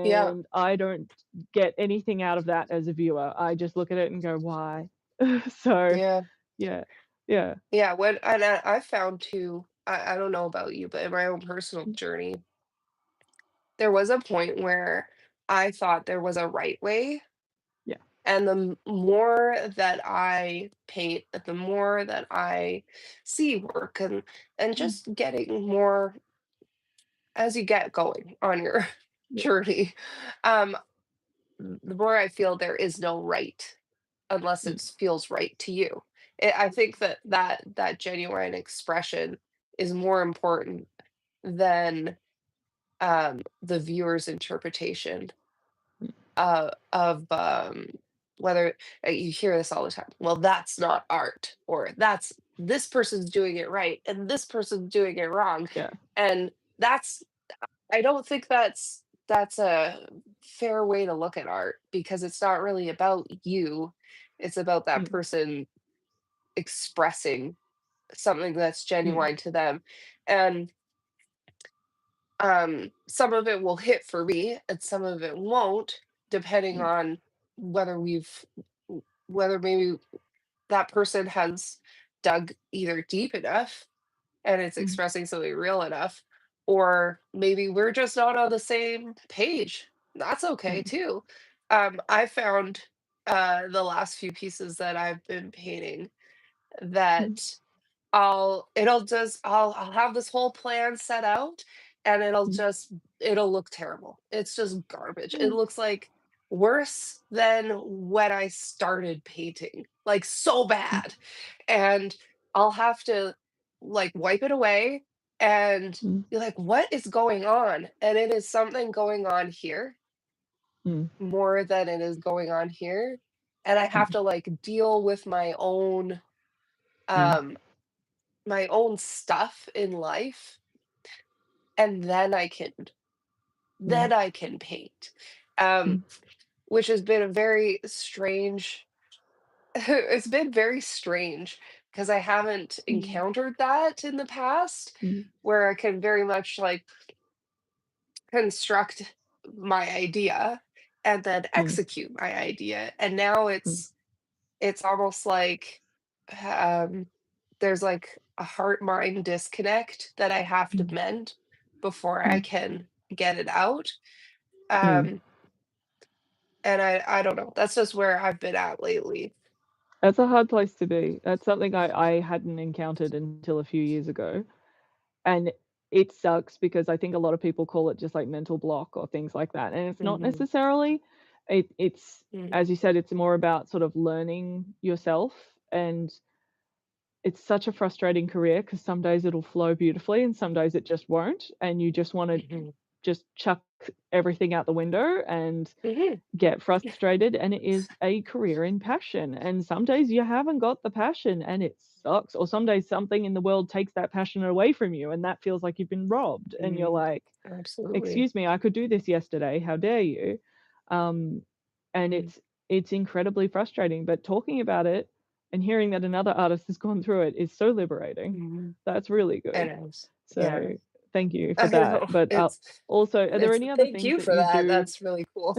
Yeah. And I don't get anything out of that as a viewer. I just look at it and go, "Why?" So, Yeah. yeah. Yeah. Yeah, when and I found too, I don't know about you, but in my own personal Mm, journey, there was a point where I thought there was a right way, yeah. and the more that I paint, the more that I see work and Mm, just getting more as you get going on your yeah. journey, um, the more I feel there is no right unless Mm, it feels right to you. I think that that genuine expression is more important than the viewer's interpretation mm, of whether you hear this all the time. Well, that's not art, or that's this person's doing it right and this person's doing it wrong, yeah. and that's I don't think that's a fair way to look at art because it's not really about you. It's about that Mm, person expressing something that's mm, genuine to them. And some of it will hit for me and some of it won't, depending mm, on whether whether maybe that person has dug either deep enough and it's mm, expressing something real enough, or maybe we're just not on the same page. That's okay mm, too. I found the last few pieces that I've been painting mm, that I'll have this whole plan set out, and mm, it'll look terrible. It's just garbage. It mm, looks like worse than when I started painting, like so mm, bad. And I'll have to like wipe it away and mm, be like, what is going on? And it is something going on here mm, more than it is going on here. And I have mm, to like deal with mm, um my own stuff in life, and mm, then I can paint. Um, mm, which has been a very strange it's been very strange because I haven't mm, encountered that in the past, mm, where I can very much like construct my idea and then mm, execute my idea. And now mm, it's almost like um there's like a heart mind disconnect that I have to mm, mend before I mm, can get it out. mm. Um and I don't know. That's just where I've been at lately. That's a hard place to be. That's something I hadn't encountered until a few years ago, and it sucks because I think a lot of people call it just, like, mental block or things like that, and it's not Mhm. necessarily. It's Mhm. as you said, it's more about sort of learning yourself, and it's such a frustrating career because some days it'll flow beautifully and some days it just won't, and you just wanna Mhm. just chuck everything out the window and Mhm. get frustrated, and it is a career in passion, and some days you haven't got the passion and it sucks, or some days something in the world takes that passion away from you and that feels like you've been robbed, and you're Mhm. like, Absolutely. "Excuse me, I could do this yesterday, how dare you?" Um, and Mhm. it's incredibly frustrating, but talking about it and hearing that another artist has gone through it is so liberating. Mhm. That's really It good. is. So, Yeah. thank you for I that, know, but, also, are there any other thank things you that for you that, do that's really cool.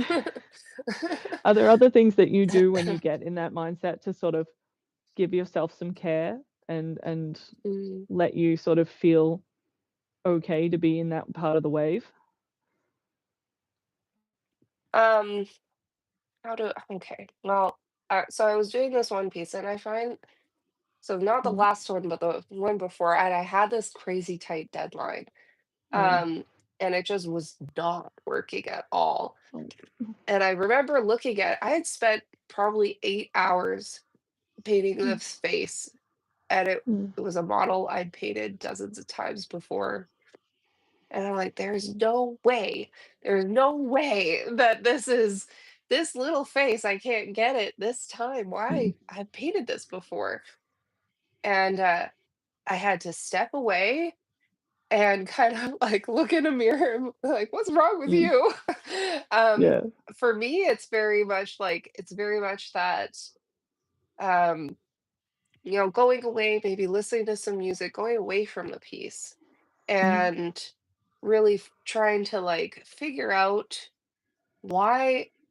are there other things that you do when you get in that mindset to sort of give yourself some care and Mm, let you sort of feel okay to be in that part of the wave? um, okay, well, so I was doing this one piece, and I find so not the Mm, last one, but the one before, and I had this crazy tight deadline, mm, um, and it just was not working at all, oh, and I remember I had spent probably 8 hours painting mm, this face, and mm, it was a model I'd painted dozens of times before, and I'm like, there's no way that this little face, I can't get it this time. mm, Why? I've painted this before. And I had to step away and kind of like look in a mirror and be like, what's wrong with mm, you? um, yeah, for me, it's very much that um, going away, maybe listening to some music, going away from the piece mm, and really trying to like figure out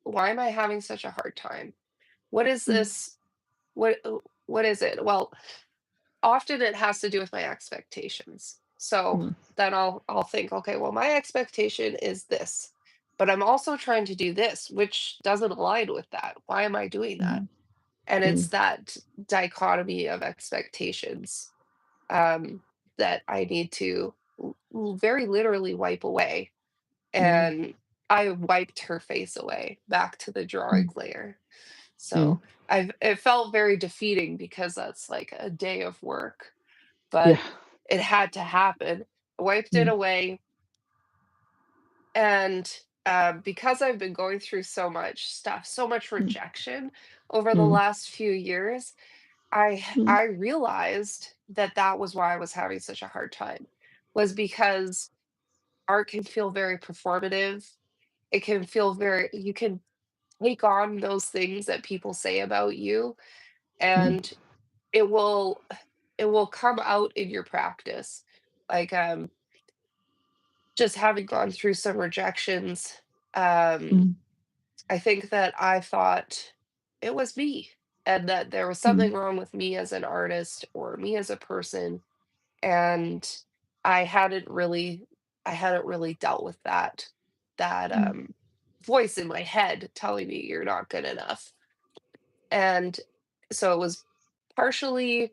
why am I having such a hard time? What is mm, this? What what is it? Well, often it has to do with my expectations. So mm, then I'll think, okay, well, my expectation is this, but I'm also trying to do this, which doesn't align with that. Why am I doing that? mhm, And it's mm, that dichotomy of expectations um, that I need to very literally wipe away. mm, And I wiped her face away back to the drawing mm, layer. mm, So it felt very defeating because that's like a day of work, yeah, but it had to happen. I wiped it mm, away, and because I've been going through so much stuff, so much mm, rejection over the mm, last few years, mm, I realized that that was why I was having such a hard time, was because art can feel very performative. It can feel very you can take on those things that people say about you, mm, and it will it will come out in your practice. Like, just having gone through some rejections, um, mm, I think that I thought it was me, and that there was mm, something wrong with me as an artist or me as a person, and I hadn't really I hadn't really dealt with that, mm, voice in my head telling me you're not good enough. And so it was partially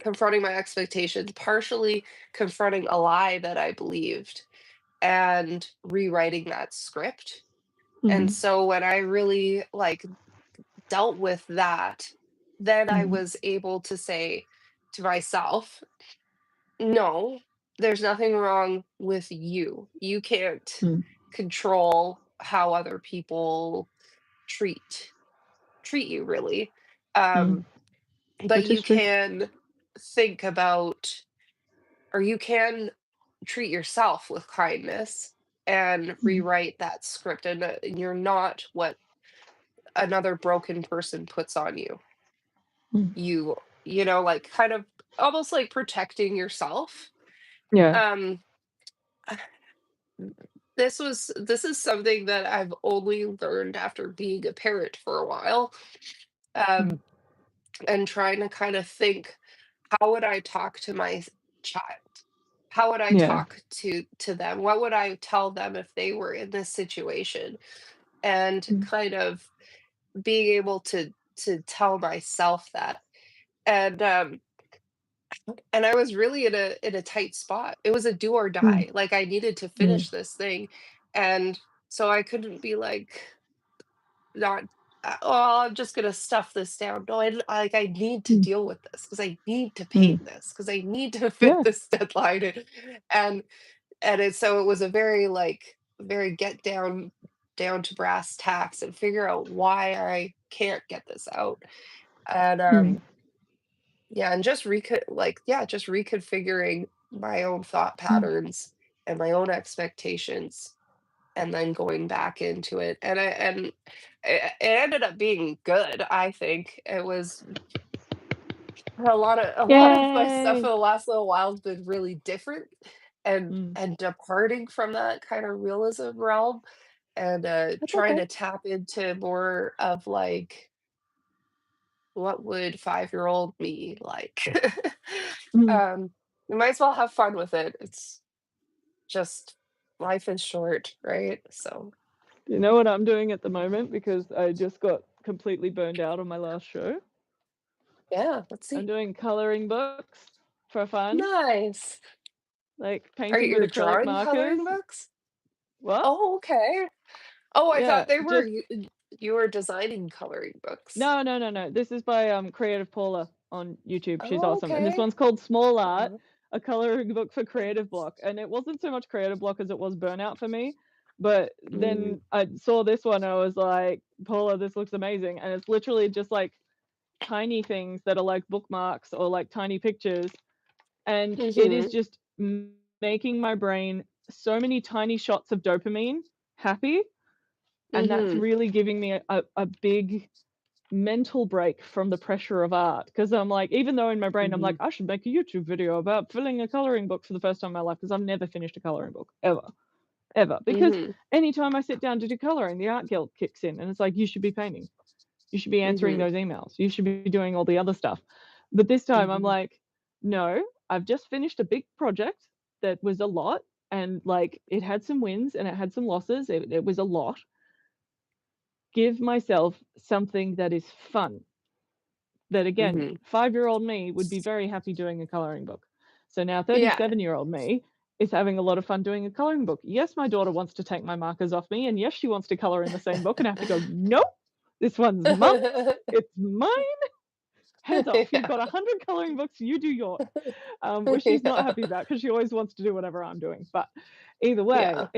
confronting my expectations, partially confronting a lie that I believed and rewriting that script. And mhm, so when I really like dealt with that, then I mhm, was able to say to myself, no, there's nothing wrong with you. You can't mm, control how other people treat treat you really. mm, Um, but which is you true. can think about or you can treat yourself with kindness and Mm, rewrite that script and you're not what another broken person puts on you. mm, Like kind of almost like protecting yourself. yeah, Um this is something that I've only learned after being a parent for a while. mm, Um and trying to kind of think, how would I talk to my child? How would I yeah, talk to them? What would I tell them if they were in this situation? And mm, kind of being able to tell myself that. And and I was really in a tight spot. It was a do or mm, die. Like I needed to mm, finish this thing. And so I couldn't be like not oh, I'm just gonna stuff this down. No, I need to mm, deal with this because I need to mm, paint this because I need to fit yeah, this deadline and it was a very like very get down to brass tacks and figure out why I can't get this out. And mm, yeah, and just reconfiguring my own thought mm, patterns and my own expectations and then going back into it. It ended up being good, I think. It was a lot of my stuff yay! for the last little while has been really different. Mm. and departing from that kind of realism realm and That's trying okay. to tap into more of like what would 5-year-old me like? Mm. um, you might as well have fun with it. It's just life is short, right? So You know what I'm doing at the moment because I just got completely burned out on my last show? yeah, let's I'm see. doing coloring books for fun, Nice. like Are painting with you acrylic drawing markers. coloring books? What? Oh, okay. Oh, I Yeah, thought they were just you were designing coloring books. no, no, no, no. This is by Creative Paula on YouTube. She's Oh, awesome. And this okay. one's called Small Art, Uh-huh. a coloring book for creative Nice. block. And it wasn't so much creative block as it was burnout for me. But Mm, then I saw this one, I was like, Paula, this looks amazing. And it's literally just like tiny things that are like bookmarks or like tiny pictures. And it is mhm, just making my brain so many tiny shots of dopamine happy. And that's mhm, really giving me a big mental break from the pressure of art. Because 'cause I'm like, even though in my brain I'm like, mhm, "I should make a YouTube video about filling a coloring book for the first time in my life," because 'cause I've never finished a coloring book ever, ever. Because mhm, anytime I sit down to do coloring, the art guilt kicks in, and it's like, "You should be painting. You should be answering mhm, those emails. You should be doing all the other stuff." But this time I'm mhm, like, "No, I've just finished a big project that was a lot, and, like, it had some wins and it had some losses. It was a lot. Give myself something that is fun." That again, mhm. 5-year-old me would be very happy doing a coloring book. So now Yeah. 37-year-old me is having a lot of fun doing a coloring book. Yes, my daughter wants to take my markers off me, and yes, she wants to color in the same book, and I have to go, "Nope, this one's mum's, it's mine, hands off. You've Yeah. got 100 coloring books, you do yours." Which she's not Yeah. happy about because she always wants to do whatever I'm doing. But either way, Yeah,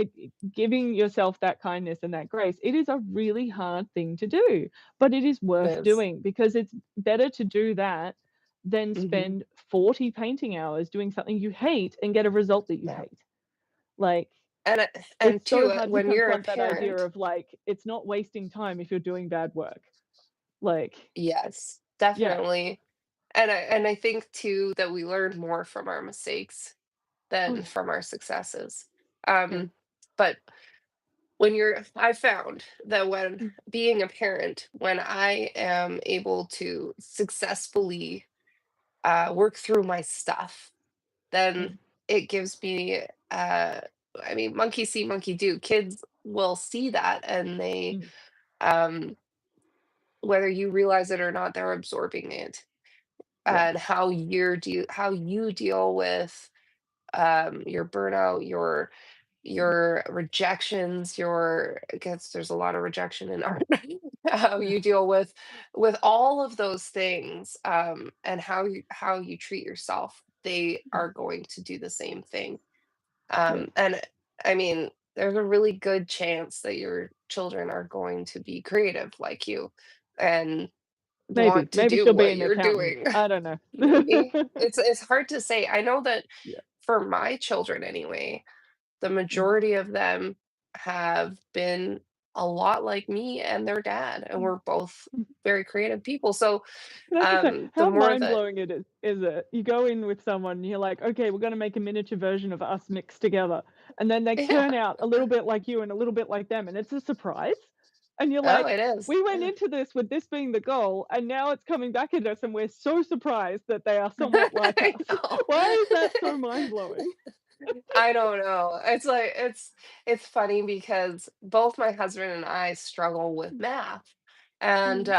giving yourself that kindness and that grace, it is a really hard thing to do, but it is it worth is. doing because it's better to do that than Mhm. spend 40 painting hours doing something you hate and get a result that you Yeah. hate. Like, And it's so too, hard to when you're a confront that idea parent of like, it's not wasting time if you're doing bad work. Like, yes, yeah, definitely. And I think too that we learn more from our mistakes oh than yeah, from our successes. yeah, But when you're I found that when mm, being a parent, when I am able to successfully, work through my stuff, then mm, it gives me, uh I mean, monkey see, monkey do. Kids will see that, and they, mm, um whether you realize it or not, they're absorbing it, yeah, and how you deal with, your burnout, mm, your rejections, your I guess there's a lot of rejection in art. How yeah, you deal with all of those things, and how you treat yourself, they mm, are going to do the same thing. yeah. And I mean, there's a really good chance that your children are going to be creative like you and Maybe, want to maybe do she'll be what an you're accountant. doing. I don't know. Maybe. It's hard to say. I know that Yeah. for my children anyway, the Mhm, majority of them have been a lot like me and their dad, and mhm, we're both mhm. very creative people. So, Can I just say, the how more mind that blowing is it? You go in with someone and you're like, okay, we're gonna make a miniature version of us mixed together, and then they yeah. turn out a little bit like you and a little bit like them, and it's a surprise. And you're Oh, like, it is. we went Yeah. into this with this being the goal, and now it's coming back at us, and we're so surprised that they are somewhat like I us. know. Why is that so mind blowing? I don't know. It's like it's funny because both my husband and I struggle with math. And Mm,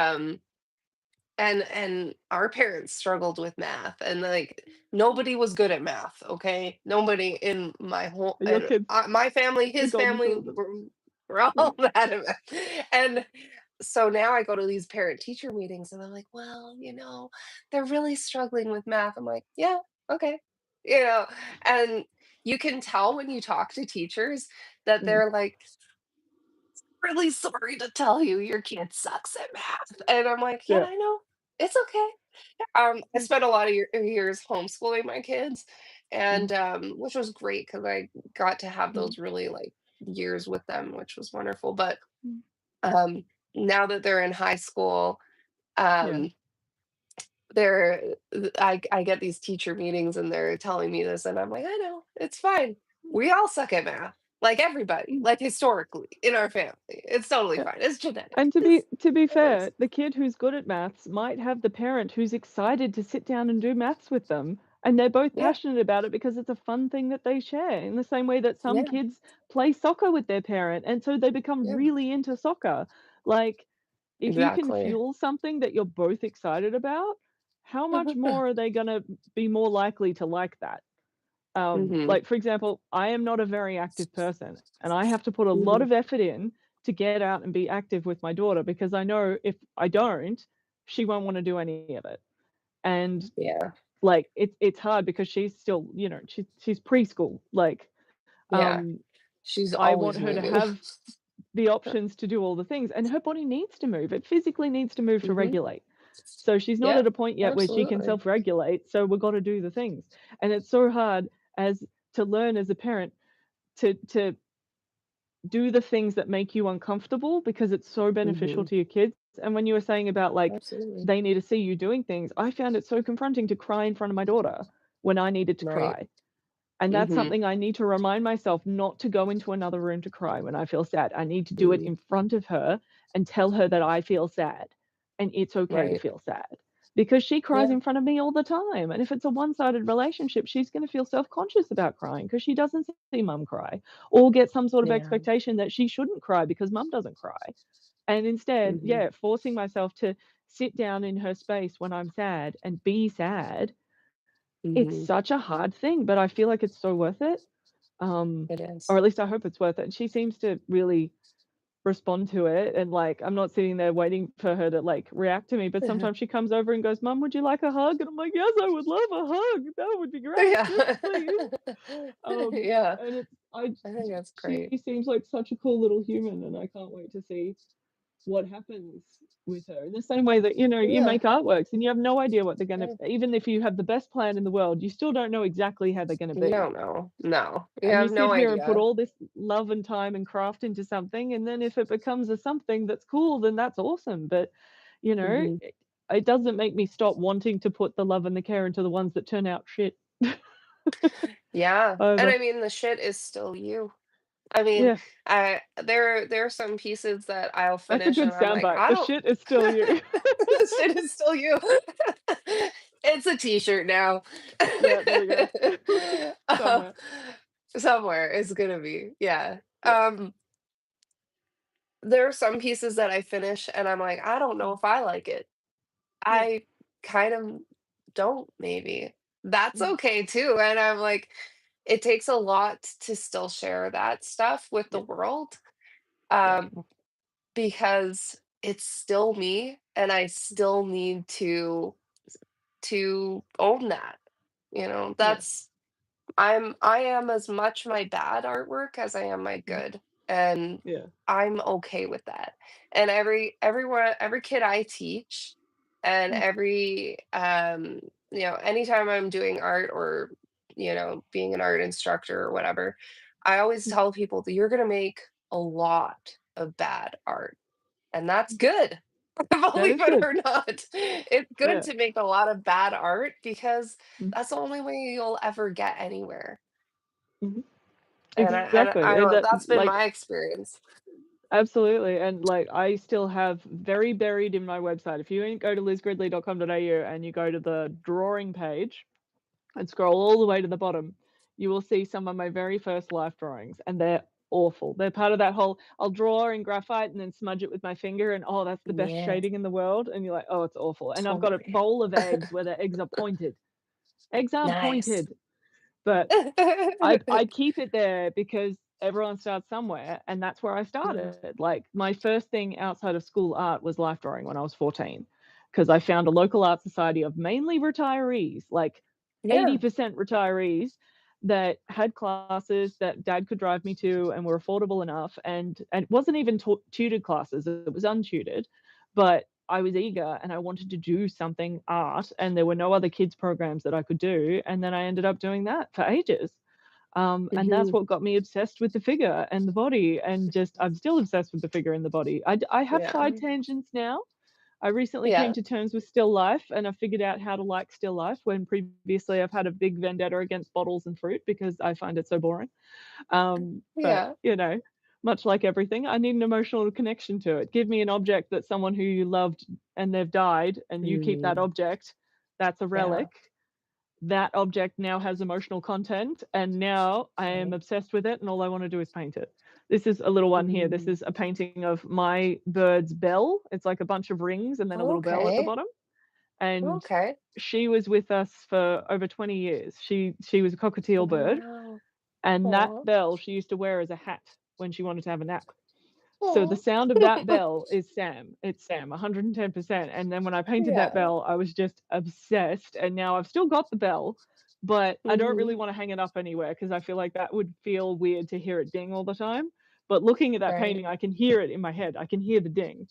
and our parents struggled with math, and like nobody was good at math, okay? Nobody in my whole your and kids, my family, the his golden family children. were Yeah, all bad at math. And so now I go to these parent teacher meetings and they're like, well, they're really struggling with math. I'm like, yeah, okay. You know, and you can tell when you talk to teachers that mm, they're like, really sorry to tell you your kid sucks at math. And I'm like, yeah, yeah, I know. It's okay. I mm, spent a lot of years homeschooling my kids, mm, and which was great because I got to have mm, those really like years with them, which was wonderful. But mm. um, now that they're in high school, Yeah, um, they're I get these teacher meetings and they're telling me this, and I'm like, "I know, it's fine. We all suck at math, like everybody, Mm, like historically in our family. It's totally yeah. fine. It's And genetic. to be It works." fair, the kid who's good at maths might have the parent who's excited to sit down and do maths with them, and they're both Yeah, passionate about it because it's a fun thing that they share, in the same way that some yeah, kids play soccer with their parent, and so they become yeah, really into soccer. Like, if you can exactly. fuel something that you're both excited about, how much more are they gonna be more likely to like that? Mhm, Like, for example, I am not a very active person, and I have to put a lot mhm, of effort in to get out and be active with my daughter because I know if I don't, she won't wanna do any of it. And, yeah, like, it's hard because she's still, she's preschool. Like, yeah. um, She's I want always her to moving. have the options to do all the things, and her body needs to move. It physically needs to move to Mhm, regulate. So she's not yeah, at a point yet where she can absolutely. self-regulate, so we've gotta do the things. And it's so hard as to learn as a parent to do the things that make you uncomfortable because it's so beneficial Mhm, to your kids. And when you were saying about, like, absolutely. they need to see you doing things, I found it so confronting to cry in front of my daughter when I needed to Right. cry. And that's Mhm, something I need to remind myself not to go into another room to cry when I feel sad. I need to do it mhm, in front of her and tell her that I feel sad, and it's okay to right. feel sad. Because she cries Yeah, in front of me all the time, and if it's a one-sided relationship, she's gonna feel self-conscious about crying because she doesn't see mum cry, or get some sort of yeah, expectation that she shouldn't cry because mum doesn't cry. And instead, mhm, yeah, forcing myself to sit down in her space when I'm sad and be sad, it's mhm. such a hard thing, but I feel like it's so worth it. It Or is. at least I hope it's worth it. And she seems to really respond to it, and, like, I'm not sitting there waiting for her to, like, react to me, but sometimes she comes over and goes, "Mum, would you like a hug?" And I'm like, "Yes, I would love a hug. That would be great. Yes, Yeah. please." Yeah, And it's I I think that's she great. seems like such a cool little human, and I can't wait to see what happens with her. In the same way that, you Yeah, make artworks and you have no idea what they're gonna, yeah. even if you have the best plan in the world, you still don't know exactly how they're gonna You be. don't know. No, you And you have sit no here and put idea. all this love and time and craft into something, and then if it becomes a something that's cool, then that's awesome. But, Mhm. it doesn't make me stop wanting to put the love and the care into the ones that turn out shit Yeah, and either. I mean, the shit is still you. I mean, Yeah, there are some pieces that I'll that's a finish good and I'm like, soundbite. "I The don't." shit is still you. The shit is still you. It's a T-shirt now. Yeah, there we go. Um, Somewhere. somewhere it's gonna be, yeah. Yeah. There are some pieces that I finish and I'm like, "I don't know Mm, if I like it." yeah. I kind of don't maybe. That's Mm, okay too, and I'm like, it takes a lot to still share that stuff with the yeah. world, Yeah. um, because it's still me, and I still need to own that, Yeah. I am as much my bad artwork as I am my Mm, good, and yeah. I'm okay with that. And every kid I teach and Mm, anytime I'm doing art or, being an art instructor or whatever, I always mm, tell people that you're gonna make a lot of bad art, and that's good. that Believe is it good. or not. It's good Yeah. to make a lot of bad art because Mm, that's the only way you'll ever get anywhere. mhm. And Exactly. I And know that, that's been like, my experience. absolutely. And, like, I still have very buried in my website. If you go to lizgridley.com.au and you go to the drawing page and scroll all the way to the bottom, you will see some of my very first life drawings, and they're awful. They're part of that whole I'll draw in graphite and then smudge it with my finger, and oh, that's the best Yeah, shading in the world. And you're like, oh, it's awful. And I've got a totally. bowl of eggs where the eggs are pointed. Eggs aren't Nice. pointed, but I keep it there because everyone starts somewhere, and that's where I Mhm. started. Like, my first thing outside of school art was life drawing when I was 14, because I found a local art society of mainly retarees, like Yeah. 80% retirees, that had classes that dad could drive me to and were affordable enough, and it wasn't even tutored classes, it was untutored, but I was eager and I wanted to do something art, and there were no other kids programs that I could do, and then I ended up doing that for ages. And that's Mhm. what got me obsessed with the figure and the body, and just I'm still obsessed with the figure and the body. I have Yeah. side tangents now, I recently came Yeah. to terms with still life, and I figured out how to like still life when previously I've had a big vendetta against bottles and fruit because I find it so boring. But, Yeah. much like everything, I need an emotional connection to it. Give me an object that someone who you loved and they've died, and you keep that Mm, object. That's a yeah. relic. That object now has emotional content, and now I am Right. obsessed with it, and all I want to do is paint it. This is a little one here. This Mm. is a painting of my bird's bell. It's like a bunch of rings and then a little bell at the Okay. bottom. And Okay. she was with us for over 20 years. She was a cockatiel bird, Wow. and that Aw. bell she used to wear as a hat when she wanted to have a nap. So the Aw. sound of that bell is Sam. It's Sam, 110%. And then when I painted that Yeah. bell, I was just obsessed. And now I've still got the bell, but I don't really Mhm. want to hang it up anywhere because I feel like that would feel weird to hear it ding all the time. But looking at that Right. painting, I can hear it in my head. I can hear the ding.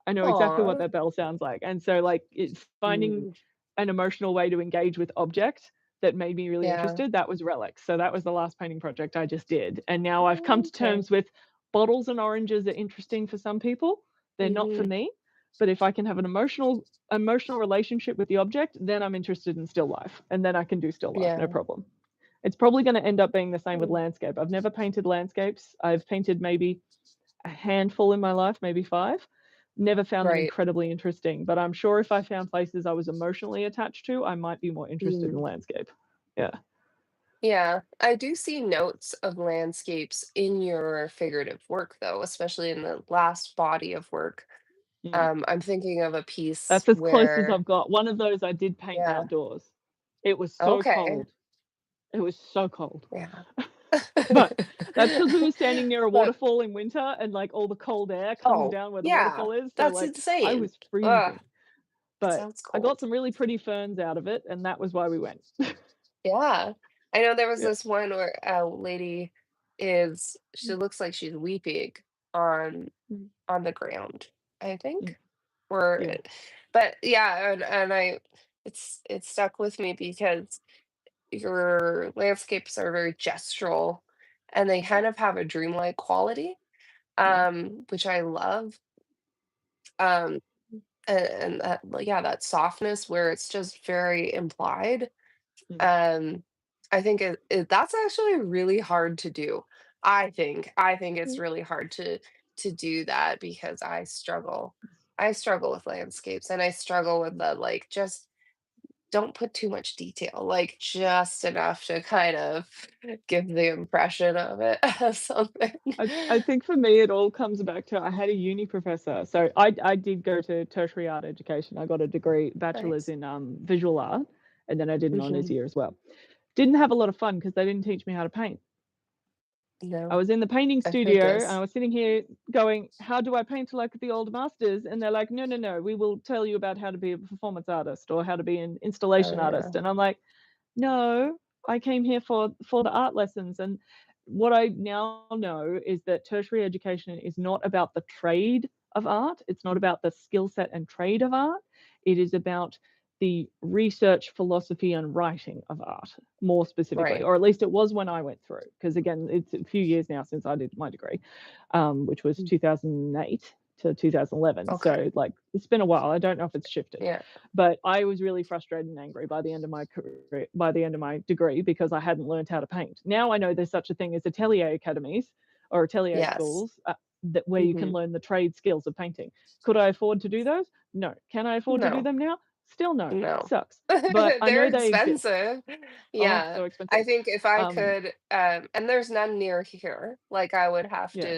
I know exactly what Aw. that bell sounds like. And so, like, it's finding Mm. an emotional way to engage with object that made me really Yeah. interested. That was relics. So that was the last painting project I just did. And now I've come Oh, to okay. terms with bottles and oranges are interesting for some people. They're not for Mhm. me. But if I can have an emotional relationship with the object, then I'm interested in still life. And then I can do still life, no Yeah. problem. It's probably going to end up being the same with Mm. landscape. I've never painted landscapes. I've painted maybe a handful in my life, maybe 5. Never found them Right. incredibly interesting, but I'm sure if I found places I was emotionally attached to, I might be more interested in Mm. landscape. Yeah. Yeah. I do see notes of landscapes in your figurative work, though, especially in the last body of work. Mm. I'm thinking of a piece That's as close as where I've got. One of those I did paint yeah. outdoors. It was so Okay. cold. It was so cold. Yeah. But that's because we were standing near a But waterfall in winter and, like, all the cold air comes oh, down where the yeah. waterfall is, so, That's like, I insane. was Ugh, freezing. But sounds I got cold. some really pretty ferns out of it, and that was why we went. Yeah. I know there was Yeah. this one where a lady is she Mm, looks like she's weeping on mm, on the ground, I mm. think. Or Yeah. but yeah, and I it stuck with me because your landscapes are very gestural and they kind of have a dreamlike quality, Yeah. which I love. Um, and that, like, yeah, that softness where it's just very implied. Mm, Um, I think that's actually really hard to do. I think it's mm, really hard to do that because I struggle. I struggle with landscapes and I struggle with mm. the like just don't put too much detail, like just enough to kind of give the impression of it as something. I think for me it all comes back to I had a uni professor. So I did go to tertiary art education. I got a degree, bachelor's Nice. in visual art, and then I did an honours Mhm. year as well. Didn't have a lot of fun because they didn't teach me how to paint. I No, was in the painting I've heard studio and I this. was sitting here going, "How do I paint like the old masters?" And they're like, "No, no, no. We will tell you about how to be a performance artist or how to be an Oh installation yeah. artist." And I'm like, "No, I came here for the art lessons." And what I now know is that tertiary education is not about the trade of art. It's not about the skill set and trade of art. It is about the research, philosophy, and writing of art, more specifically, Right. or at least it was when I went through. Because again, it's a few years now since I did my degree, which was Mm. 2008 to 2011. Okay. So, like, it's been a while. I don't know if it's shifted, Yeah. but I was really frustrated and angry by the end of my career, by the end of my degree, because I hadn't learned how to paint. Now I know there's such a thing as atelier academies or atelier Yes. schools that where you can Mhm. learn the trade skills of painting. Could I afford to do those? No. Can I afford to do No. them now? Still no. No. Sucks. But I They're know they exist. expensive. Oh, Yeah. so I expensive. think if I Um, could, and there's none near here, like, yeah,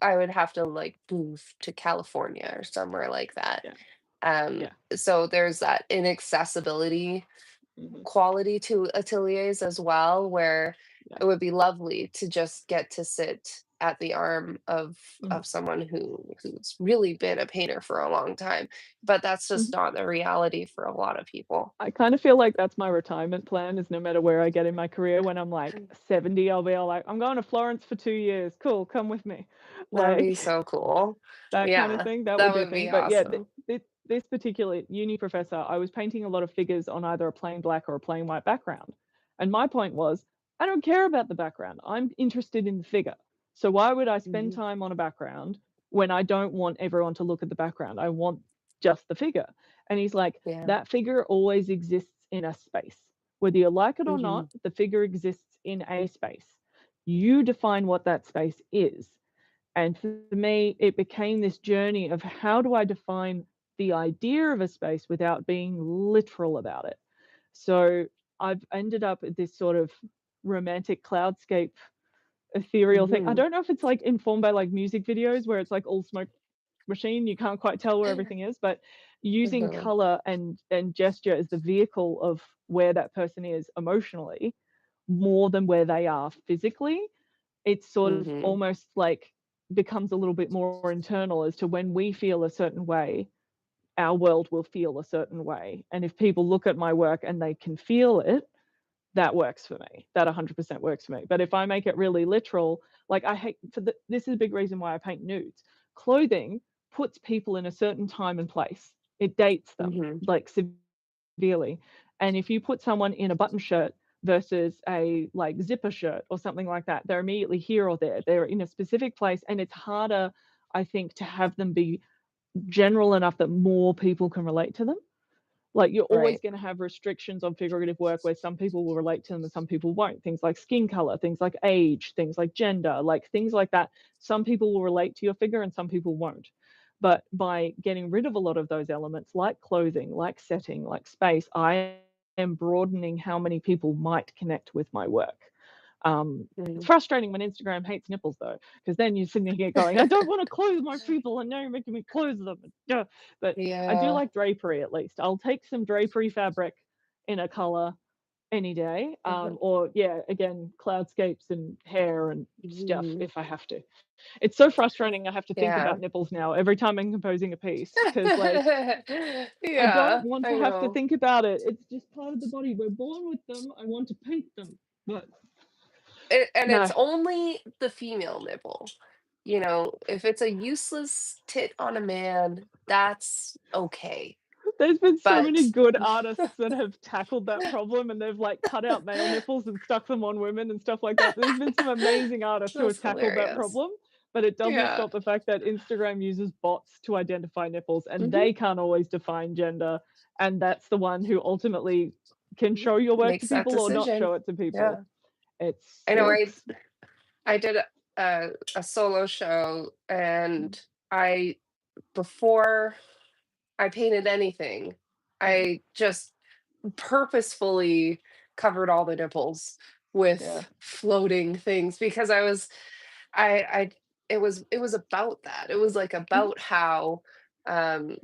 I would have to, like, move to California or somewhere like that. yeah, Um, yeah. so there's that inaccessibility Hmm. quality to ateliers as well, where Yeah. it would be lovely to just get to sit at the arm Mhm. of someone who's really been a painter for a long time, but that's just Mhm. not the reality for a lot of people. I kind of feel like that's my retirement plan is no matter where I get in my career, when I'm like 70, I'll be all like, I'm going to Florence for 2 years. Cool, come with me. That would Like be so cool. that kind of Yeah, thing. That would that be a would thing. be But yeah, awesome. this particular uni professor, I was painting a lot of figures on either a plain black or a plain white background. And my point was, I don't care about the background. I'm interested in the figure. So why would I spend Mhm. time on a background when I don't want everyone to look at the background? I want just the figure. And he's like, Yeah. that figure always exists in a space. Whether you like it or not, Mhm. the figure exists in a space. You define what that space is. And for me, it became this journey of how do I define the idea of a space without being literal about it. So I've ended up at this sort of romantic cloudscape ethereal thing. I Mhm. don't know if it's like informed by like music videos where it's like all smoke machine, you can't quite tell where everything is, but using Uh-huh. color and gesture as the vehicle of where that person is emotionally more than where they are physically, it's sort of Mhm. almost like becomes a little bit more internal as to when we feel a certain way, our world will feel a certain way. And if people look at my work and they can feel it, that works for me. That 100% works for me. But if I make it really literal, like I hate this is a big reason why I paint nudes. Clothing puts people in a certain time and place. It dates them Mhm. like severely. And if you put someone in a button shirt versus a like zipper shirt or something like that, they're immediately here or there. They're in a specific place and it's harder, I think, to have them be general enough that more people can relate to them. Like you're always Right. going to have restrictions on figurative work where some people will relate to them and some people won't. Things like skin color, things like age, things like gender, like things like that. Some people will relate to your figure and some people won't. But by getting rid of a lot of those elements, like clothing, like setting, like space, I am broadening how many people might connect with my work. It's Mhm. frustrating when Instagram hates nipples though, because then you're sitting here going, I don't want to clothe my people, and now you're making me clothe them. Yeah. But I do Yeah. like drapery at least. I'll take some drapery fabric in a color any day. Uh-huh. Or yeah, again, cloudscapes and hair and stuff Mhm. if I have to. It's so frustrating. I have to think Yeah. about nipples now every time I'm composing a piece because like I don't Yeah, want to I have to know. think about it. It's just part of the body. We're born with them. I want to paint them, but And no. it's only the female nipple. You know, if it's a useless tit on a man, that's okay. There's been so many But good artists that have tackled that problem and they've like cut out male nipples and stuck them on women and stuff like that. There's been some amazing artists who have that's tackled that hilarious. problem, but it doesn't Yeah. stop the fact that Instagram uses bots to identify nipples and Mhm, they can't always define gender. And that's the one who ultimately can mhm. show your work to Makes that people or not decision. show it to people. Yeah. It's I know it's I did a solo show and I before I painted anything, I just purposefully covered all the nipples yeah. with floating things because I it was about that. It was like Mhm. about how um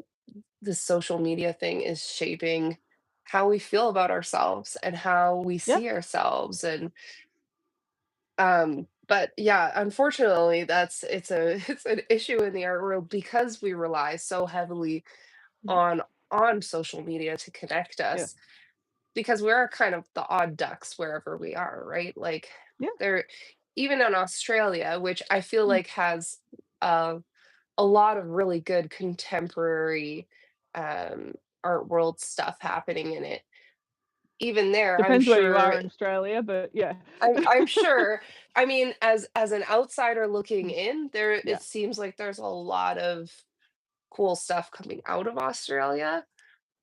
the social media thing is shaping how we feel about ourselves and how we Yeah. see ourselves and but yeah, unfortunately it's a it's an issue in the art world because we rely so heavily Mhm. on on social media to connect Yeah. us because we're kind of the odd ducks wherever we are, right? Like Yeah. there even in Australia, which I feel Mm. like has uh, a lot of really good contemporary um, art world stuff happening in it. Even there, I'm Depends where you are sure in Australia, but yeah. I'm sure. I mean, as an outsider looking Mm. in, there Yeah. it seems like there's a lot of cool stuff coming out of Australia.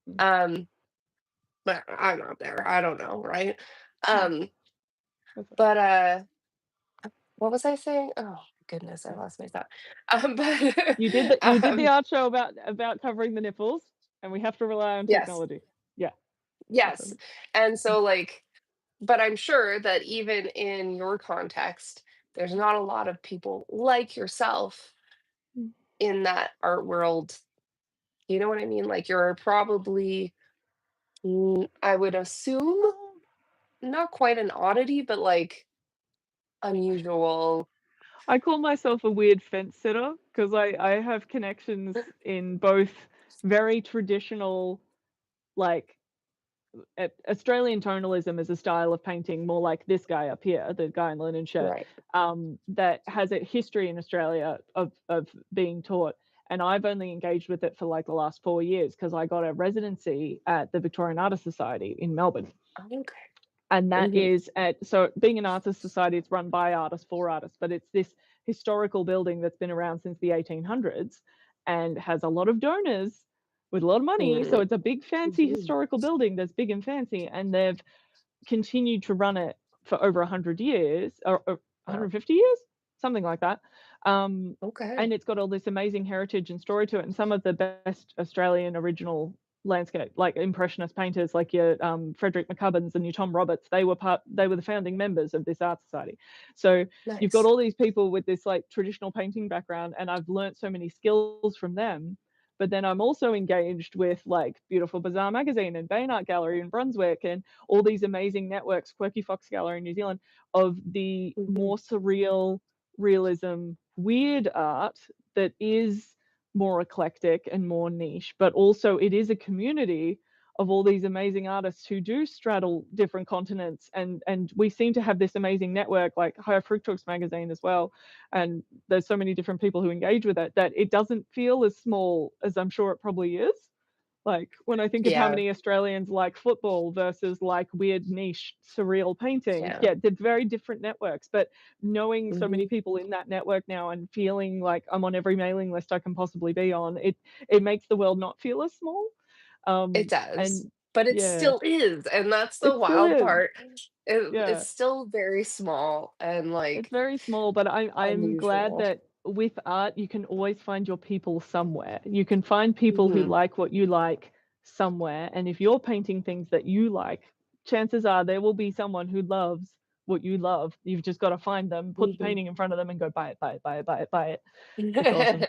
Mm. Um, but I'm not there. I don't know, right? No. Um, That's all but what was I saying? Oh goodness, I right. lost my thought. But You did the um, art show about covering the nipples, and we have to rely on yes, technology. Yeah, yes, awesome. and Mm, so like, but I'm sure that even in your context, there's not a lot of people like yourself mm. in that art world. You know what I mean? Like you're probably, I would assume, not quite an oddity, but like unusual. I call myself a weird fence sitter because I have connections in both very traditional, like Australian tonalism is a style of painting more like this guy up here, the guy in the linen shirt, Right. that has a history in Australia of being taught. And I've only engaged with it for like the last 4 years because I got a residency at the Victorian Artists Society in Melbourne. Okay. And that Hmm. is at, so being an artist society, it's run by artists for artists, but it's this historical building that's been around since the 1800s and has a lot of donors with a lot of money. So Mm, it's a big, fancy mhm. historical building that's big and fancy, and they've continued to run it for over 100 years or Wow. 150 years, something like that. Um, Okay. and it's got all this amazing heritage and story to it. And some of the best Australian original landscape, like impressionist painters, like your Frederick McCubbins and your Tom Roberts, they were the founding members of this art society. So you've got Nice. all these people with this like traditional painting background, and I've learnt so many skills from them. But then I'm also engaged with like Beautiful Bazaar magazine and Bain Art Gallery in Brunswick and all these amazing networks, Quirky Fox Gallery in New Zealand, of the Mhm, more surreal, realism, weird art that is more eclectic and more niche, but also it is a community of all these amazing artists who do straddle different continents, and we seem to have this amazing network like Higher Fructose magazine as well, and there's so many different people who engage with it that it doesn't feel as small as I'm sure it probably is. Like when I think of how yeah, many Australians like football versus like weird niche surreal paintings, yeah, yeah, they're very different networks. But knowing so many mhm. people in that network now and feeling like I'm on every mailing list I can possibly be on, it makes the world not feel as small. It does, And but it yeah, still is, and that's the it still wild is. part. It's Yeah. still very small and, It's like, very small, but I'm glad unusual. that with art, you can always find your people somewhere. You can find people who Mhm, like what you like somewhere, and if you're painting things that you like, chances are there will be someone who loves what you love. You've just gotta find them, put the mhm. painting in front of them and go, "Buy it, buy it, buy it, buy it, buy it." It's awesome.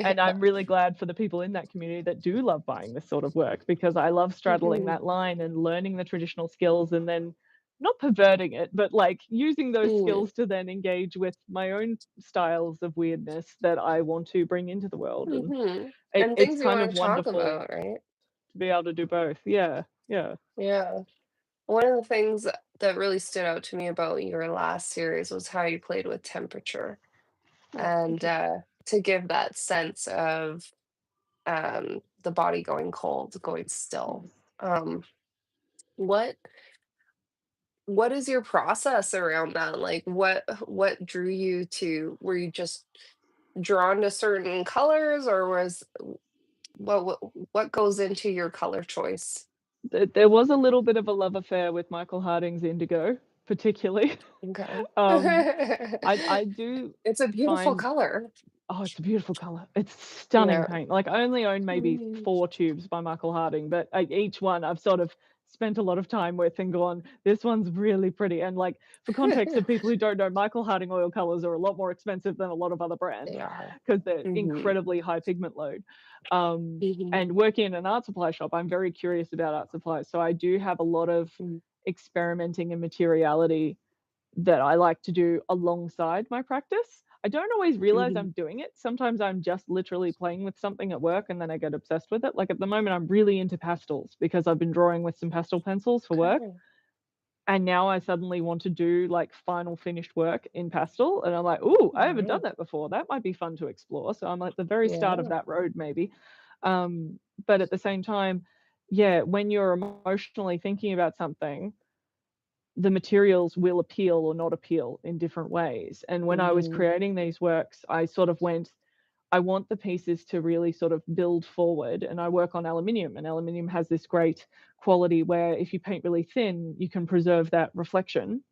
And Yeah. I'm really glad for the people in that community that do love buying this sort of work because I love straddling Mhm, that line and learning the traditional skills and then not perverting it, but like using those mm, skills to then engage with my own styles of weirdness that I want to bring into the world. And mhm, and it's things you kind wanna of talk wonderful about, right? to be able to do both. Yeah, yeah. Yeah. One of the things that really stood out to me about your last series was how you played with temperature Oh, thank and, you. to give that sense of, the body going cold, going still. Yes. Um, what what is your process around that? Like, what drew you to were you just drawn to certain colors, or was what goes into your color choice? There was a little bit of a love affair with Michael Harding's Indigo, particularly. Okay. um, I do It's a beautiful find. color. Oh, it's a beautiful color. It's stunning Yeah. paint. Like, I only own maybe Mhm. 4 tubes by Michael Harding, but, each one I've sort of spent a lot of time with and gone, "This one's really pretty," and, like, for context of people who don't know, Michael Harding oil colors are a lot more expensive than a lot of other brands They are. because 'cause they're Mhm. incredibly high pigment load. Mhm. And working in an art supply shop, I'm very curious about art supplies, so I do have a lot of Mhm. experimenting in materiality that I like to do alongside my practice. I don't always realize Mhm. I'm doing it. Sometimes I'm just literally playing with something at work and then I get obsessed with it. Like at the moment, I'm really into pastels because I've been drawing with some pastel pencils for work. Okay. And now I suddenly want to do like final finished work in pastel. And I'm like, ooh, I haven't done Wow. that before. That might be fun to explore. So I'm at the very start of Yeah. that road, maybe. But at the same time, yeah, when you're emotionally thinking about something, the materials will appeal or not appeal in different ways. And when I was Mhm. creating these works, I sort of went, I want the pieces to really sort of build forward. And I work on aluminium, and aluminium has this great quality where if you paint really thin, you can preserve that reflection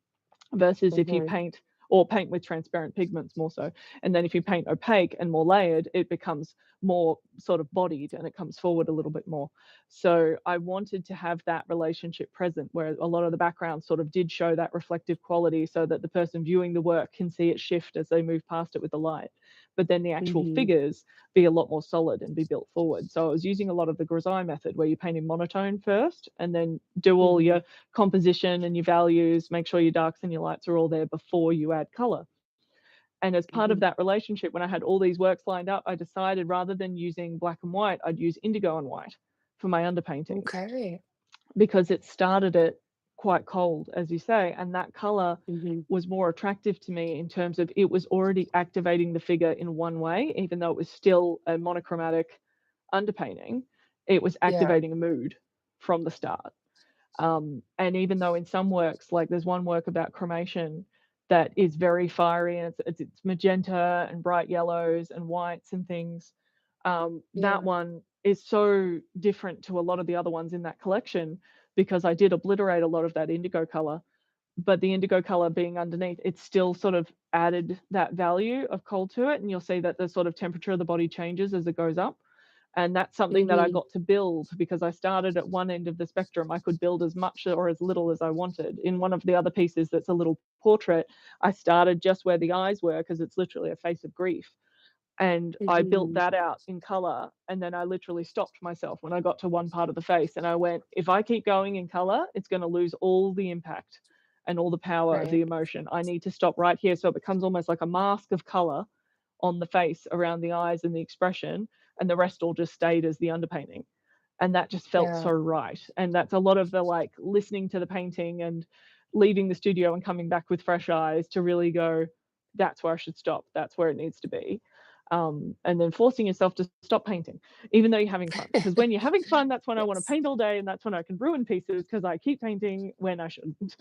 versus if you Mhm. paint or paint with transparent pigments more so. And then if you paint opaque and more layered, it becomes more sort of bodied and it comes forward a little bit more. So I wanted to have that relationship present where a lot of the background sort of did show that reflective quality so that the person viewing the work can see it shift as they move past it with the light. But then the actual Mhm. figures be a lot more solid and be built forward. So I was using a lot of the grisaille method where you paint in monotone first and then do all Mhm. your composition and your values, make sure your darks and your lights are all there before you add color. And as part of Mhm. that relationship, when I had all these works lined up, I decided rather than using black and white, I'd use indigo and white for my underpaintings Okay. because it started it quite cold, as you say, and that color Mhm. was more attractive to me in terms of it was already activating the figure in one way, even though it was still a monochromatic underpainting, it was Yeah. activating a mood from the start. And even though in some works, like there's one work about cremation that is very fiery and it's magenta and bright yellows and whites and things. That Yeah. one is so different to a lot of the other ones in that collection because I did obliterate a lot of that indigo color, but the indigo color being underneath, it still sort of added that value of cold to it, and you'll see that the sort of temperature of the body changes as it goes up. And that's something that I Mhm. got to build because I started at one end of the spectrum. I could build as much or as little as I wanted. In one of the other pieces that's a little portrait, I started just where the eyes were because it's literally a face of grief. And I built Mhm. that out in color, and then I literally stopped myself when I got to one part of the face, and I went, "If I keep going in color, it's gonna lose all the impact and all the power of the Right. emotion. I need to stop right here," so it becomes almost like a mask of color on the face around the eyes and the expression, and the rest all just stayed as the underpainting. And that just felt so Yeah. right. And that's a lot of the like listening to the painting and leaving the studio and coming back with fresh eyes to really go, that's where I should stop. That's where it needs to be. And then forcing yourself to stop painting, even though you're having fun. Because when you're having fun, that's when I want to Yes. paint all day, and that's when I can ruin pieces because I keep painting when I shouldn't.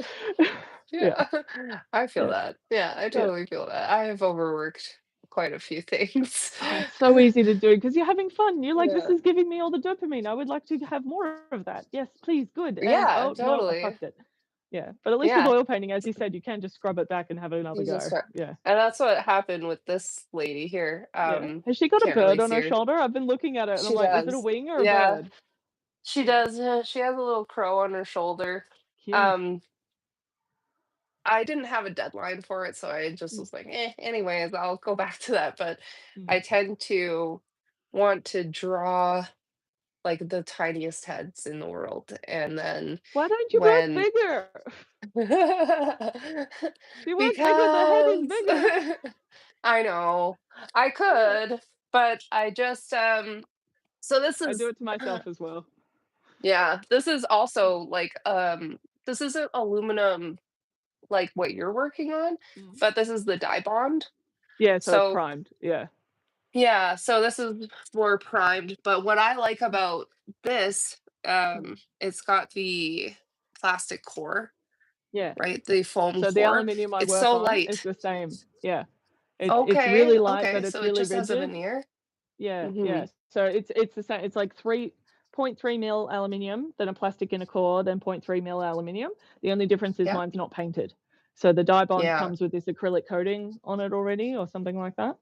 Yeah, Yeah. I feel yeah, that. Yeah, I yeah. totally feel that. I have overworked quite a few things. Oh, it's so easy to do because you're having fun. You're like, this Yeah. is giving me all the dopamine. I would like to have more of that. Yes, please, good. And Yeah, oh no, I totally. fucked it. Yeah, but at least with Yeah. oil painting, as you said, you can just scrub it back and have another You just go. start Yeah, and that's what happened with this lady here. yeah. Has she got a Can't really bird on see her her. shoulder? I've been looking at it and I'm She like, is it a does. wing or a Yeah, bird? she Yeah, does. Yeah, she has a little crow on her shoulder. cute. Um, I didn't have a deadline for it, so I just Mm, was like, "Eh, anyways, I'll go back to that." But mm. I tend to want to draw like the tiniest heads in the world, and then Why don't you work when bigger? If you work bigger, the head is because bigger. I know I Yeah, could, but I just so this I do is it to myself as well. yeah, this is also Mm, like this isn't aluminum like what you're working on, mm. but this is the dye bond. Yeah, so it's So primed. Yeah. yeah, so this is more primed, but what I like Mm, about this, mm. it's got the plastic core, Yeah. right? The foam So the core. aluminum I It's work so on is light. the same. Yeah. It's Okay, really light, okay, but it's so it really just has a rigid. veneer? Yeah, Mhm. yeah. So it's the same. It's like 3.3 mil aluminium, then a plastic inner core, then 0.3 mil aluminium. The only difference is Yep. mine's not painted. So the dye bond Yeah. comes with this acrylic coating on it already or something like that.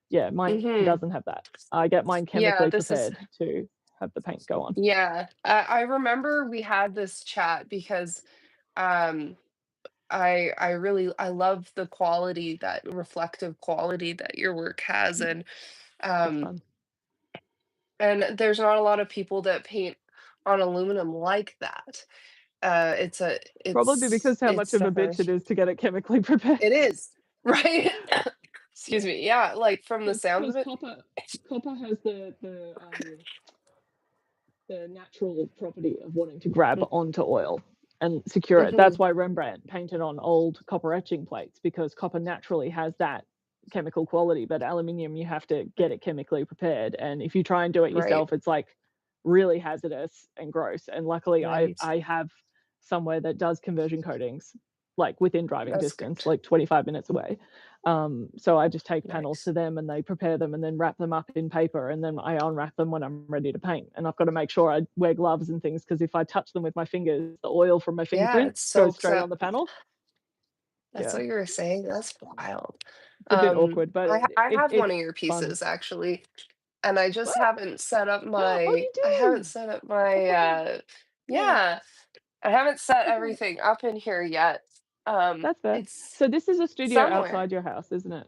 Yeah, mine Mhm. doesn't have that. I get mine Yeah, chemically this is prepared to have the paint go on. yeah. I remember we had this chat because, um, I really I love the quality, that reflective quality that your work has, Mm, it's um fun. and there's not a lot of people that paint on aluminum like that. It's a Probably because how much it's of a bitch definitely it is to get it chemically prepared. it is, right? Excuse me. Yeah, like from the sounds of Because it. copper has the natural property of wanting to grab onto oil and secure it. That's Mhm. why Rembrandt painted on old copper etching plates because copper naturally has that chemical quality, but aluminium you have to get it chemically prepared. And if you try and do it Right, yourself, it's like really hazardous and gross. And luckily, right. I have somewhere that does conversion coatings like within driving That's distance, good. like 25 minutes away. So I just take panels Nice. to them and they prepare them and then wrap them up in paper and then I unwrap them when I'm ready to paint. And I've got to make sure I wear gloves and things because if I touch them with my fingers, the oil from my Yeah, it fingerprints goes soaks straight up. on the panel. That's Yeah, what you were saying? That's wild. it's a bit awkward, but I have one it's of your fun. pieces actually, and I just What? haven't set up Oh, my you I haven't do? set up my, Oh, yeah, yeah, I haven't set that's right. everything up in here yet. That's fair. It's So this is a studio somewhere. outside your house, isn't it?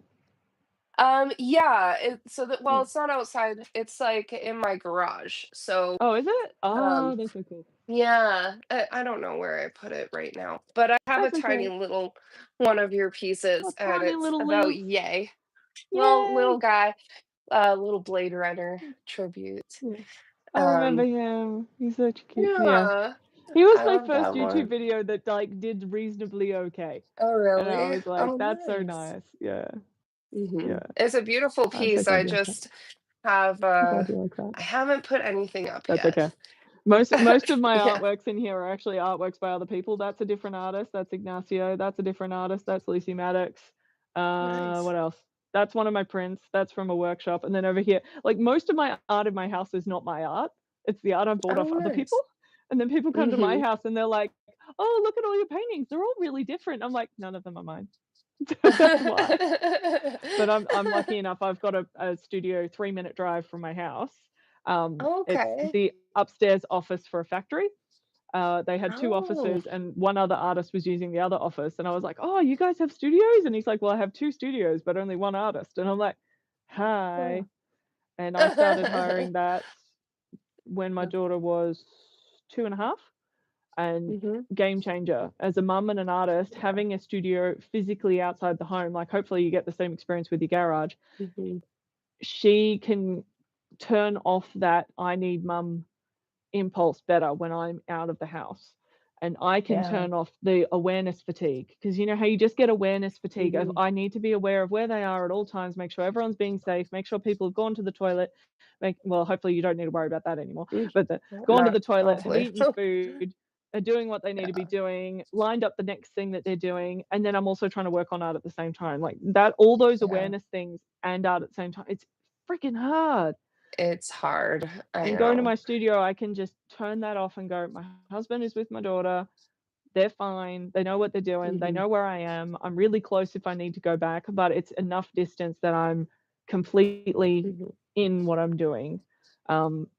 Yeah, so that well, Yeah. it's not outside, it's, like, in my garage, so, Oh, is it? Oh, um that's so cool. yeah, I don't know where I put it right now, but I have a That's tiny okay. little one of your Oh, pieces, and tiny it's little about Liz. Yay. Little Yay! guy, little Blade Runner tribute. Yeah. I remember Um, him. He's such cute. Yeah. yeah, He was I my love first that YouTube one. video that, like, did reasonably okay, Oh, and I really? was like, Oh, "That's so nice. nice." Yeah, yeah. It's a beautiful I'm so piece, glad I you like that. just have, I'm glad you like that. I haven't put anything up That's yet. okay. Most of my Yeah, artworks in here are actually artworks by other people. That's a different artist. That's Ignacio. That's a different artist. That's Lucy Maddox. nice. What else? That's one of my prints, that's from a workshop, and then over here like, most of my art in my house is not my art, it's the art I bought Oh, off other people, nice. and then people come to my Mhm. house and they're like, "Oh, look at all your paintings, they're all really different." I'm like, "None of them are mine." That's why. But I'm lucky enough, I've got a studio 3-minute drive from my house. It's Okay. the upstairs office for a factory. They had 2 Oh. offices and one other artist was using the other office, and I was like, "Oh, you guys have studios?" And he's like, "Well, I have 2 studios, but only 1 artist." And I'm like, "Hi." Oh. And I started hiring that when my daughter was 2 and a half, and Mhm. game changer. As a mum and an artist, Yeah. having a studio physically outside the home, like, hopefully you get the same experience with your garage, Mhm. she can turn off that "I need mum" impulse better when I'm out of the house. And I can Yeah. turn off the awareness fatigue because you know how you just get awareness fatigue of Mhm. I need to be aware of where they are at all times, make sure everyone's being safe, make sure people have gone to the toilet, make well, hopefully you don't need to worry about that anymore, Mm. but gone to Not the toilet, have hopefully. eaten food, are doing what they need to be Yeah. doing, lined up the next thing that they're doing, and then I'm also trying to work on art at the same time. Like that, all those Yeah. awareness things and art at the same time. It's freaking hard. It's hard. I And going to know. my studio, I can just turn that off and go, my husband is with my daughter. They're fine. They know what they're doing. They Mhm. know where I am. I'm really close if I need to go back, but it's enough distance that I'm completely Mhm. in what I'm doing.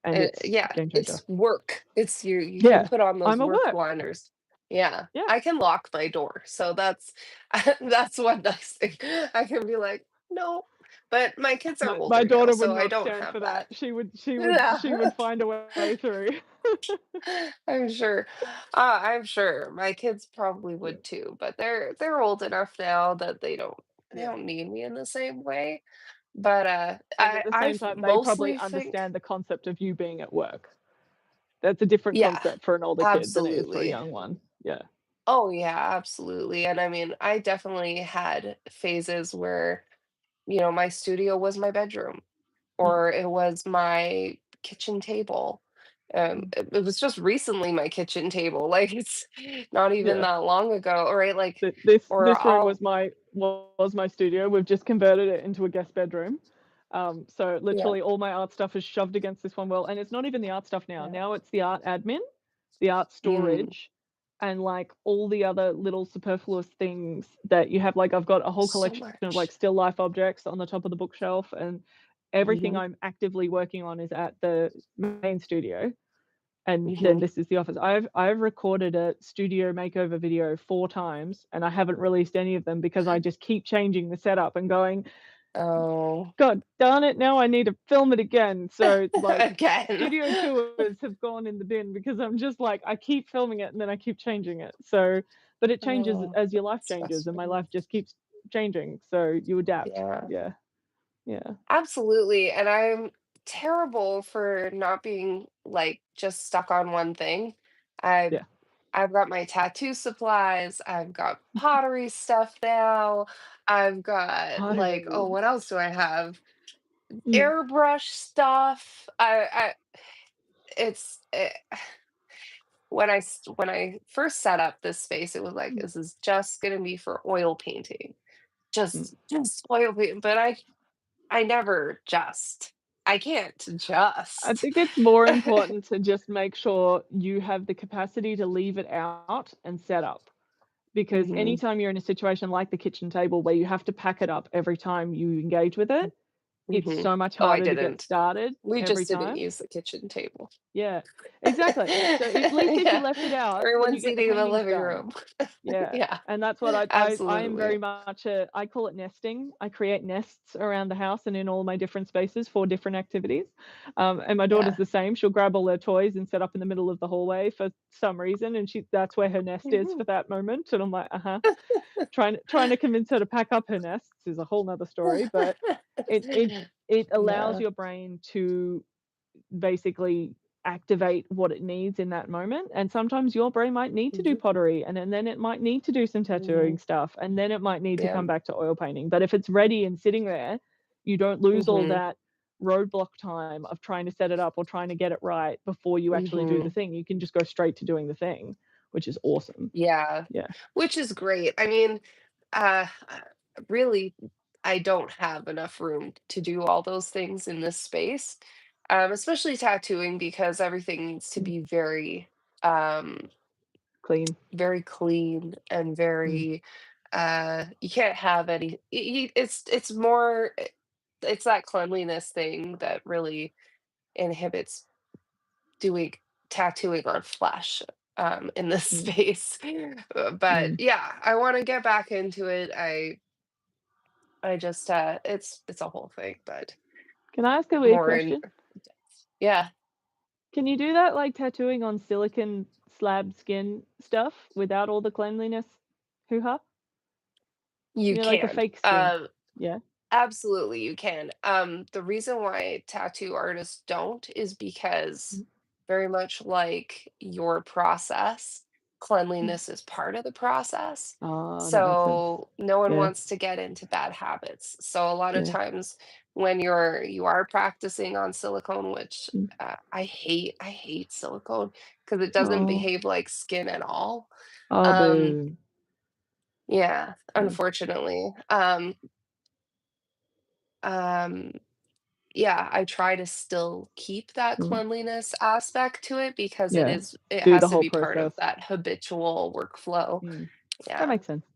And it's Yeah, game changer. it's work. It's you can Yeah, put on those I'm at work work. blinders. Yeah, Yeah. I can lock my door, so that's that's one nice thing. I can be like, "No," but my kids are My older now, daughter would so I not don't stand have for that. that. She would Yeah. find a way through. I'm sure. I'm sure my kids probably Yeah. would too, but they're old enough now that they Yeah. don't need me in the same way. But And at the I same time, they probably mostly think understand the concept of you being at work. That's a different yeah, concept for an older kid than it is for a absolutely. young one. Yeah. Oh yeah, absolutely. And I mean, I definitely had phases where, my studio was my bedroom Mm, or it was my kitchen table. mm. It was just recently my kitchen table. Like it's not even Yeah. that long ago, right? Like, or This room I'll, was my studio. We've just converted it into a guest bedroom. So yeah, literally all my art stuff is shoved against this one wall, and it's not even the art stuff now. yeah. Now it's the art admin, the art Mm, storage, and like all the other little superfluous things that you have. Like I've got a whole so collection of like much. still life objects on the top of the bookshelf, and everything Hmm. I'm actively working on is at the main studio. And then Hmm. this is the office. I've recorded a studio makeover video 4 times, and I haven't released any of them because I just keep changing the setup and going, Oh, "God darn it, now I need to film it again." So, like, again. studio tours have gone in the bin because I'm just like, I keep filming it and then I keep changing it. So but it changes Oh, as your life it's changes, and my frustrating. life just keeps changing, so you adapt. Yeah. Yeah, yeah, Absolutely, and I'm terrible for not being, like, just stuck on one thing. I've yeah. I've got my tattoo supplies, I've got pottery stuff now, I've got, like oh, Pottery. what else do I have? Mm, Airbrush stuff. It's, when I first set up this space, it was like, mm, "This is just gonna be for oil painting." mm. Just oil paint, but I never just. I can't I just. think it's more important to just make sure you have the capacity to leave it out and set up. Because Mhm, anytime you're in a situation like the kitchen table where you have to pack it up every time you engage with it, it's mhm. so much Oh, I harder to get didn't. started We every just didn't time. use the kitchen table. Yeah, exactly. So at least if you Yeah, left it out, then you everyone's get the eating in the paintings living done. room. Yeah, Yeah, and that's what I am absolutely. very much a I call it nesting. I create nests around the house and in all my different spaces for different activities. And my daughter's Yeah. the same. She'll grab all her toys and set up in the middle of the hallway for some reason, and that's where her nest is Mhm. for that moment. And I'm like, uh-huh. Trying to convince her to pack up her nests is a whole nother story, but it it it allows Yeah, your brain to basically activate what it needs in that moment. And sometimes your brain might need to do mhm, pottery and then it might need to do some tattooing mhm, stuff and then it might need to yeah, come back to oil painting. But if it's ready and sitting there, you don't lose all mhm, that roadblock time of trying to set it up or trying to get it right before you actually do the mhm. thing. You can just go straight to doing the thing, which is awesome. Yeah, Yeah. which is great. I mean, really, I don't have enough room to do all those things in this space, especially tattooing because everything needs to Mm. be very, um, Clean. very clean and Mm. very, you can't have any, it's more, it's that cleanliness thing that really inhibits doing tattooing on flesh, in this Mm. space. But Mm. yeah, I want to get back into it. I just it's a whole thing, but Can I ask a weird more in question? yeah, Can you do that like tattooing on silicon slab skin stuff without all the cleanliness hoo-ha? you Like a can. fake skin? Yeah? Absolutely, you can. The reason why tattoo artists don't is because Mm. very much like your process, Mm. cleanliness is part of the process. Ah, that makes sense. So no one Yeah, wants to get into bad habits. So a lot of yeah. times when you are practicing on silicone, which Mm. I hate silicone because it doesn't Oh. behave like skin at all. Oh, Um, boo. yeah, Yeah. unfortunately. Um, yeah, I try to still keep that Mm. cleanliness aspect to it because Yeah. it Do the has to whole be part of process. that habitual workflow. Mm. That Yeah. makes sense.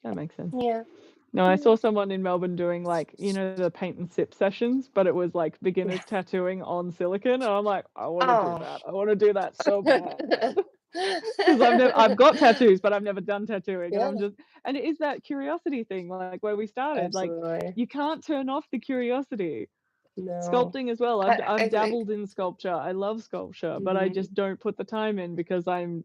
That makes sense. Yeah. No, I Yeah. saw someone in Melbourne doing, like, the paint and sip sessions, but it was, like, Yeah. beginners tattooing on silicone, and I'm like, "I wanna do Oh. that. I wanna do that so bad." 'Cause I've got tattoos, but I've never done tattooing, and Yeah, and it is that curiosity thing, like, where we started, like, absolutely. you can't turn off the curiosity. No. Sculpting as well, I I've think dabbled in sculpture, I love sculpture, but I mhm, just don't put the time in because I'm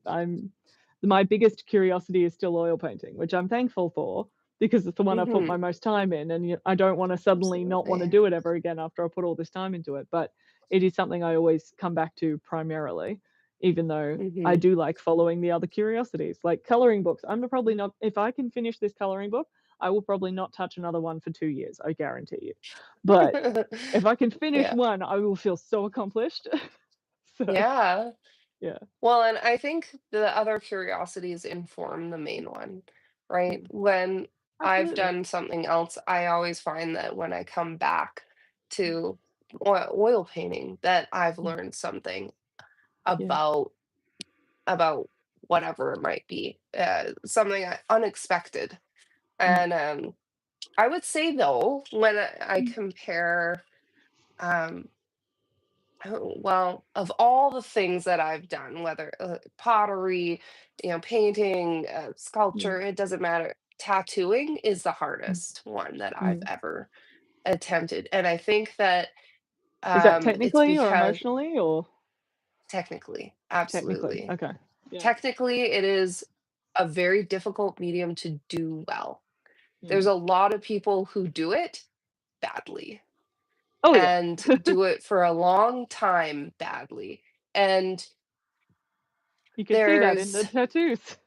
my biggest curiosity is still oil painting, which I'm thankful for because it's the one I've put mhm, my most time in, and I don't wanna suddenly not wanna absolutely. do it ever again after I put all this time into it, but it is something I always come back to primarily, even though I Mhm. do like following the other curiosities, like coloring books. I'm probably not if I can finish this coloring book, I will probably not touch another one for 2 years, I guarantee you. But if I can finish Yeah. one, I will feel so accomplished. So, Yeah. yeah. Well, and I think the other curiosities inform the main one, right? Mm. When I've Absolutely. done something else, I always find that when I come back to oil painting, that I've Mm. learned something Yeah. about about whatever it might be, something unexpected. Mm. And I would say though, when I Mm. compare, um, oh, well, of all the things that I've done, whether pottery, painting, Yeah. sculpture, it doesn't matter. Tattooing is the Mm. hardest one that I've Mm. ever attempted, and I think that Is that it's technically or because emotionally or technically, technically? absolutely, Okay. Yeah. technically, it is a very difficult medium to do well. There's Mm. a lot of people who do it badly Oh, yeah. and do it for a long time badly. And You can see that in there's the tattoos.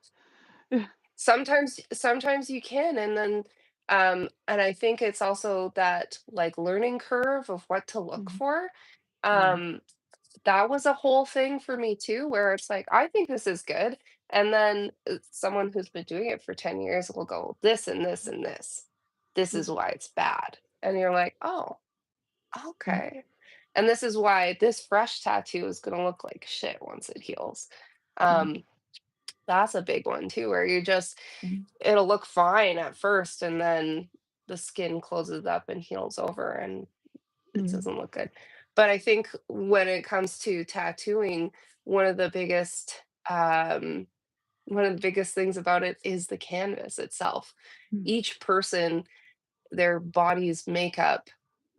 Yeah. sometimes you can, and then and I think it's also that like learning curve of what to look Mhm. for. Mm. Um that was a whole thing for me too, where it's like, I think this is good. And then someone who's been doing it for 10 years will go, this and this and this. This Yeah. is why it's bad. And you're like, oh, Mm. okay. And this is why this fresh tattoo is gonna look like shit once it heals. Mm. Um, that's a big one too, where you just Mm. it'll look fine at first and then the skin closes up and heals over and it Mm. doesn't look good. But I think when it comes to tattooing, one of the biggest um one of the biggest things about it is the canvas itself. Mm. Each person, their body's makeup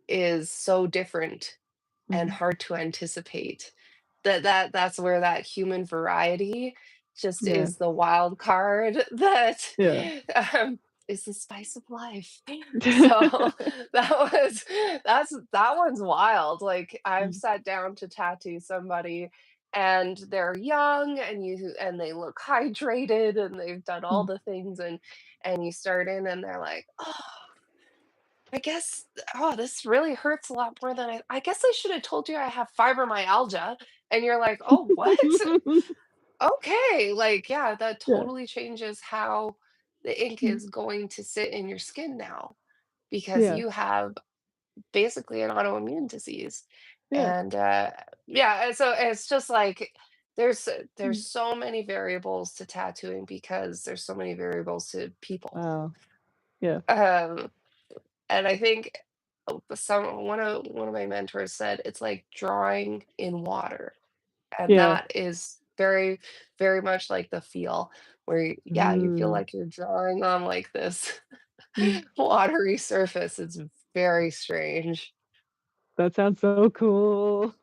is so different and Mhm. hard to anticipate. That's where that human variety just Yeah. is the wild card that, Yeah. um, is the spice of life. So, that was that one's wild, like, I've Mm. sat down to tattoo somebody, and they're young, and they look hydrated, and they've done all Mm. the things, and you start in, and they're like, "Oh, I guess this really hurts a lot more than I guess I should have told you I have fibromyalgia." And you're like, "Oh, what? Okay." Like, yeah, that Yeah. totally changes how the ink Mm. is going to sit in your skin now. because Yeah. you have basically an autoimmune disease. Yeah. And yeah, and so it's just like there's Mm. so many variables to tattooing because there's so many variables to people. Wow. Yeah. Um, and I think one of my mentors said it's like drawing in water. And Yeah. that is very, very much like the feel where yeah, you feel Mm. like you're drawing on like this Mm. watery surface. It's very strange. That sounds so cool.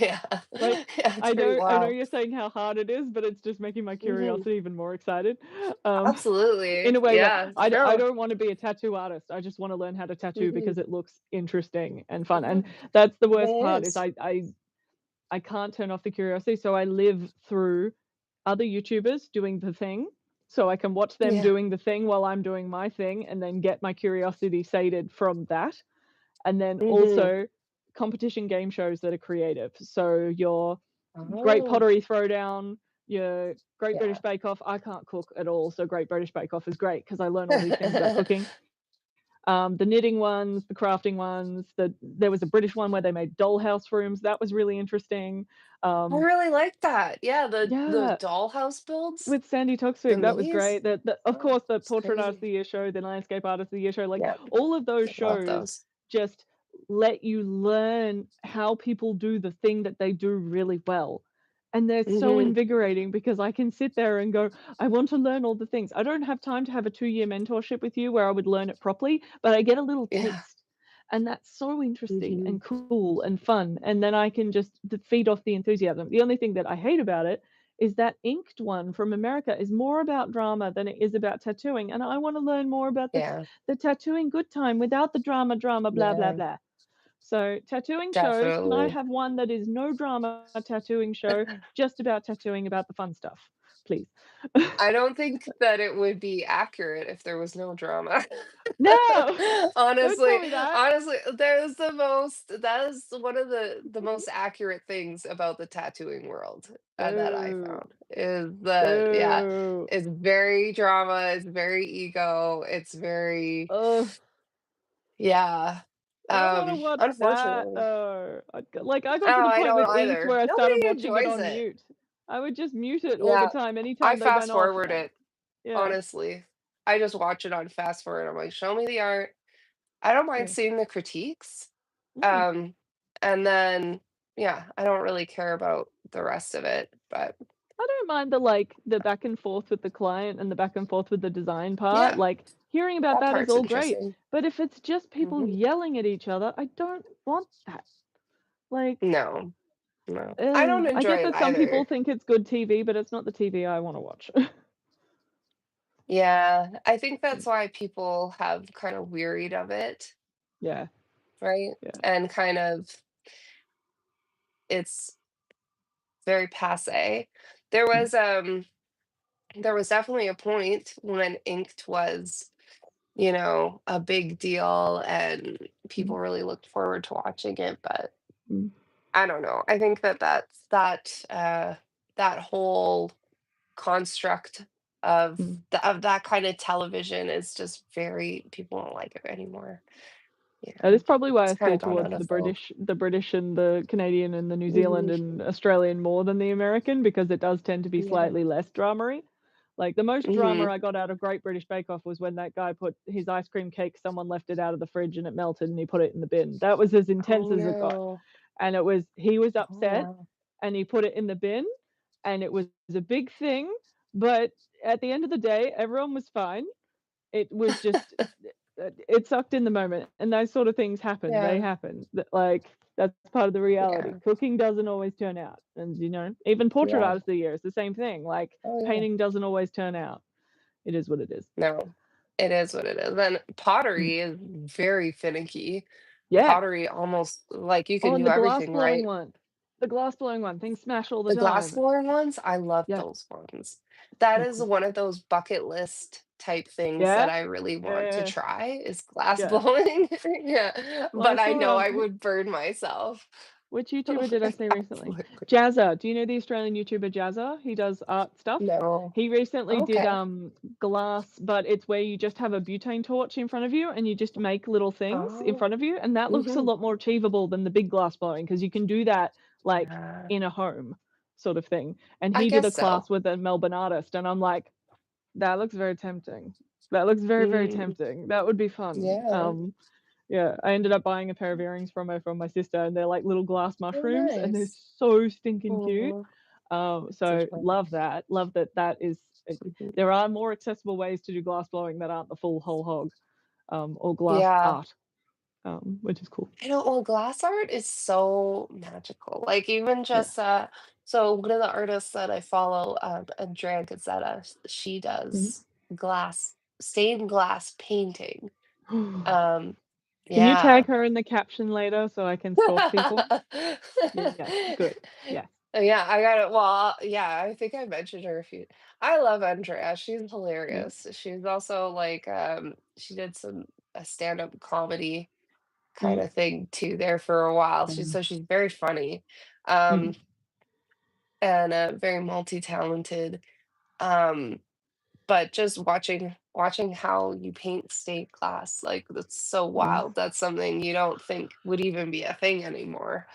Yeah. Like, Yeah, it's pretty I know wild. you're saying how hard it is, but it's just making my Mhm. curiosity even more excited. Um, in Absolutely. a way where Yeah, I no. don't wanna be a tattoo artist, I just wanna learn how to tattoo Mhm. because it looks interesting and fun, and Mhm. that's the It worst part is is. I can't turn off the curiosity, so I live through other YouTubers doing the thing, so I can watch them Yeah. doing the thing while I'm doing my thing and then get my curiosity sated from that. And then Mhm. also competition game shows that are creative. So your Great Oh, Pottery Throwdown, your Great British yeah. Bake Off. I can't cook at all, so Great British Bake Off is great because I learn all these things about cooking. The knitting ones, the crafting ones, there was a British one where they made dollhouse rooms. That was really interesting. I Um, really like that. Yeah, the yeah, dollhouse builds, with Sandy the Toksvig, that was maze. great. Of Oh, course, the it's Portrait Artist of crazy. the Year show, the Landscape Artist of the Year show, like Yeah, all of those I love shows those. just let you learn how people do the thing that they do really well. And they're so Mhm. invigorating because I can sit there and go, I want to learn all the things. I don't have time to have a 2-year mentorship with you where I would learn it properly, but I get a little Yeah. taste. And that's so interesting Mhm. and cool and fun. And then I can just feed off the enthusiasm. The only thing that I hate about it is that inked one from America is more about drama than it is about tattooing. And I want to learn more about Yeah. the tattooing good time without the drama, drama, blah, blah, Yeah. blah. So tattooing shows, can I Definitely. have one that is no drama tattooing show, just about tattooing about the fun stuff, please? I don't think that it would be accurate if there was no drama. No, don't tell Honestly, me that. honestly, that is one of the most accurate things about the tattooing world, that I Boo, found, is that yeah, boo. it's very drama, it's very ego, it's very Ugh. yeah, I don't wanna watch that unfortunately. though. I got to Oh, the I point with don't Inked either. where I started Nobody watching it enjoys on it. mute. I would just mute it all the Yeah, time, I anytime they fast went off, forward it, yeah, honestly. I just watch it on fast forward, I'm like, "Show me the art." I don't mind yeah. seeing the critiques, Mm. um, and then, yeah, I don't really care about the rest of it, but I don't mind the back and forth with the client and the back and forth with the design part, yeah, like, hearing about that that is part's all great, interesting. but if it's just people Mhm. yelling at each other, I don't want that. Like, No, no. I don't I enjoy get it that some people either. think it's good TV, but it's not the TV I wanna watch. Yeah, I think Mm, that's why people have kinda wearied of it, yeah, right? yeah, And kind of it's very passé. There mm, was, um there was definitely a point when Inked was, a big deal and mm, people really looked forward to watching it, but mm, I don't know. I think that whole construct mm. of that kind of television is just very people don't like it anymore. That is probably why It's I kinda steer gone out towards of vogue. The British and the Canadian and the New Zealand Mhm. and Australian more than the American because it does tend to be Yeah. slightly less dramery. Like, the most drama Mhm. I got out of Great British Bake Off was when that guy put his ice cream cake someone left it out of the fridge and it melted and he put it in the bin. That was as intense Oh, as it got, no. and he was Oh, upset wow. and he put it in the bin, and it was a big thing, but at the end of the day, everyone was fine. It was just it sucked in the moment, and those sort of things happen, they Yeah, happen, that's part of the reality. yeah, Cooking doesn't always turn out, and, even Portrait yeah. Artist of the Year is the same thing, like, Oh, yeah. painting doesn't always turn out. It is what it is. No. It is what it is, and Mm. pottery is very finicky. Yeah. Pottery almost like, you Oh, can and do everything right. the glass blowing one, things smash all the The glass time. blowing ones, I love Yeah, those ones. That so is cool. one of those bucket list type things that Yeah? I really Yeah, want yeah, to yeah. try is glass Yeah. blowing. Yeah, Well, but I know I would burn myself. Which YouTuber Oh did I my say God, recently? liquid. Jazza. Do you know the Australian YouTuber Jazza? He does art stuff. No. He recently did Okay. glass, but it's where you just have a butane torch in front of you and you just make little things in Oh. front of you, and that looks a Mhm. lot more achievable than the big glass blowing because you can do that like Yeah. in a home sort of thing. And I he did a guess class so. with a Melbourne artist, and I'm like, that looks very tempting. That looks very, very Mm, tempting. That would be fun. yeah. Yeah, I ended up buying a pair of earrings from my sister, and they're like little glass Oh, mushrooms, and they're nice. so stinking cute. Oh, that's So love adorable. that. Love that. That is. Mhm. There are more accessible ways to do glass blowing that aren't the full whole hog, or glass Yeah. art, which is cool. I know, well, glass art is so magical. Like even Yeah. just so one of the artists that I follow, Andrea Gazzetta, she Mhm. does glass stained glass painting. Um, Can you tag yeah. her in the caption later so I can stalk people? Yes. Good. Yes. Yeah, I got it. Well, yeah, I think I mentioned her a few. I love Andrea. She's Yeah. hilarious. She's also like she did some a stand-up comedy kind Mm. of thing too there for a while. Mm. She's very funny. Um Mm. and very multi-talented. Um but just watching how you paint stained glass, like that's so Yeah. wild. That's something you don't think would even be a thing anymore,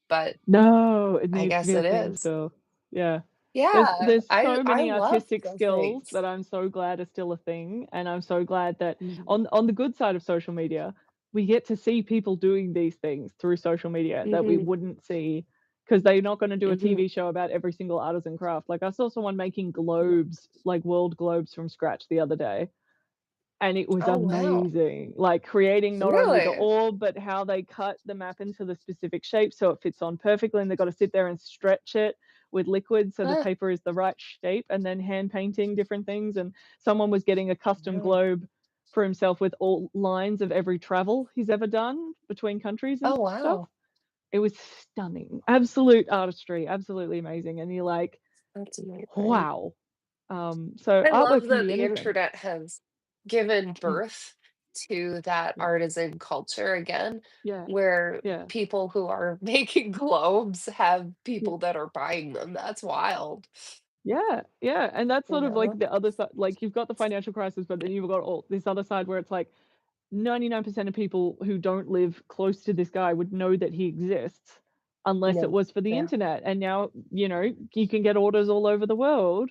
but No, it I needs to be guess a it thing is. still. Yeah. Yeah, There's so I many love artistic those skills things. that I'm so glad are still a thing, and I'm so glad that Mhm. on the good side of social media, we get to see people doing these things through social media that we Mhm. wouldn't see because they're not gonna do a Mhm. TV show about every single artisan craft. Like, I saw someone making Yeah. globes, like world globes from scratch the other day, and it was Oh wow. amazing, like creating not only the Really? orb, but how they cut the map into the specific shape so it fits on perfectly, and they've got to sit there and stretch it with liquid so the Huh. paper is the right shape, and then hand painting different things. And someone was getting a custom Wow. globe for himself with all lines of every travel he's ever done between countries and Oh stuff. wow. It was stunning, absolute artistry, absolutely amazing, and you're like, That's amazing. wow. So I love artwork can that be the anything. internet has given Mm, birth to that yeah, artisan culture again, yeah, where yeah. people who are making globes have Yeah. people that are buying them. That's wild. Yeah, yeah, and that's You sort of like know? the other side. Like, you've got the financial crisis, but then you've got all this other side where it's like 99% of people who don't live close to this guy would know that he exists unless it No. was for the Yeah. internet. And now, you can get orders all over the world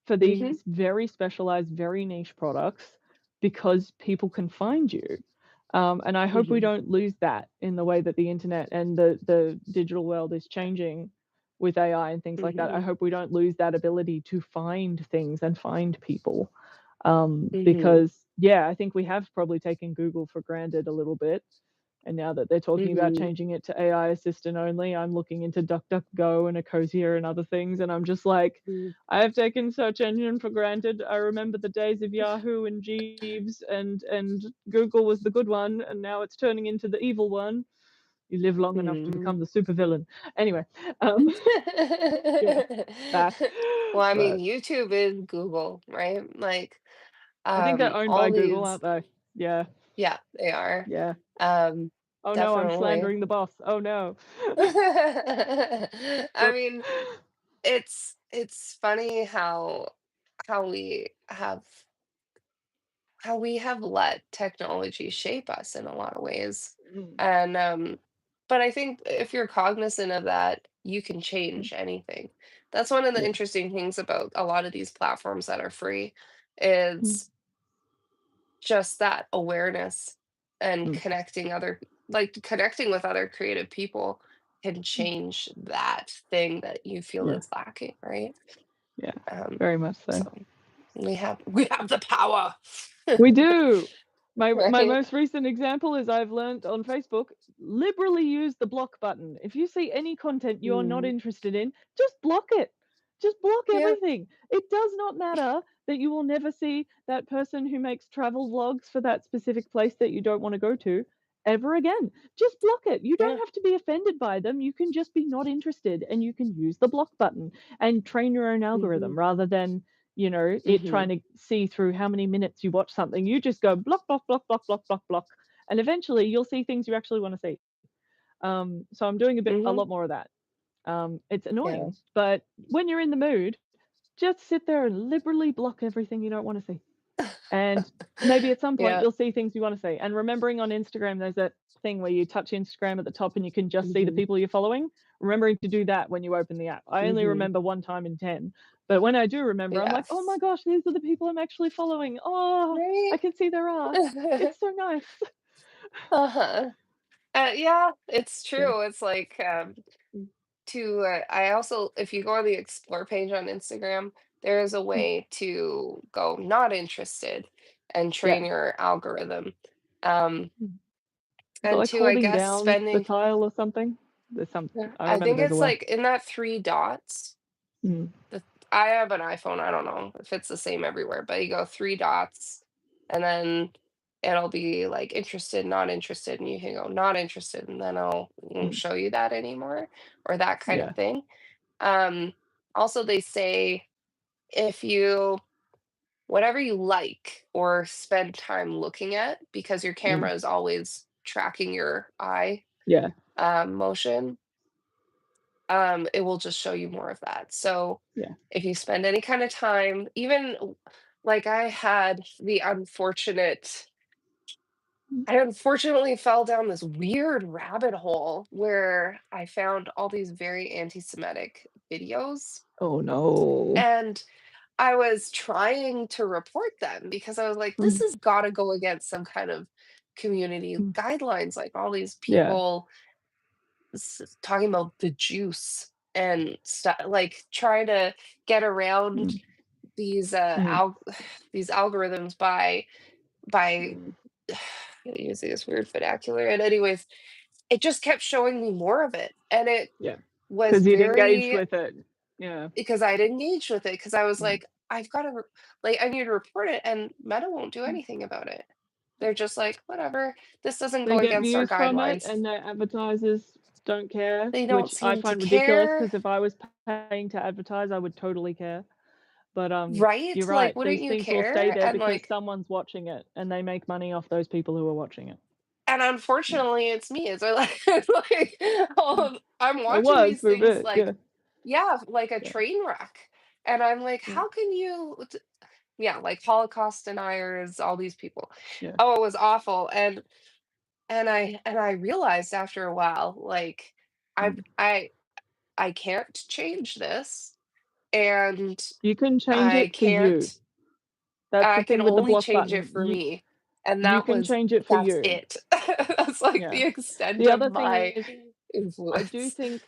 for Mhm. these very specialized, very niche products because people can find you. And I hope we Mhm. don't lose that in the way that the internet and the digital world is changing with AI and things like that. I Mhm. hope we don't lose that ability to find things and find people. Mhm. Because yeah, I think we have probably taken Google for granted a little bit. And now that they're talking about Mhm. changing it to AI assistant only, I'm looking into DuckDuckGo and Ecosia and other things, and I'm just like, Mhm. I have taken search engine for granted. I remember the days of Yahoo and Jeeves, and Google was the good one, and now it's turning into the evil one. You live long enough to Mhm. become the supervillain. Anyway, um, yeah, that. Well, I mean, But YouTube is Google, right? Like, I think they're owned all by Google, these aren't they? Yeah, yeah, they are. yeah. Um, Oh no, I'm definitely. slandering the boss. Oh no. I Whoops. mean, it's funny how we have how we have let technology shape us in a lot of ways. Mm, And but I think if you're cognizant of that, you can mm, change anything. That's one of the yeah. interesting things about a lot of these platforms that are free Mm, is just that awareness and mm, connecting with other creative people can mm. change that thing that you feel Yeah, is lacking, right? yeah, Um, very much so. so we have the power, We do. My right? most recent example is I've learnt on Facebook, liberally use the block button. If you see any content you're not Mm, interested in, just block it. Just block yeah, everything. It does not matter that you will never see that person who makes travel vlogs for that specific place that you don't want to go to ever again. Just block it. You don't yeah. have to be offended by them. You can just be not interested and you can use the block button and train your own Hmm. algorithm rather than it trying Hmm. to see through how many minutes you watch something. You just go block, block, block, block, block, block, block, and eventually you'll see things you actually want to see. So I'm doing a Mhm. lot more of that. It's Yeah. annoying, but when you're in the mood, just sit there and liberally block everything you don't want to see. And maybe at some point Yeah. you'll see things you want to see. And remembering on Instagram, there's that thing where you touch Instagram at the top and you can just see the Mhm. people you're following. Remembering to do that when you open the app. I only Mhm. remember one time in 10, but when I do remember, I'm like, oh my Yes. gosh, these are the people I'm actually following. Oh, Right? I can see their art. It's so nice. Uh-huh. Yeah, it's Yeah. true. It's like, I also if you go on the explore page on Instagram, there is a Mm. way to go not interested and Yeah. train your algorithm. Um, Mm. Is it and like two, I holding guess down the spending tile or something? There's some. I I remember think there's a it's way. like in that 3 dots. Mm. The I have an iPhone, I don't know if it's the same everywhere, but you go 3 dots, and then it'll be, like, interested, not interested, and you can go not interested, and then it'll won't Mm. show you that anymore, or that kind of Yeah. thing. Um, Also, they say if you whatever you like or spend time looking at, because your Mm. camera is always tracking your eye, Yeah. motion, it will just show you more of that. So Yeah. if you spend any kind of time, even like Mm. I unfortunately fell down this weird rabbit hole where I found all these very anti-Semitic videos. Oh no. And I was trying to report them because I was like, this Mm. has got to go against some kind of community Mm. guidelines. Like all these Yeah. people talking about the juice and stuff, like trying to get around Mm. these Mm. these algorithms by Mm. using this weird vernacular. And anyways, it just kept showing me more of it, and it Yeah. was 'Cause you'd engaged very with it. Yeah. because I'd engaged with it because I was Mm. like, I've got to like I need to report it, and Meta won't do Mm. anything about it. They're just like, whatever. This doesn't go They get against our views from it guidelines. and their advertisers don't care, They don't which I seem to find ridiculous. care, Because if I was paying to advertise, I would totally care. But, right? you're Like, right, wouldn't these you things will stay care? there And because like, someone's watching it, and they make money off those people who are watching it. and Yeah. unfortunately, it's me. It's like, like Mm. I'm It watching was these for a things bit, like, yeah, yeah, like a yeah, train wreck. And I'm like, yeah, how can yeah, like Holocaust deniers, all these people. yeah. Oh, it was awful. And I realized after a while, like, I Mm. I I can't change this, and You can change I it for can't you. That's the I can thing with the only block change it button. for me. And You can change it for that's you. it. That's like Yeah. the extent The of other thing my is, I do influence. think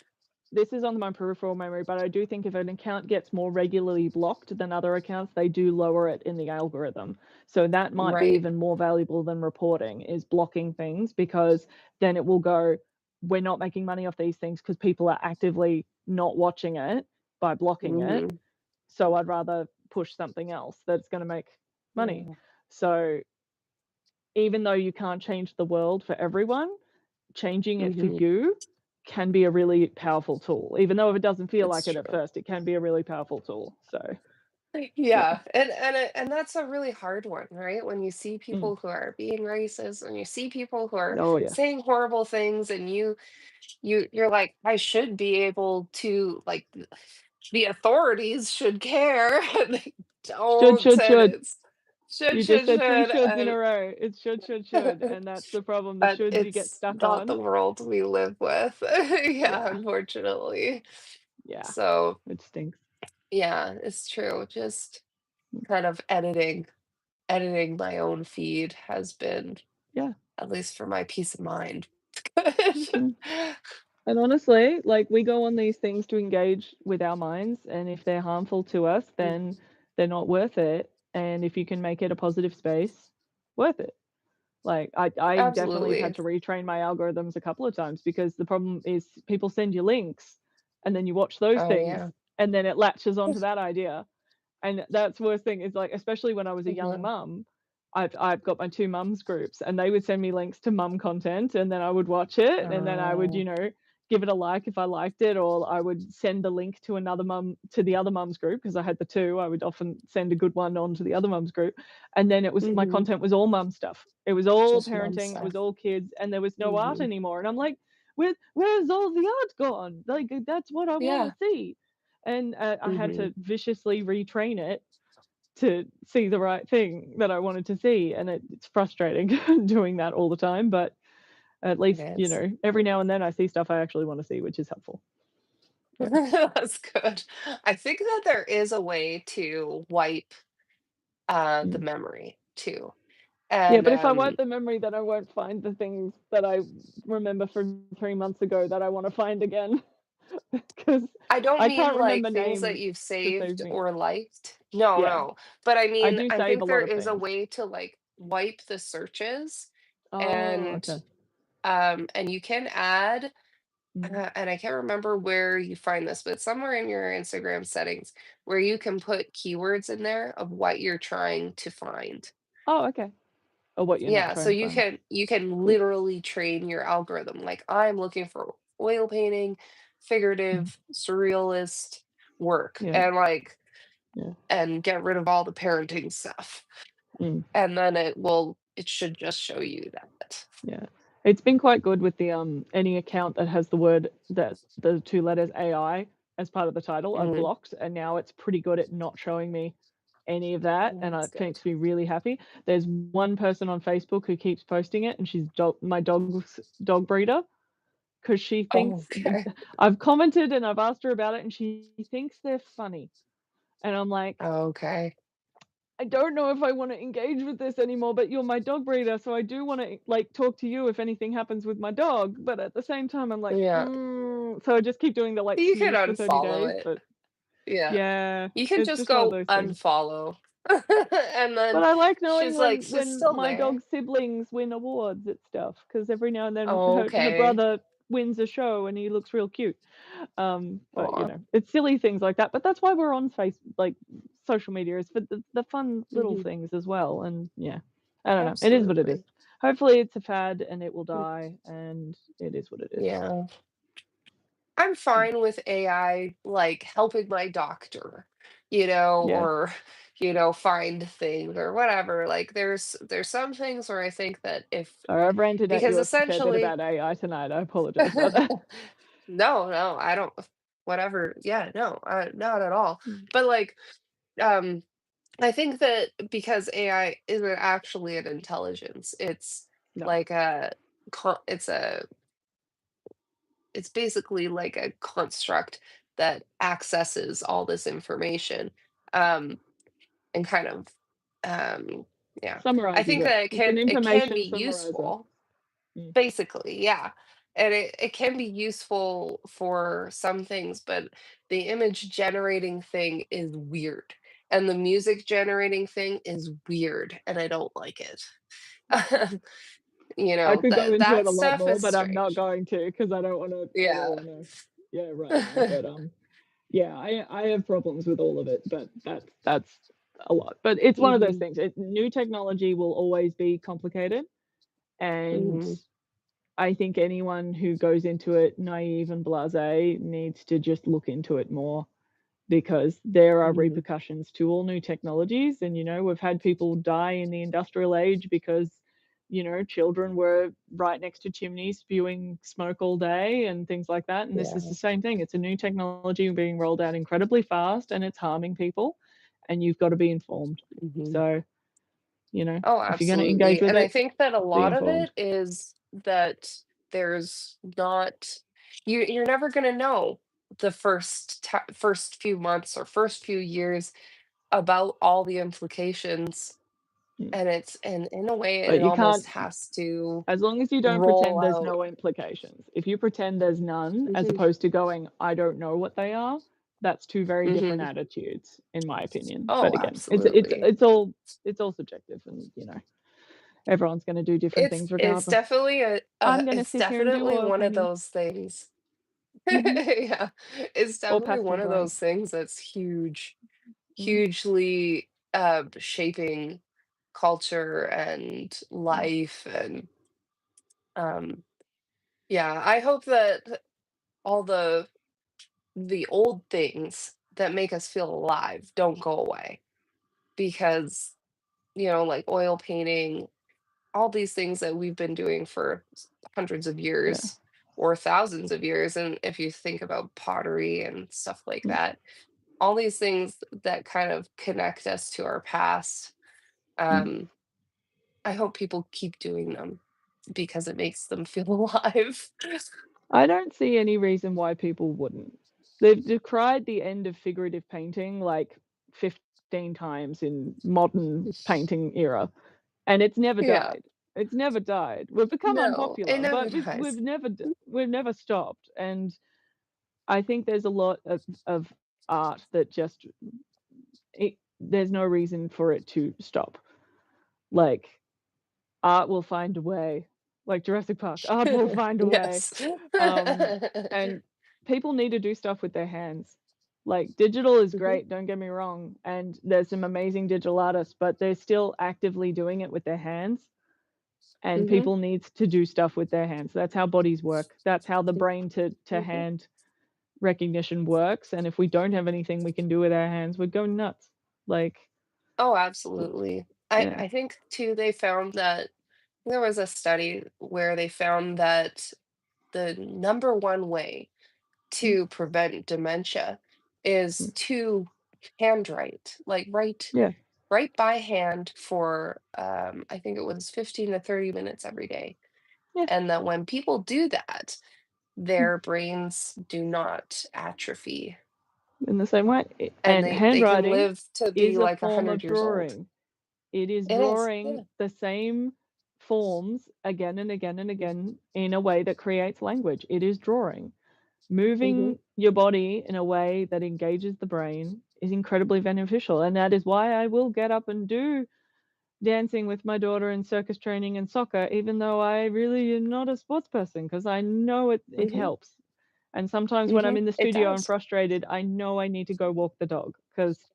this is on my peripheral memory, but I do think if an account gets more regularly blocked than other accounts, they do lower it in the algorithm. So that might be Right. even more valuable than reporting, is blocking things, because then it will go, we're not making money off these things because people are actively not watching it by blocking it. Mhm. So I'd rather push something else that's going to make money. Yeah. So even though you can't change the world for everyone, changing it for Mhm. you can be a really powerful tool. Even though if it doesn't feel It's like it at true. first, it can be a really powerful tool. So, yeah. Yeah, and that's a really hard one, right? When you see Mm. people who are being racist, and you see people who are Oh, yeah. saying horrible things, and you're like, I should be able to like the authorities should care, and they Should, don't, should, and should. it's You just said 3 shoulds in and a row. It's should. And that's the problem. The but shoulds you get it's stuck not the on. world we live with. Yeah, Yeah. unfortunately. Yeah. So, It stinks. yeah, it's true. Just Mm. kind of editing my own feed has been, Yeah. at least for my peace of mind, good. Mm. And honestly, like, we go on these things to engage with our minds, and if they're harmful to us, then they're not worth it. And if you can make it a positive space, worth it. Like, I definitely have had Absolutely. to retrain my algorithms a couple of times, because the problem is people send you links, and then you watch those Oh, things, yeah. and then it latches onto that idea. And that's the worst thing is, like, especially when I was a young Mhm. mum, I've got my 2 mums groups, and they would send me links to mum content, and then I would watch it, and then I would, Oh. give it a like if I liked it, or I would send the link to another mum to the other mums group, because I had the 2. I would often send a good one on to the other mums group, and then it was my Mhm. content was all mum stuff. It was all Just mom parenting, it was stuff. all kids, and there was no art Mhm. anymore, and I'm like, Where's all the art gone? Like, that's what I wanna Yeah. see." And, I had Mhm. to viciously retrain it to see the right thing that I wanted to see, and it's frustrating doing that all the time, but at It least, is. every now and then I see stuff I actually wanna see, which is helpful. Yeah. That's good. I think that there is a way to wipe, the Mm. memory too, Yeah, and, but if I wipe the memory, then I won't find the things that I remember from 3 months ago that I wanna find again, because I don't I mean, can't like, remember things that names you've to save saved me. or liked. No, Yeah, no, but I I mean, do I save a think there lot of is a things. way to, like, wipe the searches, Oh, and, okay. and you can add, Mm. and I can't remember where you find this, but somewhere in your Instagram settings where you can put keywords in there of what you're trying to find. Oh, okay. Or what you're not Yeah, so trying to find. you can Cool. literally train your algorithm. Like, I'm looking for oil painting, Mm. figurative, surrealist work, Yeah, and like, yeah. and get rid of all the parenting stuff. Mm. And then it should just show you that. Yeah. It's been quite good with the, any account that has the 2 letters AI as part of the title, I've Mhm. blocked, and now it's pretty good at not showing me any of that, and That's it good. makes me really happy. There's one person on Facebook who keeps posting it, and she's my dog's dog breeder, because she thinks Okay. I've commented and I've asked her about it, and she thinks they're funny, and I'm like, Okay. I don't know if I wanna engage with this anymore, but you're my dog breeder, so I do wanna, like, talk to you if anything happens with my dog, but at the same time, I'm like, Yeah. so I just keep doing the, like, You can snooze for 30 unfollow days, it. but Yeah. yeah, You can it's just just one of go those things. unfollow. And then But I like knowing she's like, she's when still my there. dog's siblings win awards at stuff, because every now and then her Okay. brother wins a show and he looks real cute. But, Aw. it's silly things like that, but that's why we're on social media is for the fun little Mhm. things as well, and yeah, I don't know, it is what it is. Absolutely. Hopefully, it's a fad and it will Mm. die, and it is what it is. Yeah. I'm Mm. fine with AI, like, helping my doctor, Yeah. or, find things or whatever. Like, there's some things where I think that if Sorry, I've ranted at because you a fair bit essentially about AI tonight, I apologize about that. No, no, I don't whatever. Yeah, no, not at all. Mm. But, like, um, I think that because AI isn't actually an intelligence, it's No. like it's a it's basically like a construct that accesses all this information, um, and kind of, um, yeah. I Summarizes think it. that It's an it can information be summarizer. useful, Mm. basically, yeah, and it can be useful for some things, but the image generating thing is weird, and the music generating thing is weird, and I don't like it. I could go That into it that a lot stuff more, is but I'm not strange. going to because I Yeah. don't wanna, yeah, right now, but, yeah, I have problems with all of it, but that's a lot. But it's one of those Mhm, things, new technology will always be complicated, and mhm, I think anyone who goes into it naive and blasé needs to just look into it more because there are mhm. repercussions to all new technologies. And, we've had people die in the industrial age because, children were right next to chimneys spewing smoke all day and things like that. And this is Yeah. the same thing. It's a new technology being rolled out incredibly fast and it's harming people, and you've got to be informed. Mhm. So, Oh, if you're going to engage absolutely, with and I it, think that a be lot of informed. it is that there's not you're never gonna know the first few months or first few years about all the implications, Mm. and in a way, But it you almost can't, has to as long as you don't roll pretend there's out. no implications. If you pretend there's none, as Mhm, opposed to going, "I don't know what they are," that's 2 very different mhm. attitudes, in my opinion. But Oh, again, absolutely. it's all subjective and, everyone's gonna do different things It's regardless. definitely I'm gonna it's sit here and do definitely oil one of painting. those things. Mhm. Yeah, it's Or definitely pastel one of drawing. those things that's Mm, hugely, shaping culture and mm, life, and, um, yeah, I hope that all the old things that make us feel alive don't go away because, like oil painting, all these things that we've been doing for hundreds of yeah. years. or thousands of years. And if you think about pottery and stuff like that, all these things that kind of connect us to our past, Mm. um, I hope people keep doing them because it makes them feel alive. I don't see any reason why people wouldn't. They've decried the end of figurative painting like 15 times in modern painting era, and it's never Yeah, died. It's never died. We've become no, it unpopular, never but dies. we've never stopped, and I think there's a lot of art that just there's no reason for it to stop. Like, art will find a way, like Jurassic Park, art will find a way. Yes. Um, and people need to do stuff with their hands. Like, digital is Mhm, great, don't get me wrong, and there's some amazing digital artists, but they're still actively doing it with their hands, and mhm, people need to do stuff with their hands. That's how bodies work. That's how the brain to mhm. hand recognition works, and if we don't have anything we can do with our hands, we'd go nuts. Like, Oh, absolutely. I yeah. I think too they found that there was a study where they found that the number one way Mm, to prevent dementia mm, is to handwrite, like yeah, write by hand for I think it was 15 to 30 minutes every day. yeah, And that when people do that, mm. their brains do not atrophy In the same way, and and they can handwriting live to be is a like a form 100 of years old. drawing. It is It is. drawing Yeah. the same forms again and again and Mhm. again in a way that creates language. It is drawing. Mhm. Moving your body in a way that engages the brain is incredibly beneficial, and that is why I will get up and do dancing with my daughter and circus training and soccer, even though I really am not a sports person, because I know it Mhm. helps. And sometimes when I'm Mhm. in the It studio and does. frustrated, I know I need to go walk the dog because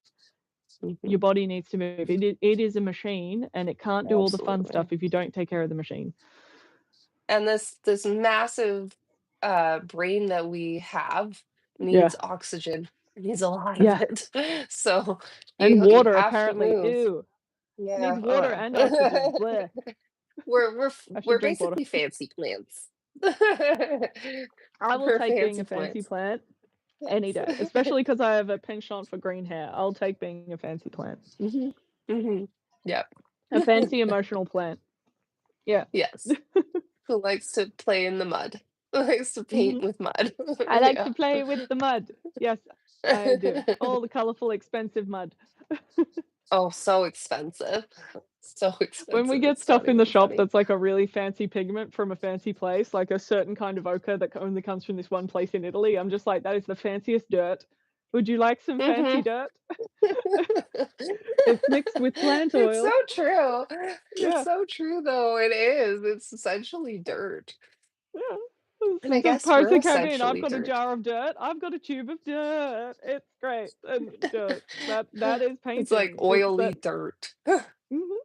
Mhm. your body needs to move. It is a machine, and it can't do all the fun Absolutely. stuff if you don't take care of the machine. And this massive brain that we have Yeah, needs oxygen. It needs a lot of yeah, it. So and you water have to apparently. move. Ew, needs Yeah. water Oh and yeah. oxygen. Bleh. I should We're drink water. basically fancy plants. I will We're take being fancy a fancy plants. plant any Yes. day, especially because I have a penchant for green hair. I'll take being a fancy plant. Mhm. Mhm. Yep. A fancy emotional plant. Yeah. Yes. Who likes to play in the mud? Who likes to paint Mhm. with mud? I like Yeah. to play with the mud. Yes, I do. All the colorful, expensive mud. Oh, so expensive. So When we expensive, get it's not stuff in the even shop funny. that's like a really fancy pigment from a fancy place, like a certain kind of ochre that only comes from this one place in Italy, I'm just like, that is the fanciest dirt. Would you like some fancy Mhm. dirt? It's mixed with plant It's so oil. true. It's Yeah, so true, though, it is. It's essentially dirt, yeah. and I The guess we're poster came in. I've essentially got a dirt. jar of dirt. I've got a tube of dirt. It's great. And dirt. That is It's like painting. It's oily that. dirt. Mhm.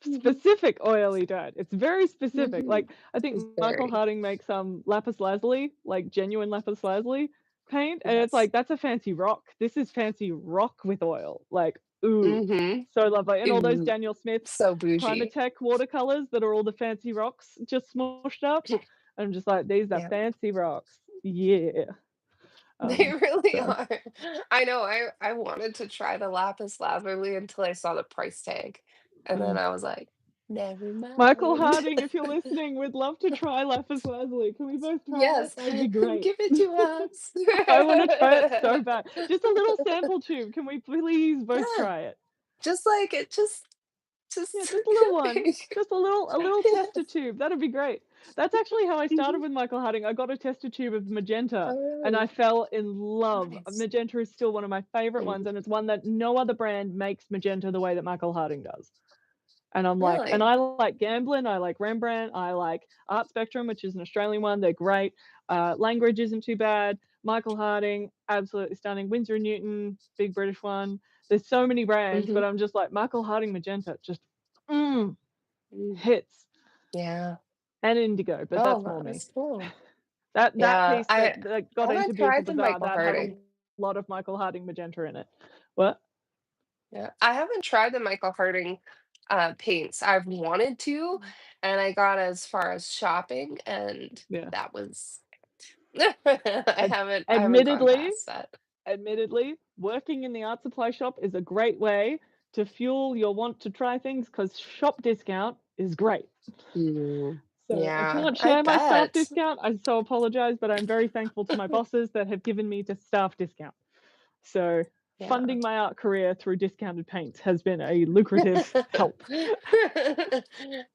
Mhm, Specific oily dirt. It's very specific. mhm. Like, I It's think Michael very Harding makes, lapis lazuli, like genuine lapis lazuli paint, and it's yes. like, that's a fancy rock. This is fancy rock with oil. Like, ooh, Mhm. so lovely. And all those Ooh, Daniel Smith so bougie. Primatech watercolors that are all the fancy rocks just smushed up. I'm just like, these are Yeah. fancy rocks. Yeah. They really So are. I know, I wanted to try the lapis lazuli until I saw the price tag, and then mm. I was like, "Never Michael mind." Harding, if you're listening, we'd love to try lapis lazuli. Can we both try it? Yes, That would be great. give it to us. I want to try it so bad. Just a little sample tube. Can we please both Yeah, try it? just like it, Yeah, just just a little one. Just a little yes. tester tube. That'd be great. That's actually how I started Mhm. with Michael Harding. I got a tester tube of magenta Oh, and I really? fell in love. Nice. Magenta is still one of my favorite ones, Mhm. and it's one that no other brand makes magenta the way that Michael Harding does. And I'm like, and Really? I like Gamblin, I like Rembrandt, I like Art Spectrum, which is an Australian one. They're great. Langridge isn't too bad. Michael Harding, absolutely stunning. Winsor and Newton, big British one. There's so many brands, but Mhm. I'm just like Michael Harding Magenta, just mm, Mm. hits. Yeah. And Indigo, but Oh, that's more that me. is cool. That Yeah, piece that I got into haven't Beautiful tried the Bazaar, Michael that had Harding. a lot of Michael Harding Magenta in it. What? Yeah, I haven't tried the Michael Harding paints. I've wanted to, and I got as far as shopping, and Yeah. that was I Ad haven't gone admittedly past that. admittedly, working in the art supply shop is a great way to fuel your want to try things because shop discount is great. Mm, So I yeah, can't I share my staff bet. discount. I so apologize, but I'm very thankful to my bosses that have given me the staff discount. So Yeah. funding my art career through discounted paints has been a lucrative help.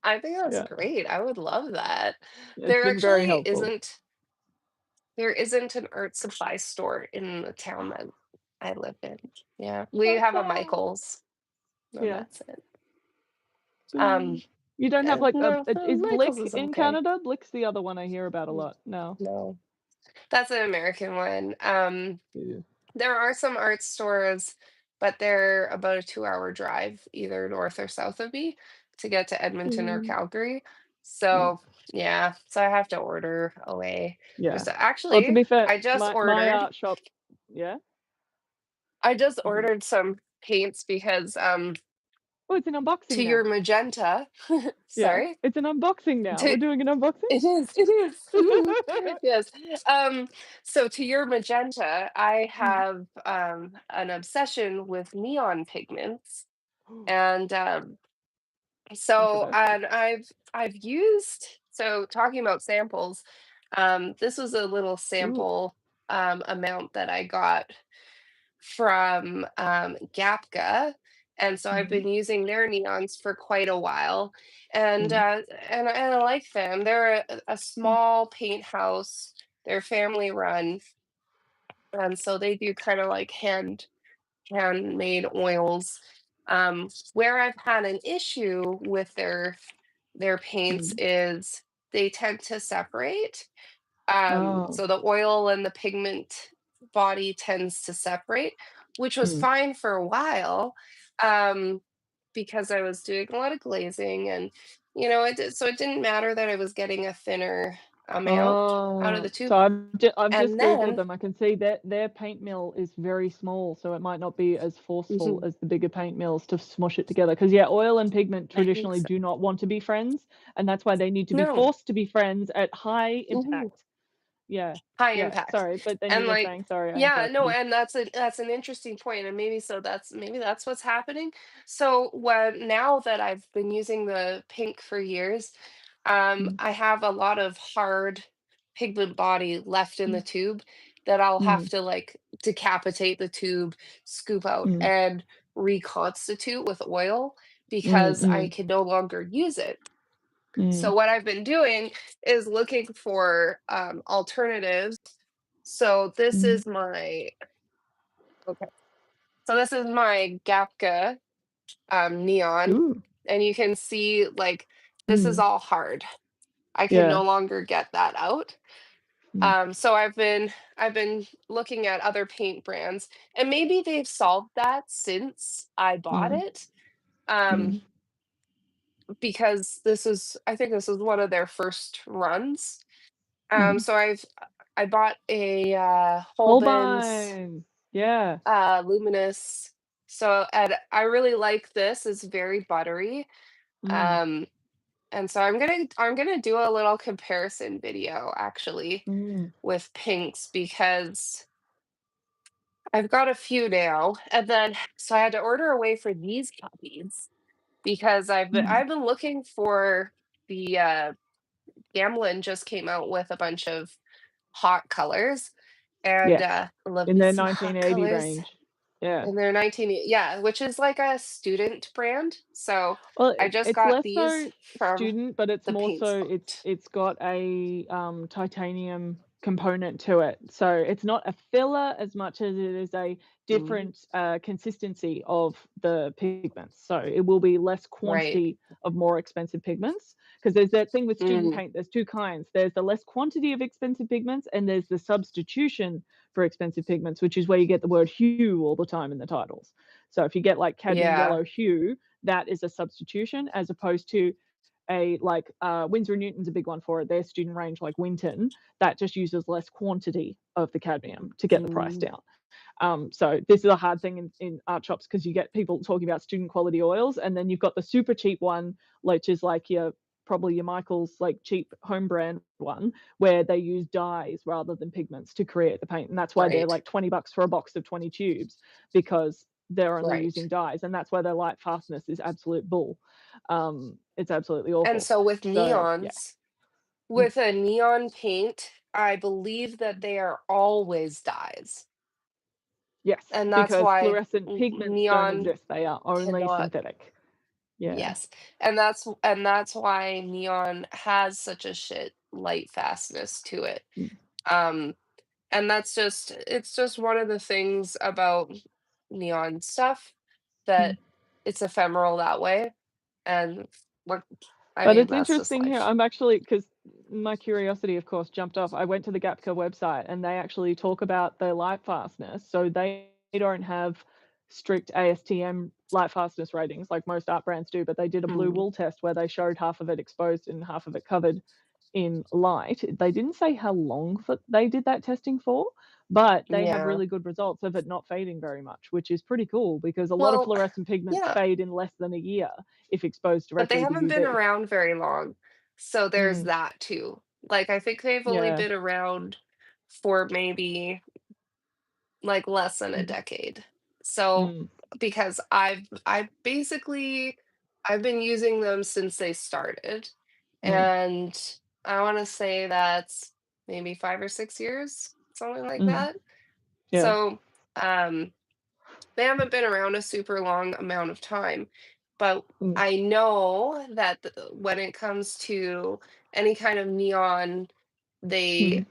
I think that's Yeah, great. I would love that. it's There been very actually helpful. isn't an art supply store in the town that I live in. Yeah, we That's have a sad. Michael's, and Yeah. that's it. Um, Boo. You don't have like no, is Michael's Blick is in okay. Canada? Blick's the other one I hear about a Mm, lot. No. no, that's an American one. Yeah. There are some art stores, but they're about a 2-hour drive, either north or south of me, to get to Edmonton or Mm, Calgary. mm, So, yeah, so I have to order away. yeah. So Well, to actually, be fair, my art shop. Yeah. I just Mhm. ordered some paints because Oh, it's an unboxing to your now. magenta, Yeah, sorry. it's an unboxing now. To We're doing an unboxing? it is. Mhm. Yes. Um, so to your magenta, I Mm. have an obsession with neon pigments. And Controversial. and I've used, so talking about samples, this was a little Ooh. sample amount that I got from Gapka. And so I've Mhm, been using their neons for quite a while, and mm, I like them. They're a mm, small paint house. They're family run, and so they do kind of like handmade oils. Where I've had an issue with their paints mm. is they tend to separate. Oh. So the oil and the pigment body tends to separate, which was Mm. fine for a while, um, because I was doing a lot of glazing, and so it didn't matter that I was getting a thinner amount out of the Oh, tube. so I've just And Googled then them. I can see that their paint mill is very small, so it might not be as forceful Mhm, as the bigger paint mills to smush it together. Because yeah, oil and pigment I think traditionally so. do not want to be friends, and that's why they need to be No. forced to be friends at high Mhm. impact. Yeah, High yeah, impact. sorry, but then you And, were like saying sorry, I yeah, interrupted no, you. and that's an interesting point, and maybe that's what's happening. So, when now that I've been using the pink for years, Mm, I have a lot of hard pigment body left in the mm, tube that I'll have mm, to, like, decapitate the tube, scoop out, mm, and reconstitute with oil mm, because I mm, can no longer use it. mm, So what I've been doing is looking for alternatives. So this mm. is my okay. So this is my Gapka neon, Ooh, and you can see like this is mm, all hard. I can yeah, no longer get that out. mm, So I've been looking at other paint brands, and maybe they've solved that since I bought mm, it. Um, mm, because I think this is one of their first runs. mm. So I bought a Holben's Holbein, yeah, luminous. So and I really like this. It's very buttery. mm, Um, and so I'm gonna do a little comparison video actually mm, with pinks because I've got a few now. And then so I had to order away for these puppies because mm, I've been looking for the Gamlin just came out with a bunch of hot colors, and, yes, I love in me their some hot 1980 colors, range. Yeah. and they're 19 yeah, which is like a student brand, so Well, I just it's got less these so from student, but it's the more paint so spot. it's got a, titanium component to it. So it's not a filler as much as it is a Mm, different, consistency of the pigments. So it will be less right. quantity of more expensive pigments. Because there's that thing with student Mm, paint, there's 2 kinds. There's the less quantity of expensive pigments, and there's the substitution for expensive pigments, which is where you get the word hue all the time in the titles. So if you get, like, cadmium yeah. yellow hue, that is a substitution as opposed to a like Winsor& and Newton's a big one for it. Their student range, like Winton, that just uses less quantity of the cadmium to get the price Mm, down. So this is a hard thing in art shops because you get people talking about student quality oils, and then you've got the super cheap one, which is like your probably your Michael's like cheap home brand one, where they use dyes rather than pigments to create the paint, and that's why they're Right, like $20 for a box of 20 tubes because they're only right. using dyes, and that's why their light fastness is absolute bull. It's absolutely And awful. so with So yeah, neons, mm, with a neon paint, I believe that they are always dyes, yes, and that's because why fluorescent pigments don't neon exist; they are only cannot. synthetic. Yeah. Yes, and that's why neon has such a shit light fastness to it. Mm, Um, and that's just it's just one of the things about neon stuff mm. that it's ephemeral that way, and what I But mean, it's that's just interesting here. life. I'm actually because my curiosity, of course, jumped off. I went to the Gapka website and they actually talk about their light fastness. So they don't have strict ASTM light fastness ratings like most art brands do, but they did a blue Mm, wool test where they showed half of it exposed and half of it covered in light. They didn't say how long for they did that testing for, but they have yeah. really good results of it not fading very much, which is pretty cool because a lot of Well, fluorescent pigments yeah, fade in less than a year if exposed but they directly to haven't been UV. around very long, so there's Mm, that too. Like, I think they've only yeah. been around for maybe, like, less than a Mhm. decade. So, Mm, because I've been using them since they started, mm, and I wanna say that's maybe 5 or 6 years, something like mm, that. yeah. So, um they haven't been around a super long amount of time, but Mm, I know that when it comes to any kind of neon, they mhm.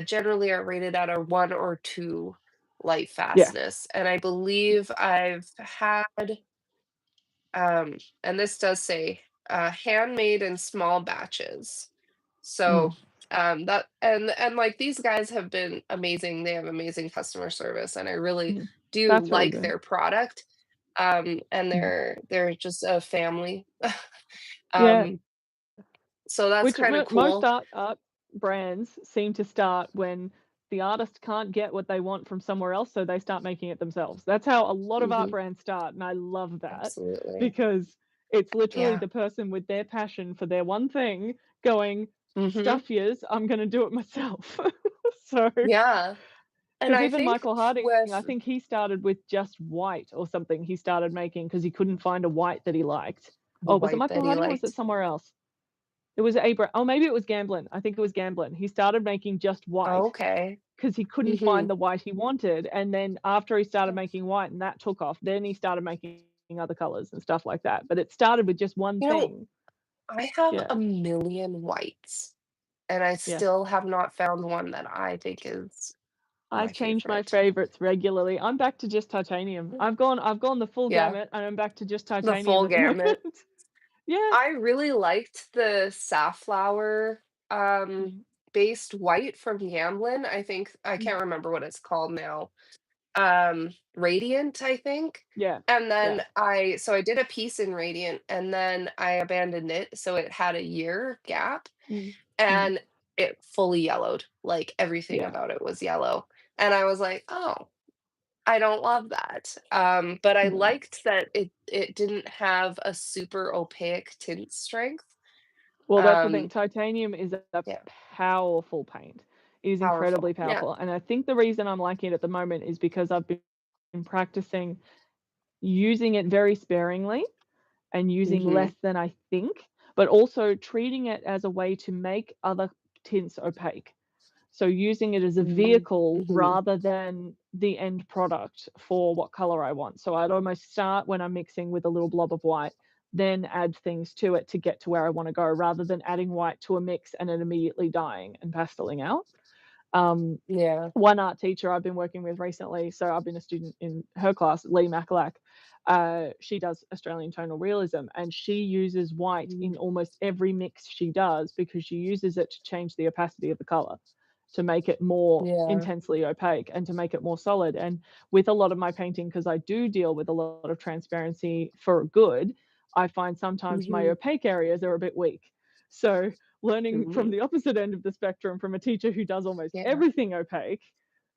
generally are rated at a 1 or 2 light Yeah. fastness. And I believe I've had, and this does say handmade in small batches. Mm, So that and like these guys have been amazing. They have amazing customer service, and I really mhm. do That's really like good. their product. And Mm. they're just a family. Yeah. um, so that's Which kind of most cool. art brands seem to start when the artist can't get what they want from somewhere else, so they start making it themselves. That's how a lot of art Hmm. brands start, and I love that Absolutely. because it's literally Yeah. the person with their passion for their one thing going, Hmm. "Stuff yous, I'm gonna do it myself." So Yeah. And because I even think Michael Harding, I with think he started with just white or something he started making because he couldn't find a white that he liked. the Oh, was it white Michael that he Harding or was it liked. somewhere else? It was Abra oh, maybe it was Gamblin. I think it was Gamblin. He started making just white Okay. because he couldn't Hmm. find the white he wanted, and then after he started making white and that took off, then he started making other colors and stuff like that, but it started with just one You know, thing. I have a Yeah, million whites, and I yeah. still have not found one that I think is I my change my favorite. favorites regularly. I'm back to just titanium. I've gone the full Yeah, gamut, and I'm back to just the titanium full at the moment. gamut. Yeah. I really liked the safflower, Mm, based white from Gamblin. I think I mm. can't remember what it's called now. Radiant, I think. Yeah, And yeah. then I did a piece in Radiant, and then I abandoned it, so it had a year gap, Mm, mm, and it fully yellowed, like, everything yeah, about it was yellow, and I was like, "Oh, I don't love that." But I no. liked that it didn't have a super opaque tint strength. Well, that's the thing. Um, Titanium is a yeah, powerful paint. It is incredibly powerful. Yeah. powerful, and I think the reason I'm liking it at the moment is because I've been practicing using it very sparingly and using Mhm. less than I think, but also treating it as a way to make other tints opaque. So using it as a Mm, vehicle mhm. rather than the end product for what color I want. So I'd almost start when I'm mixing with a little blob of white, then add things to it to get to where I want to go, rather than adding white to a mix and then immediately dyeing and pasteling out. Um, Yeah. one art teacher I've been working with recently, so I've been a student in her class, Lee Macalack. She does Australian tonal realism, and she uses white Mm, in almost every mix she does because she uses it to change the opacity of the color, to make it more yeah. intensely opaque and to make it more solid. And with a lot of my painting, because I do deal with a lot of transparency for good, I find sometimes my Mhm. opaque areas are a bit weak. So learning from Mhm. the opposite end of the spectrum from a teacher who does almost Yeah. everything opaque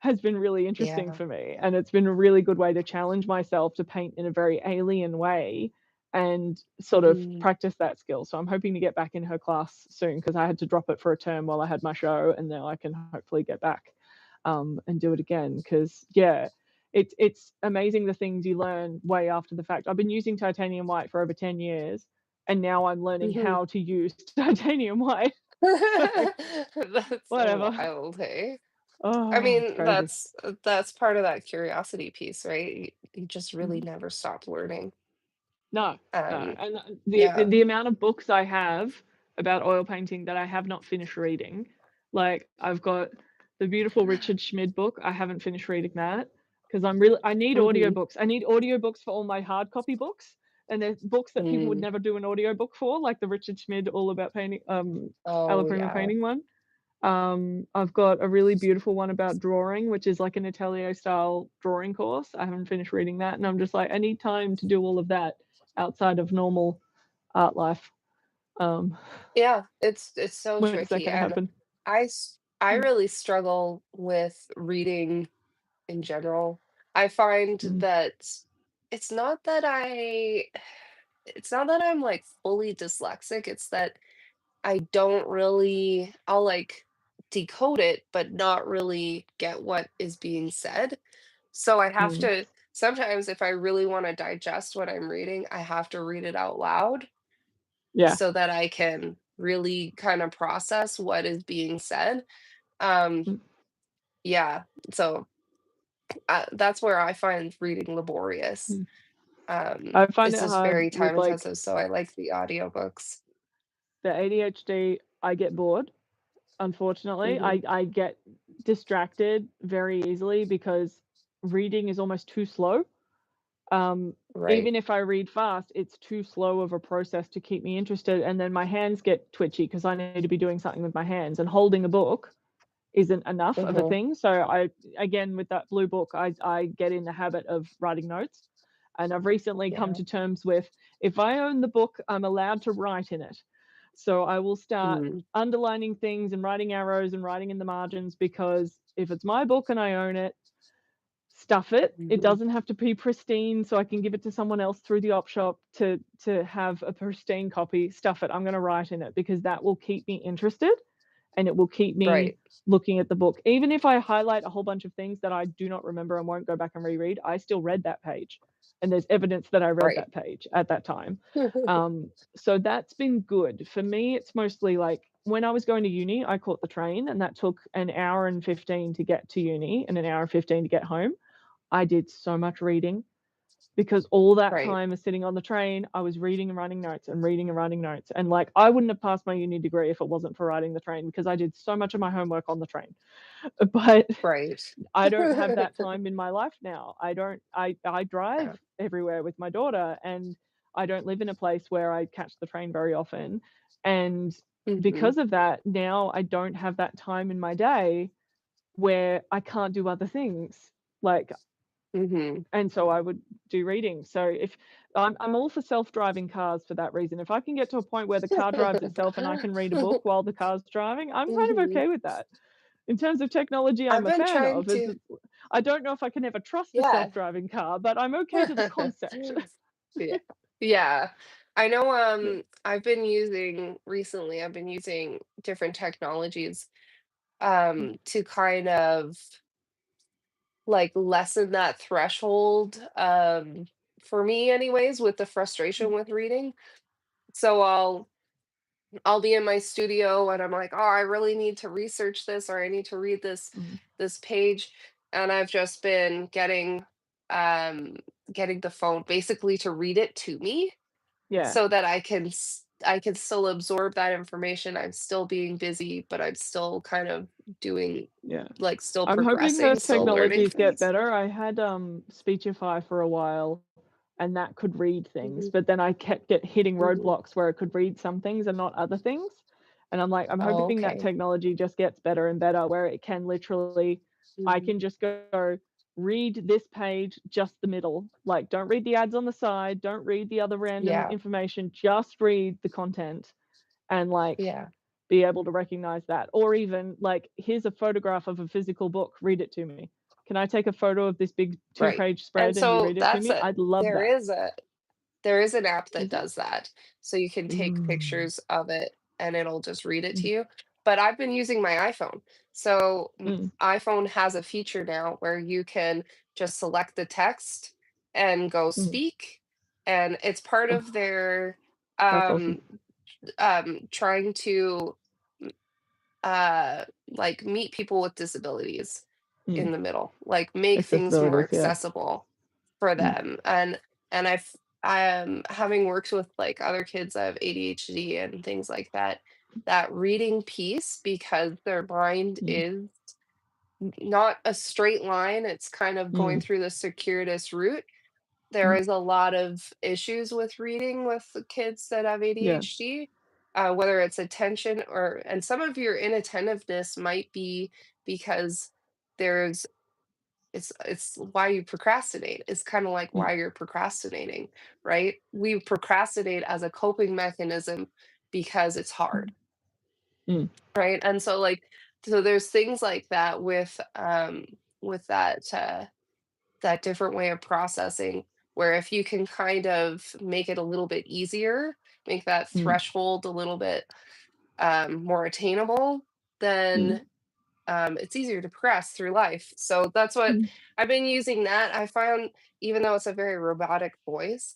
has been really interesting Yeah. for me, and it's been a really good way to challenge myself to paint in a very alien way and sort of Mhm. practice that skill. So I'm hoping to get back in her class soon because I had to drop it for a term while I had my show, and now I can hopefully get back and do it again. Because yeah, it's amazing the things you learn way after the fact. I've been using titanium white for over 10 years, and now I'm learning Mhm. how to use titanium white. So That's so whatever. wild, hey? I Oh, it's mean, crazy. that's part of that curiosity piece, right? You just really Mhm. never stop learning. No, no, Um, and yeah. the amount of books I have about oil painting that I have not finished reading, like, I've got the beautiful Richard Schmid book, I haven't finished reading that because I need Mhm. audiobooks. I need audiobooks for all my hard copy books, and there's books that people would Mm. never do an audiobook for, like the Richard Schmid All About Painting, Alla Oh, Prima yeah. painting one. I've got a really beautiful one about drawing, which is like an atelier style drawing course. I haven't finished reading that, and I'm just like, I need time to do all of that outside of normal art life. Um, Yeah, it's so when is that tricky, going to and happen? I Mm, really struggle with reading in general. I find mm, that it's not that I it's not that I'm, like, fully dyslexic, it's that I don't really I'll, like, decode it, but not really get what is being said. So I have mm. to sometimes if I really wanna digest what I'm reading, I have to read it out loud Yeah. so that I can really kinda process what is being said. Um, Mm, yeah, so, that's where I find reading laborious. mm. I find It's it just hard very with time like intensive, so I like the audiobooks. the ADHD. I get bored. Unfortunately, Mhm. I get distracted very easily because reading is almost too slow. Right. Even if I read fast, it's too slow of a process to keep me interested, and then my hands get twitchy because I need to be doing something with my hands, and holding a book isn't enough of a Mhm. thing. So I again, with that blue book, I get in the habit of writing notes, and I've recently come Yeah. to terms with, if I own the book, I'm allowed to write in it. So I will start Mm. underlining things and writing arrows and writing in the margins, because if it's my book and I own it, stuff it. It Mhm. doesn't have to be pristine, so I can give it to someone else through the op shop to have a pristine copy. Stuff it. I'm gonna write in it because that will keep me interested, and it will keep me Right. looking at the book. Even if I highlight a whole bunch of things that I do not remember and won't go back and reread, I still read that page, and there's evidence that I read Right. that page at that time. So that's been good. For me, it's mostly like when I was going to uni, I caught the train, and that took an hour and 15 to get to uni and an hour and 15 to get home. I did so much reading because all that Right. time of sitting on the train, I was reading and writing notes and reading and writing notes. And like, I wouldn't have passed my uni degree if it wasn't for riding the train because I did so much of my homework on the train. But Right. I don't have that time in my life now. I don't, I Yeah. drive everywhere with my daughter, and I don't live in a place where I catch the train very often. And Mhm. because of that, now I don't have that time in my day where I can't do other things. Like, Mhm. and so I would do reading. So if I'm all for self-driving cars for that reason. If I can get to a point where the car drives itself and I can read a book while the car's driving, I'm kind of Mhm. okay with that. In terms of technology, I've I'm a been fan trying of. to I don't know if I can ever trust a yeah. self-driving car, but I'm okay to the concept. Yeah. Yeah. I know, I've been using different technologies, to kind of, like, lessen that threshold, for me anyways, with the frustration with reading. So I'll be in my studio and I'm like, "Oh, I really need to research this or I need to read Mm, this page." And I've just been um getting the phone basically to read it to me yeah, so that I can still absorb that information. I'm still being busy, but I'm still kind of doing yeah. like still I'm hoping the progressing, still learning technologies get things. better. I had Speechify for a while, and that could read things, Mhm. but then I kept hitting Mhm. roadblocks where it could read some things and not other things. And I'm like, I'm Oh, hoping that okay. technology just gets better and better, where it can literally, I Mhm. can just go read this page, just the middle. Like, don't read the ads on the side, don't read the other random Yeah. information, just read the content. And like, Yeah. be able to recognize that. Or even like, here's a photograph of a physical book, read it to me. Can I take a photo of this big Right. two-page And spread and you so read it to that's me? a I'd love there that. is a there is an app that Is there? does that. So you can take Ooh. pictures of it and it'll just read it to Mm, you. But I've been using my iPhone. So mm, iPhone has a feature now where you can just select the text and go mm. speak. And it's part Oh, of their that's awesome. um trying to like meet people with disabilities Mm. in the middle, like make things more Accessibilities, yeah. accessible for Mm, them. And having worked with like other kids that have ADHD and things like that, that reading piece, because their mind mm, is not a straight line, it's kind of going mm, through the circuitous route. There mm. is a lot of issues with reading with the kids that have Yeah. ADHD, whether it's attention or, and some of your inattentiveness might be because there's it's why you procrastinate. It's kind of like Mm, why you're procrastinating, right? We procrastinate as a coping mechanism because it's mm, hard, mm, right? And so like so there's things like that with that different way of processing, where if you can kind of make it a little bit easier, make that mm, threshold a little bit more attainable, mm, then it's easier to progress through life. So that's what mm. I've been using. That I found, even though it's a very robotic voice,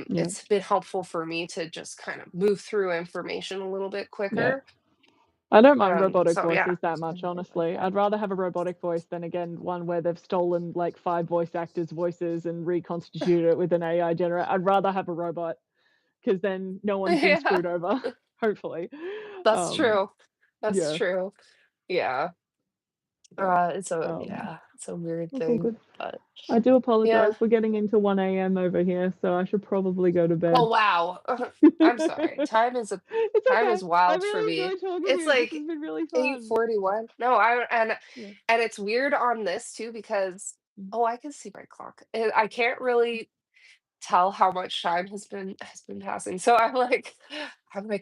Yeah, it's been helpful for me to just kind of move through information a little bit yeah. quicker. I don't mind robotic So yeah, voices that much, honestly. I'd rather have a robotic voice than, again, one where they've stolen like 5 voice actors' voices and reconstituted it with an AI generator. I'd rather have a robot, because then no one's been yeah, screwed over, hopefully. that's Um, true. That's yeah, true. Yeah. yeah. It's a weird That's all thing, good. but I do yeah. apologize. We're getting into 1 a.m. over here, so I should probably go to Oh bed. wow. I'm sorry. It's Time okay. is I wild for really me. enjoyed talking to It's you. This like has been really fun. 8:41. No, I Yeah. and it's weird on this too because Mm. oh, I can see my clock. I can't really tell how much time has been passing. So I'm like,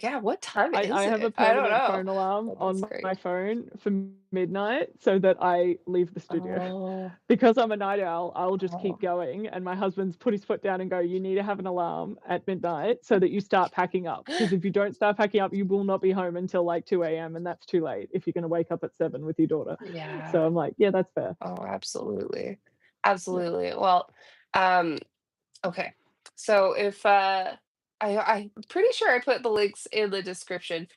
yeah, what time I is have a it? I don't permanent know. phone alarm But that's on my great. phone for midnight so that I leave the studio. Oh, Because I'm a night owl, I'll just keep oh. going, and my husband's put his foot down and go, "You need to have an alarm at midnight so that you start packing up. Because if you don't start packing up, you will not be home until like 2 a.m., and that's too late if you're gonna wake up at 7 with your daughter." Yeah. So I'm like, "Yeah, that's fair." Oh, absolutely. Yeah. Absolutely. Well, um, okay. So if I'm pretty sure I put the links in the description.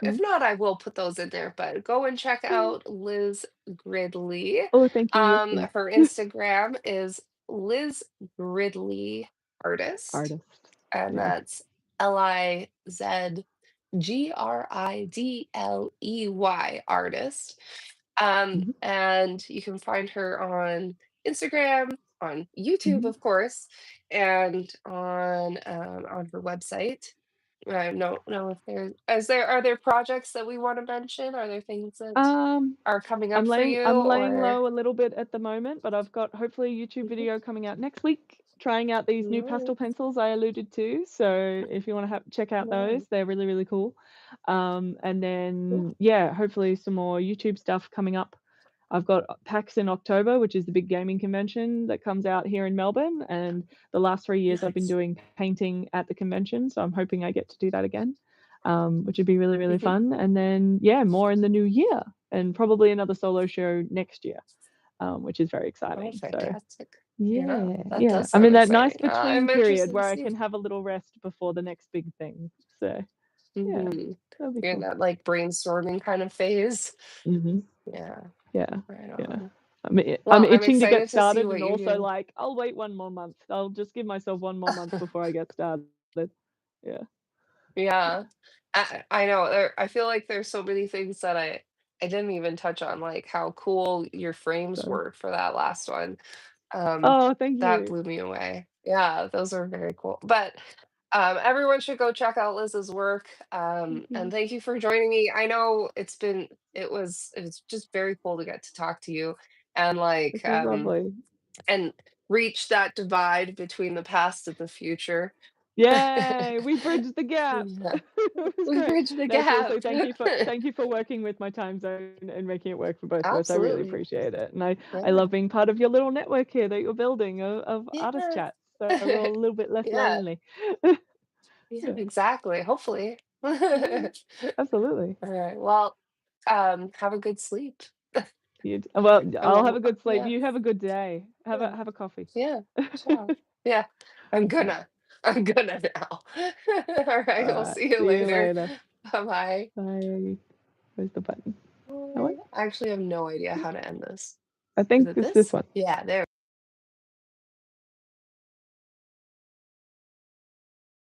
If Mhm. not, I will put those in there, but go and check Cool. out Liz Gridley. Oh, thank you. Yes, please. Her Instagram is Liz Gridley Artist, Artist. and Yeah. that's Lizgridley Artist. Mhm. And you can find her on Instagram, on YouTube, Mhm. of course, and on her website. I don't know if there are there projects that we want to mention? Are there things that Um, are coming I'm up for laying you I'm laying or low a little bit at the moment, but I've got hopefully a YouTube Mhm. video coming out next week trying out these new pastel Nice, pencils I alluded to. So if you want to check out those, nice, they're really, really cool. And cool, then yeah, hopefully some more YouTube stuff coming up. I've got PAX in October, which is the big gaming convention that comes out here in Melbourne. And the last 3 years I've been nice. doing painting at the convention. So I'm hoping I get to do that again, which would be really, really Mhm. fun. And then, yeah, more in the new year and probably another solo show next year, which is very Oh, exciting. So, fantastic. Yeah, yeah, that yeah. does I'm sound in that nice exciting. between I'm period interested to where I see. can have a little rest before the next big thing. So, yeah, Mhm. that'll be You're in cool. that like brainstorming kind of phase. Hmm. Yeah, Yeah, right yeah. on. I'm Well, I'm itching to get excited to see started, what and you're also doing. like I'll wait 1 more month. I'll just give myself 1 more month before I get started. Yeah. Yeah. I know, I feel like there's so many things that I didn't even touch on, like how cool your frames So, were for that last one. Um, oh, thank that you. blew me away. Yeah, those are very cool. But, everyone should go check out Liz's work, Thank and you. thank you for joining me. I know it was just very cool to get to talk to you and, This was lovely. and reach that divide between the past and the future. Yay, we bridged the gap. Yeah, It was we great. bridged the No, seriously, gap. thank you for working with my time zone and making it work for both of us. I really Absolutely. appreciate it, and I Yeah. love being part of your little network here that you're building of artist Yeah. chats, so we're all a little bit less Yeah. lonely. Yeah, Yeah, exactly, hopefully. yeah, absolutely. Alright, well, have a good sleep. Well, And I'll have we'll a good sleep. yeah, You have a good day. Have yeah, a coffee. yeah, ciao. Yeah, I'm Alright, gonna. I'm gonna now. Alright, we'll alright. see you See you later. later. Bye-bye. Bye. Where's the button? That one? I actually have no idea how to end this. I Is think it it's this this? one. Yeah, there